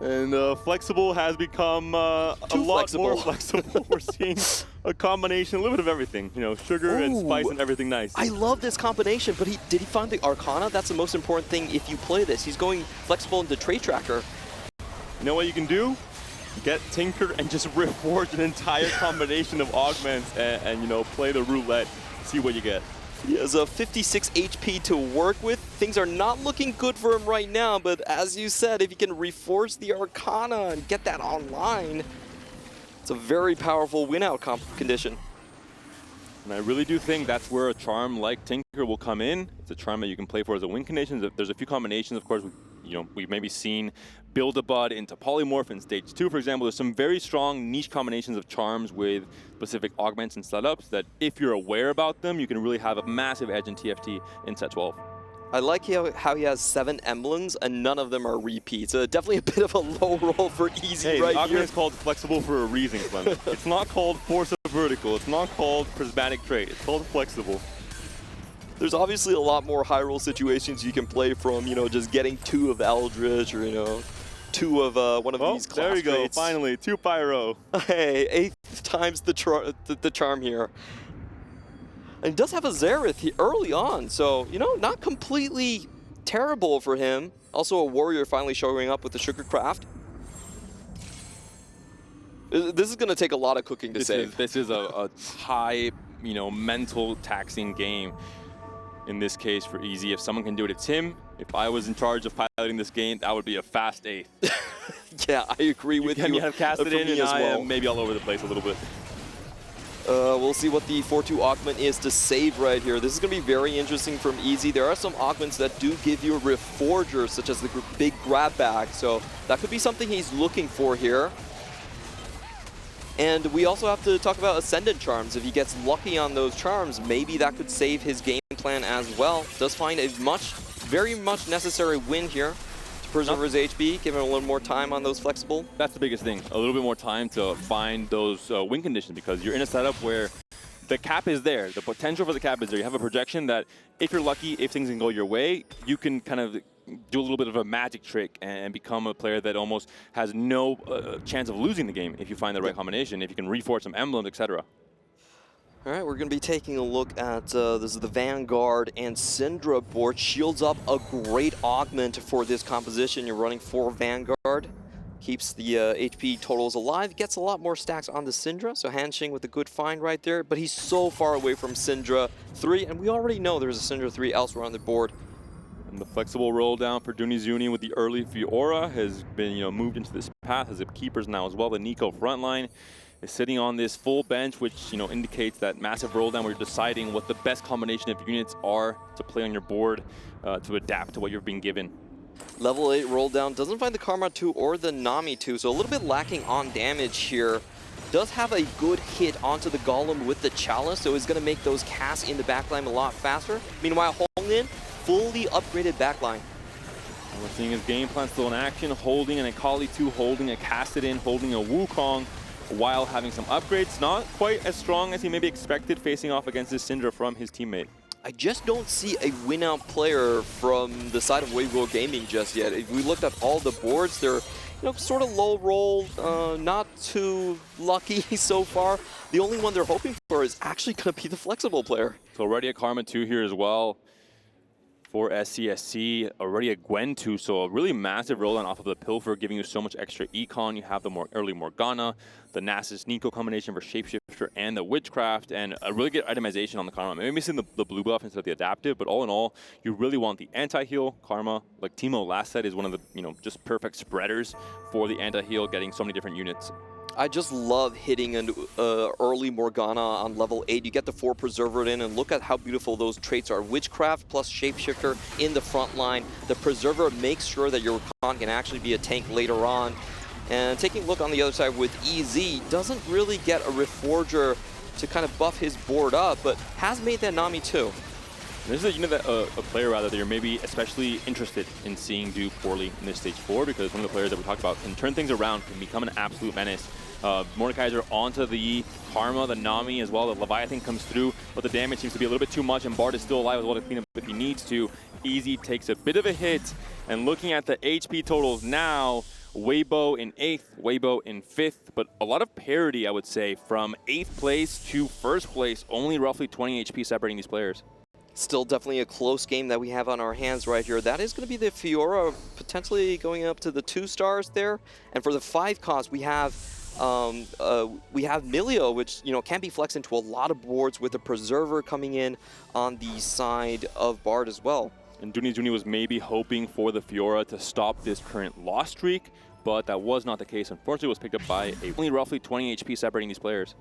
And flexible has become a lot more flexible. We're seeing a combination, a little bit of everything, you know, sugar and spice and everything nice. I love this combination, but did he find the Arcana? That's the most important thing if you play this. He's going flexible into Trait Tracker. You know what you can do? Get Tinker and just reforge an entire combination of augments and you know, play the roulette, see what you get. He has a 56 HP to work with. Things are not looking good for him right now, but as you said, if you can reforce the Arcana and get that online, it's a very powerful win-out condition. And I really do think that's where a charm like Tinker will come in. It's a charm that you can play for as a win condition. There's a few combinations, of course. We've maybe seen Build-A-Bud into Polymorph in Stage 2, for example. There's some very strong niche combinations of charms with specific augments and setups that if you're aware about them, you can really have a massive edge in TFT in set 12. I like how he has 7 emblems and none of them are repeats. Definitely a bit of a low roll for Easy Hey, right the augment here. is called flexible for a reason, Clement. It's not called force of vertical. It's not called prismatic trait. It's called flexible. There's obviously a lot more high roll situations you can play from, you know, just getting 2 of Eldritch or, you know, 2 of one of these class there you go. traits. Finally, 2 Pyro. Hey, 8th times the charm here. And he does have a Xerath early on, so, you know, not completely terrible for him. Also a Warrior finally showing up with the Sugarcraft. This is going to take a lot of cooking to save. This is a high, you know, mental taxing game. In this case for Easy, if someone can do it, it's him. If I was in charge of piloting this game, that would be a fast 8th. Yeah, I agree with you. You have casted in, and as I well. am maybe all over the place a little bit. We'll see what the 4-2 augment is to save right here. This is going to be very interesting from Easy. There are some augments that do give you a Reforger, such as the big grab bag, so that could be something he's looking for here. And we also have to talk about Ascendant Charms. If he gets lucky on those charms, maybe that could save his game plan as well. Does find a very much necessary win here to preserve his HP, give him a little more time on those flexible. That's the biggest thing. A little bit more time to find those win conditions, because you're in a setup where the cap is there. The potential for the cap is there. You have a projection that if you're lucky, if things can go your way, you can kind of do a little bit of a magic trick and become a player that almost has no chance of losing the game if you find the right combination, if you can reforge some emblems, etc. All right, we're going to be taking a look at this is the Vanguard and Syndra board. Shields up a great augment for this composition. You're running 4 Vanguard. Keeps the HP totals alive. Gets a lot more stacks on the Syndra, so Hanshing with a good find right there. But he's so far away from Syndra 3, and we already know there's a Syndra 3 elsewhere on the board. And the flexible roll down for Dunizuni with the early Fiora has been, you know, moved into this path as a keepers now as well. The Nico frontline is sitting on this full bench, which, you know, indicates that massive roll down where you're deciding what the best combination of units are to play on your board to adapt to what you're being given. Level 8 roll down, doesn't find the Karma 2 or the Nami 2, so a little bit lacking on damage here. Does have a good hit onto the Golem with the Chalice, so he's going to make those casts in the backline a lot faster. Meanwhile, Honglin, fully upgraded backline. And we're seeing his game plan still in action, holding an Akali 2, holding a Cassidin, holding a Wukong, while having some upgrades. Not quite as strong as he maybe expected facing off against this Syndra from his teammate. I just don't see a win-out player from the side of Weibo Gaming just yet. If we looked at all the boards, they're, you know, sort of low roll, not too lucky so far. The only one they're hoping for is actually going to be the flexible player. So already a Karma 2 here as well. for SCSC. Already a Gwen 2, so a really massive roll-on off of the Pilfer, giving you so much extra econ. You have the more early Morgana, the Nasus Nico combination for Shapeshifter, and the Witchcraft, and a really good itemization on the Karma. Maybe missing the blue buff instead of the adaptive, but all in all, you really want the anti-heal. Karma, like Timo last said, is one of the just perfect spreaders for the anti-heal, getting so many different units. I just love hitting an early Morgana on level 8. You get the 4 Preserver in, and look at how beautiful those traits are. Witchcraft plus Shapeshifter in the front line. The Preserver makes sure that your Khan can actually be a tank later on. And taking a look on the other side with EZ, doesn't really get a Reforger to kind of buff his board up, but has made that Nami too. This is a unit that a player rather that you're maybe especially interested in seeing do poorly in this stage 4, because one of the players that we talked about can turn things around, can become an absolute menace. Mordekaiser onto the Karma, the Nami as well. The Leviathan comes through, but the damage seems to be a little bit too much, and Bard is still alive as well to clean up if he needs to. Easy takes a bit of a hit, and looking at the HP totals now, Weibo in 8th, Weibo in 5th, but a lot of parity, I would say, from 8th place to 1st place, only roughly 20 HP separating these players. Still definitely a close game that we have on our hands right here. That is going to be the Fiora, potentially going up to the 2 stars there. And for the 5 cost, we have Milio, which can be flexed into a lot of boards with a Preserver coming in on the side of Bard as well. And Juni was maybe hoping for the Fiora to stop this current loss streak, but that was not the case. Unfortunately, it was picked up by only roughly 20 HP separating these players.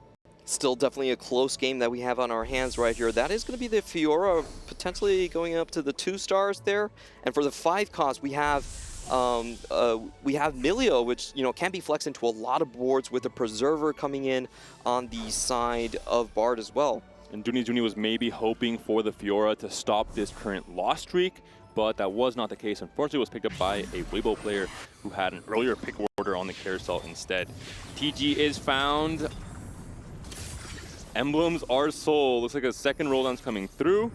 Still definitely a close game that we have on our hands right here. That is going to be the Fiora, potentially going up to the 2 stars there. And for the 5 cost, we have Milio, which can be flexed into a lot of boards with a Preserver coming in on the side of Bard as well. And Juni was maybe hoping for the Fiora to stop this current loss streak, but that was not the case. Unfortunately, it was picked up by a Weibo player who had an earlier pick order on the carousel instead. TG is found. Emblems are sold. Looks like a second roll-down's coming through.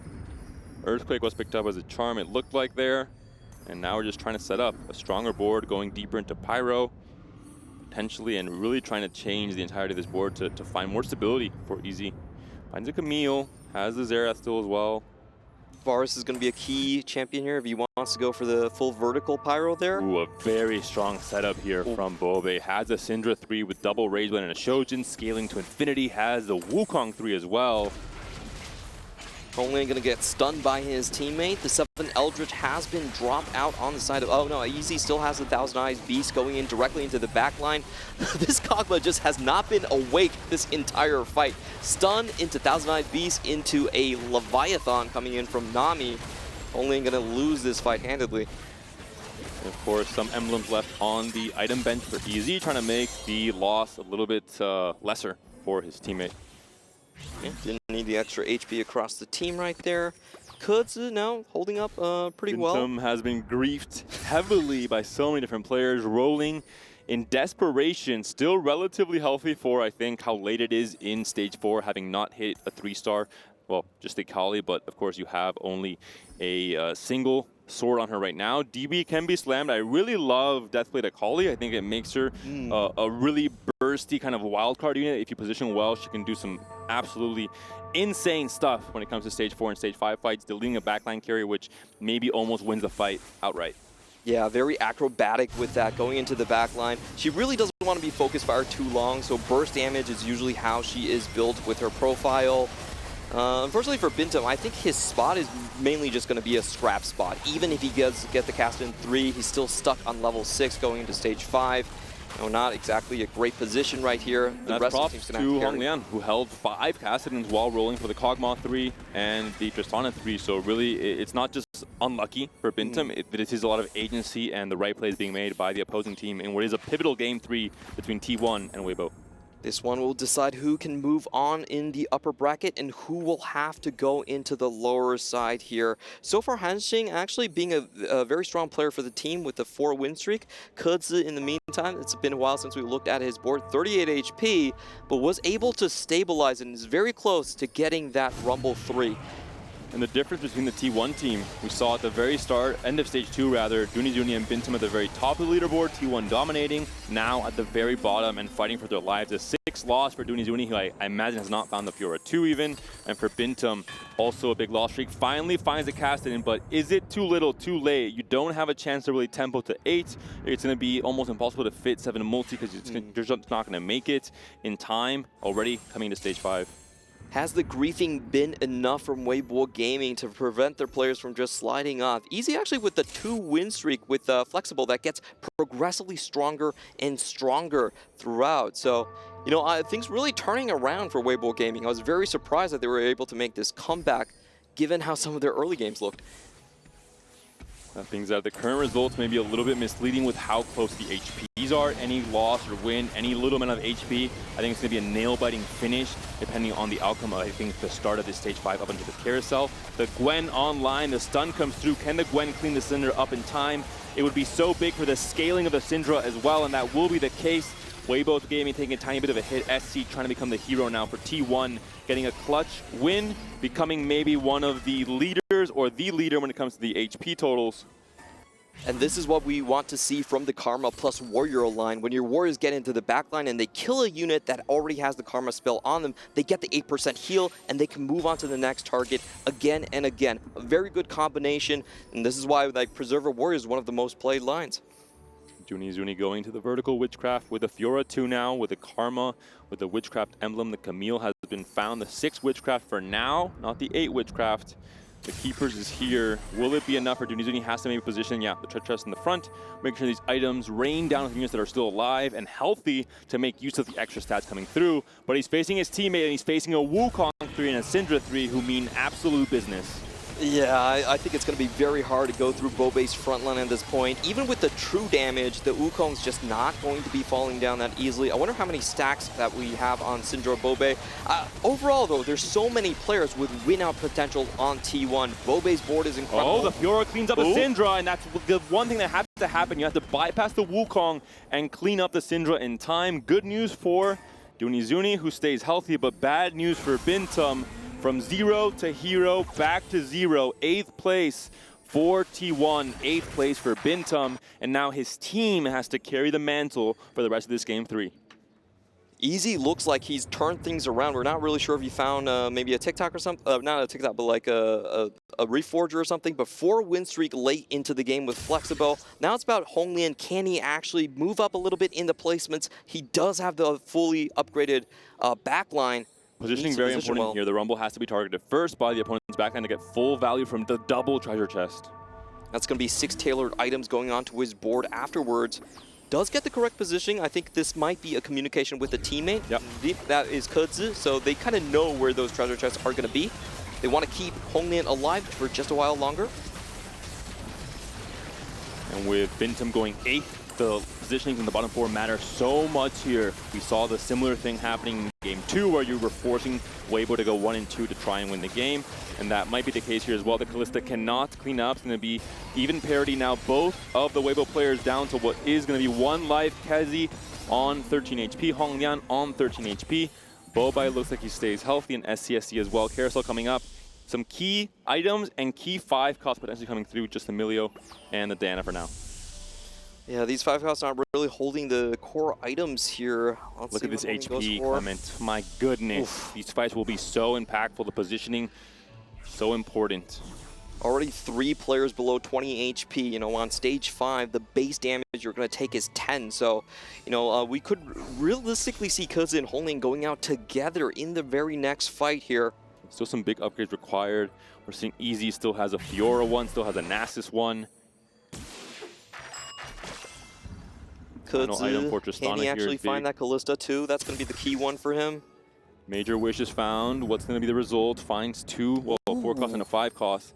Earthquake was picked up as a charm, it looked like there. And now we're just trying to set up a stronger board, going deeper into Pyro, potentially, and really trying to change the entirety of this board to find more stability for EZ. Finds a Camille, has the Xerath still as well. Varus is going to be a key champion here if he wants to go for the full vertical Pyro there. Ooh, a very strong setup here from Bobe. Has a Syndra 3 with double Rage Blade and a Shojin, scaling to infinity. Has the Wukong 3 as well. Only going to get stunned by his teammate. The 7 Eldritch has been dropped out on the side of... Oh no, EZ still has the Thousand Eyes Beast going in directly into the back line. This Kog'Maw just has not been awake this entire fight. Stunned into Thousand Eyes Beast into a Leviathan coming in from Nami. Only going to lose this fight handedly. And of course, some emblems left on the item bench for EZ, trying to make the loss a little bit lesser for his teammate. Yeah, didn't need the extra HP across the team right there. Kudzu now holding up pretty well. Totem has been griefed heavily by so many different players, rolling in desperation, still relatively healthy for, I think, how late it is in Stage 4, having not hit a 3-star. Well, just a Kali, but of course you have only a single sword on her right now. DB can be slammed. I really love Deathblade Akali. I think it makes her a really bursty kind of wildcard unit. If you position well, she can do some absolutely insane stuff when it comes to Stage 4 and Stage 5 fights, deleting a backline carry, which maybe almost wins the fight outright. Yeah, very acrobatic with that, going into the back line. She really doesn't want to be focus fire too long, so burst damage is usually how she is built with her profile. Unfortunately for Bintum, I think his spot is mainly just going to be a scrap spot. Even if he gets the cast in 3, he's still stuck on level 6 going into Stage 5. Not exactly a great position right here. The rest of the team's going to have to Honglian, who held 5 Cassidans while rolling for the Kog'Maw 3 and the Tristana 3. So really, it's not just unlucky for Bintum. It is a lot of agency and the right plays being made by the opposing team in what is a pivotal Game 3 between T1 and Weibo. This one will decide who can move on in the upper bracket and who will have to go into the lower side here. So far, Hanxing actually being a very strong player for the team with the 4 win streak. Kudzu, in the meantime, it's been a while since we looked at his board, 38 HP, but was able to stabilize and is very close to getting that Rumble 3. And the difference between the T1 team, we saw at the very start, end of Stage 2 rather, Juni and Bintum at the very top of the leaderboard, T1 dominating, now at the very bottom and fighting for their lives. A loss for Dunizuni, who I imagine has not found the Fiora 2 even. And for Bintum, also a big loss streak. Finally finds the cast in, but is it too little, too late? You don't have a chance to really tempo to 8. It's going to be almost impossible to fit 7 multi because you're just not going to make it in time. Already coming to stage 5. Has the griefing been enough from Weibo Gaming to prevent their players from just sliding off? Easy actually with the 2-win streak with Flexible that gets progressively stronger and stronger throughout. So, you know, things really turning around for Weibo Gaming. I was very surprised that they were able to make this comeback given how some of their early games looked. That being said, the current results may be a little bit misleading with how close the HPs are. Any loss or win, any little amount of HP, I think it's going to be a nail-biting finish depending on the outcome of, I think, the start of this stage 5 up into the carousel. The Gwen online, the stun comes through. Can the Gwen clean the Syndra up in time? It would be so big for the scaling of the Syndra as well, and that will be the case. Weibo Gaming taking a tiny bit of a hit. SC trying to become the hero now for T1, getting a clutch win, becoming maybe one of the leaders or the leader when it comes to the HP totals. And this is what we want to see from the Karma plus Warrior line. When your Warriors get into the backline and they kill a unit that already has the Karma spell on them, they get the 8% heal and they can move on to the next target again and again. A very good combination, and this is why like Preserver Warrior is one of the most played lines. Dunizuni going to the vertical Witchcraft with the Fiora 2 now, with the Karma, with the Witchcraft emblem. The Camille has been found, the 6 Witchcraft for now, not the 8 Witchcraft. The Keepers is here. Will it be enough for Dunizuni? Has to make a position. Yeah, the tread chest in the front, making sure these items rain down with units that are still alive and healthy to make use of the extra stats coming through. But he's facing his teammate and he's facing a Wukong 3 and a Syndra 3 who mean absolute business. Yeah, I think it's going to be very hard to go through Bobe's front line at this point. Even with the true damage, the Wukong's just not going to be falling down that easily. I wonder how many stacks that we have on Syndra Bobe. Overall, though, there's so many players with win-out potential on T1. Bobe's board is incredible. Oh, the Fiora cleans up the Syndra, and that's the one thing that has to happen. You have to bypass the Wukong and clean up the Syndra in time. Good news for Dunizuni, who stays healthy, but bad news for Bintum. From 0 to hero, back to 0. 8th place for T1, 8th place for Bintum, and now his team has to carry the mantle for the rest of this game 3. Easy looks like he's turned things around. We're not really sure if he found maybe a TikTok or something. Not a TikTok, but like a Reforger or something. But 4-win streak late into the game with Flexible. Now it's about Honglian. Can he actually move up a little bit in the placements? He does have the fully upgraded backline. Positioning very important here. The Rumble has to be targeted first by the opponent's backline to get full value from the double treasure chest. That's going to be 6 tailored items going onto his board afterwards. Does get the correct positioning. I think this might be a communication with a teammate. Yep. That is Kudzu, so they kind of know where those treasure chests are going to be. They want to keep Honglian alive for just a while longer. And with Bintum going 8th, the positionings in the bottom 4 matter so much here. We saw the similar thing happening in Game 2 where you were forcing Weibo to go 1 and 2 to try and win the game. And that might be the case here as well. The Kalista cannot clean up. It's going to be even parity now. Both of the Weibo players down to what is going to be 1 life. Kezi on 13 HP. Honglian on 13 HP. Bobai looks like he stays healthy, and SCSC as well. Carousel coming up. Some key items and key 5 costs potentially coming through. Just Emilio and the Diana for now. Yeah, these 5 costs not really holding the core items here. Look at this HP, Clement. My goodness. Oof. These fights will be so impactful. The positioning, so important. Already 3 players below 20 HP. You know, on stage 5, the base damage you're going to take is 10. So, you know, we could realistically see Kudzu and Honglian going out together in the very next fight here. Still some big upgrades required. We're seeing Easy still has a Fiora 1, still has a Nasus 1. Kudzu, can he actually find that Kalista too? That's going to be the key one for him. Major Wish is found. What's going to be the result? Finds 2, well, 4 cost and a 5 cost.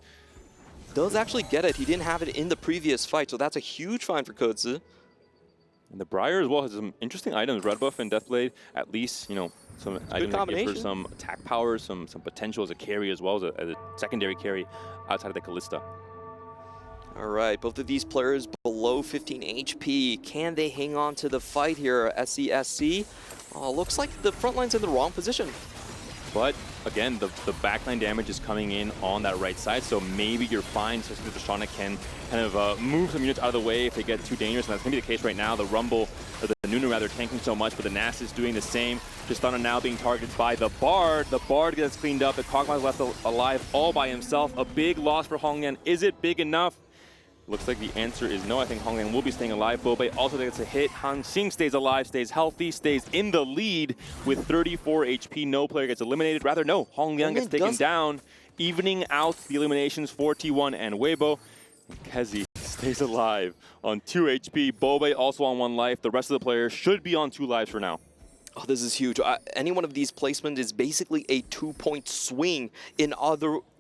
Does actually get it. He didn't have it in the previous fight, so that's a huge find for Kudzu. And the Briar as well has some interesting items. Red Buff and Deathblade, at least, you know, some items that give her some attack power, some potential as a carry as well, as a secondary carry outside of the Kalista. All right, both of these players below 15 HP. Can they hang on to the fight here? SCSC looks like the front line's in the wrong position. But again, the backline damage is coming in on that right side, so maybe you're fine, especially if the Tristana can kind of move some units out of the way if they get too dangerous, and that's going to be the case right now. The Rumble, or the Nunu rather, tanking so much, but the Nas is doing the same. Tristana now being targeted by the Bard. The Bard gets cleaned up, the Kog'Maw is left alive all by himself. A big loss for Honglian. Is it big enough? Looks like the answer is no. I think Honglian will be staying alive. Bobe also gets a hit. Hansing stays alive, stays healthy, stays in the lead with 34 HP. No player gets eliminated. Rather, no. Honglian gets taken down, evening out the eliminations for T1 and Weibo. Kezi stays alive on 2 HP. Bobe also on 1 life. The rest of the players should be on 2 lives for now. Oh, this is huge. Any one of these placements is basically a 2-point swing in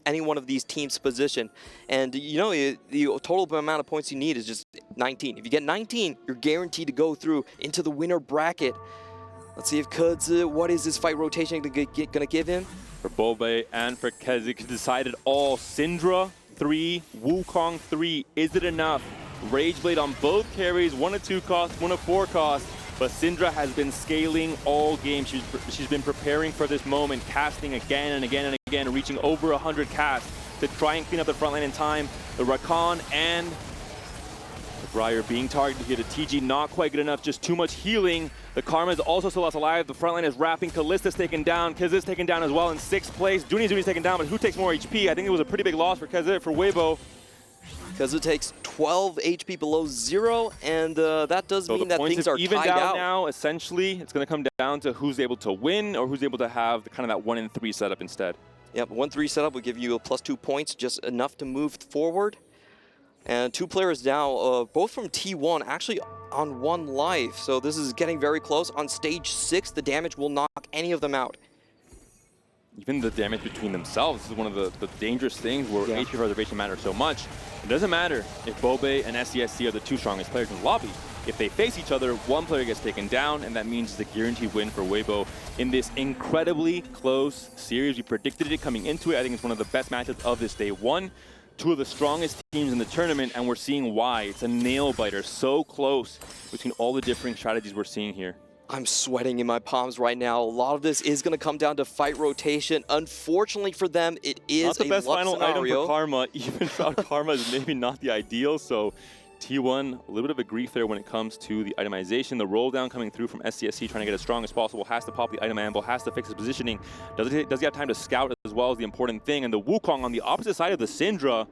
any one of these teams' position. And you know, the total amount of points you need is just 19. If you get 19, you're guaranteed to go through into the winner bracket. Let's see if Kudz, what is this fight rotation gonna give him? For Bobe and for Kezi, decided all. Syndra 3, Wukong 3. Is it enough? Rageblade on both carries, 1 of 2 cost, 1 of 4 cost. But Syndra has been scaling all game. She's been preparing for this moment, casting again and again and again, reaching over 100 casts to try and clean up the front line in time. The Rakan and the Briar being targeted here. The TG not quite good enough, just too much healing. The Karma is also still left alive. The front line is wrapping. Kalista's taken down. Kez taken down as well in 6th place. Zuni's taken down, but who takes more HP? I think it was a pretty big loss for Kez for Weibo. Because it takes 12 HP below 0, and that does mean that things are tied out now. Essentially, it's going to come down to who's able to win or who's able to have kind of that 1 in 3 setup instead. Yep, 1-3 setup will give you a +2 points, just enough to move forward. And 2 players now, both from T1, actually on 1 life. So this is getting very close. On stage 6, the damage will knock any of them out. Even the damage between themselves is one of the dangerous things where HP preservation matters so much. It doesn't matter if Bobe and SCSC are the 2 strongest players in the lobby. If they face each other, 1 player gets taken down, and that means it's a guaranteed win for Weibo in this incredibly close series. We predicted it coming into it. I think it's one of the best matchups of this day 1. 2 of the strongest teams in the tournament, and we're seeing why. It's a nail-biter, so close between all the different strategies we're seeing here. I'm sweating in my palms right now. A lot of this is going to come down to fight rotation. Unfortunately for them, it is not the best final scenario. item for Karma. Even Shroud Karma is maybe not the ideal, so T1, a little bit of a grief there when it comes to the itemization. The roll down coming through from SCSC, trying to get as strong as possible, has to pop the item amble, has to fix his positioning. Does he have time to scout as well as the important thing? And the Wukong on the opposite side of the Syndra,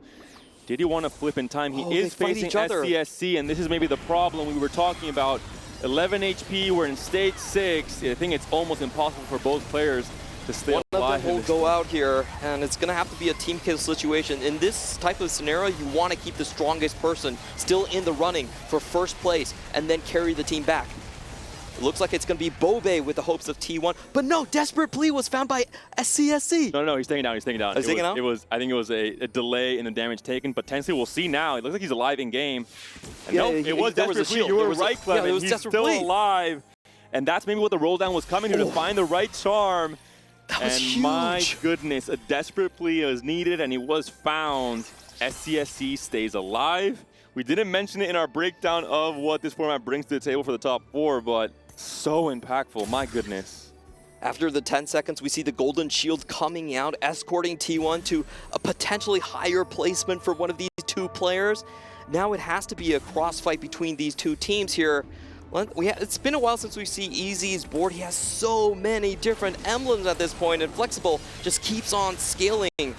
did he want to flip in time? He is facing SCSC, and this is maybe the problem we were talking about. 11 HP, we're in stage 6. I think it's almost impossible for both players to stay alive. One of them will go out here, and it's going to have to be a team kill situation. In this type of scenario, you want to keep the strongest person still in the running for first place, and then carry the team back. It looks like it's going to be Bobe with the hopes of T1, but no, Desperate Plea was found by SCSC. No, he's taking down, he's taking down. He's taking down? I think it was a delay in the damage taken, but potentially we'll see now. It looks like he's alive in game. And no, it was Desperate Plea. You were right, Clement. He's still alive. And that's maybe what the roll down was coming here, to find the right charm. That was huge. My goodness, a Desperate Plea was needed, and he was found. SCSC stays alive. We didn't mention it in our breakdown of what this format brings to the table for the top 4, but so impactful, my goodness. After the 10 seconds, we see the Golden Shield coming out, escorting T1 to a potentially higher placement for one of these 2 players. Now it has to be a crossfight between these 2 teams here. It's been a while since we see Easy's board. He has so many different emblems at this point, and Flexible just keeps on scaling. And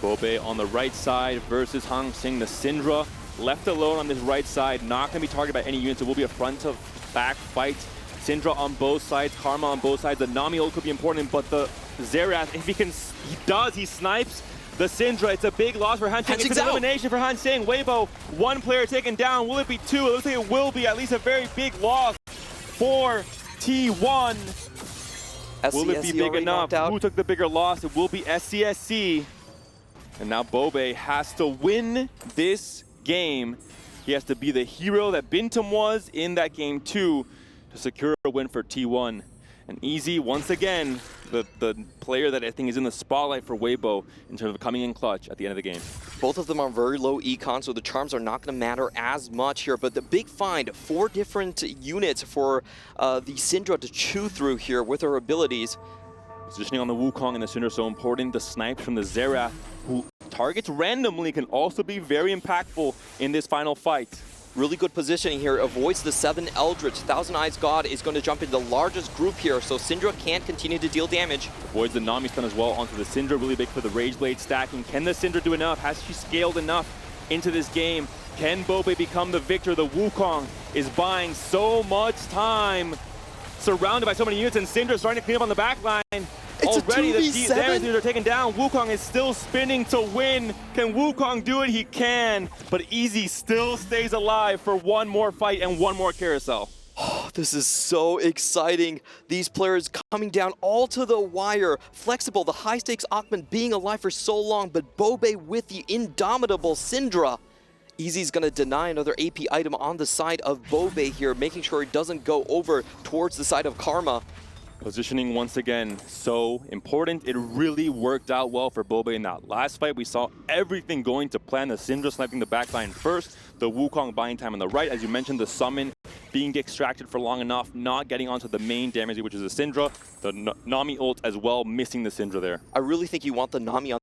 Bobe on the right side versus Hansing, the Syndra. Left alone on this right side, not going to be targeted by any units. It will be a front-to-back fight. Syndra on both sides, Karma on both sides. The Nami ult could be important, but the Xerath, if he snipes the Syndra. It's a big loss for Hansing. It's an elimination for Hansing. Weibo, 1 player taken down. Will it be 2? It looks like it will be at least a very big loss for T1. Will it be big enough? Who took the bigger loss? It will be SCSC. And now Bobe has to win this game. He has to be the hero that Bintum was in that game 2 to secure a win for T1. And Easy, once again, the player that I think is in the spotlight for Weibo in terms of coming in clutch at the end of the game. Both of them are very low econ, so the charms are not going to matter as much here. But the big find, 4 different units for the Syndra to chew through here with her abilities. Positioning on the Wukong and the Syndra so important. The snipes from the Xerath, who targets randomly, can also be very impactful in this final fight. Really good positioning here, avoids the 7 Eldritch. Thousand Eyes God is going to jump into the largest group here, so Syndra can't continue to deal damage. Avoids the Nami stun as well onto the Syndra, really big for the Rage Blade stacking. Can the Syndra do enough? Has she scaled enough into this game? Can Bobe become the victor? The Wukong is buying so much time, surrounded by so many units, and Syndra starting to clean up on the back line. It's already a the 2v7? damage units are taken down. Wukong is still spinning to win. Can Wukong do it? He can, but Easy still stays alive for one more fight and one more carousel. This is so exciting. These players coming down all to the wire. Flexible, the high-stakes Akhman being alive for so long, but Bobe with the indomitable Syndra. Easy's going to deny another AP item on the side of Bobe here, making sure it doesn't go over towards the side of Karma. Positioning once again so important. It really worked out well for Bobe in that last fight. We saw everything going to plan. The Syndra sniping the backline first, the Wukong buying time on the right. As you mentioned, the summon being extracted for long enough, not getting onto the main damage, which is the Syndra. The Nami ult as well, missing the Syndra there. I really think you want the Nami on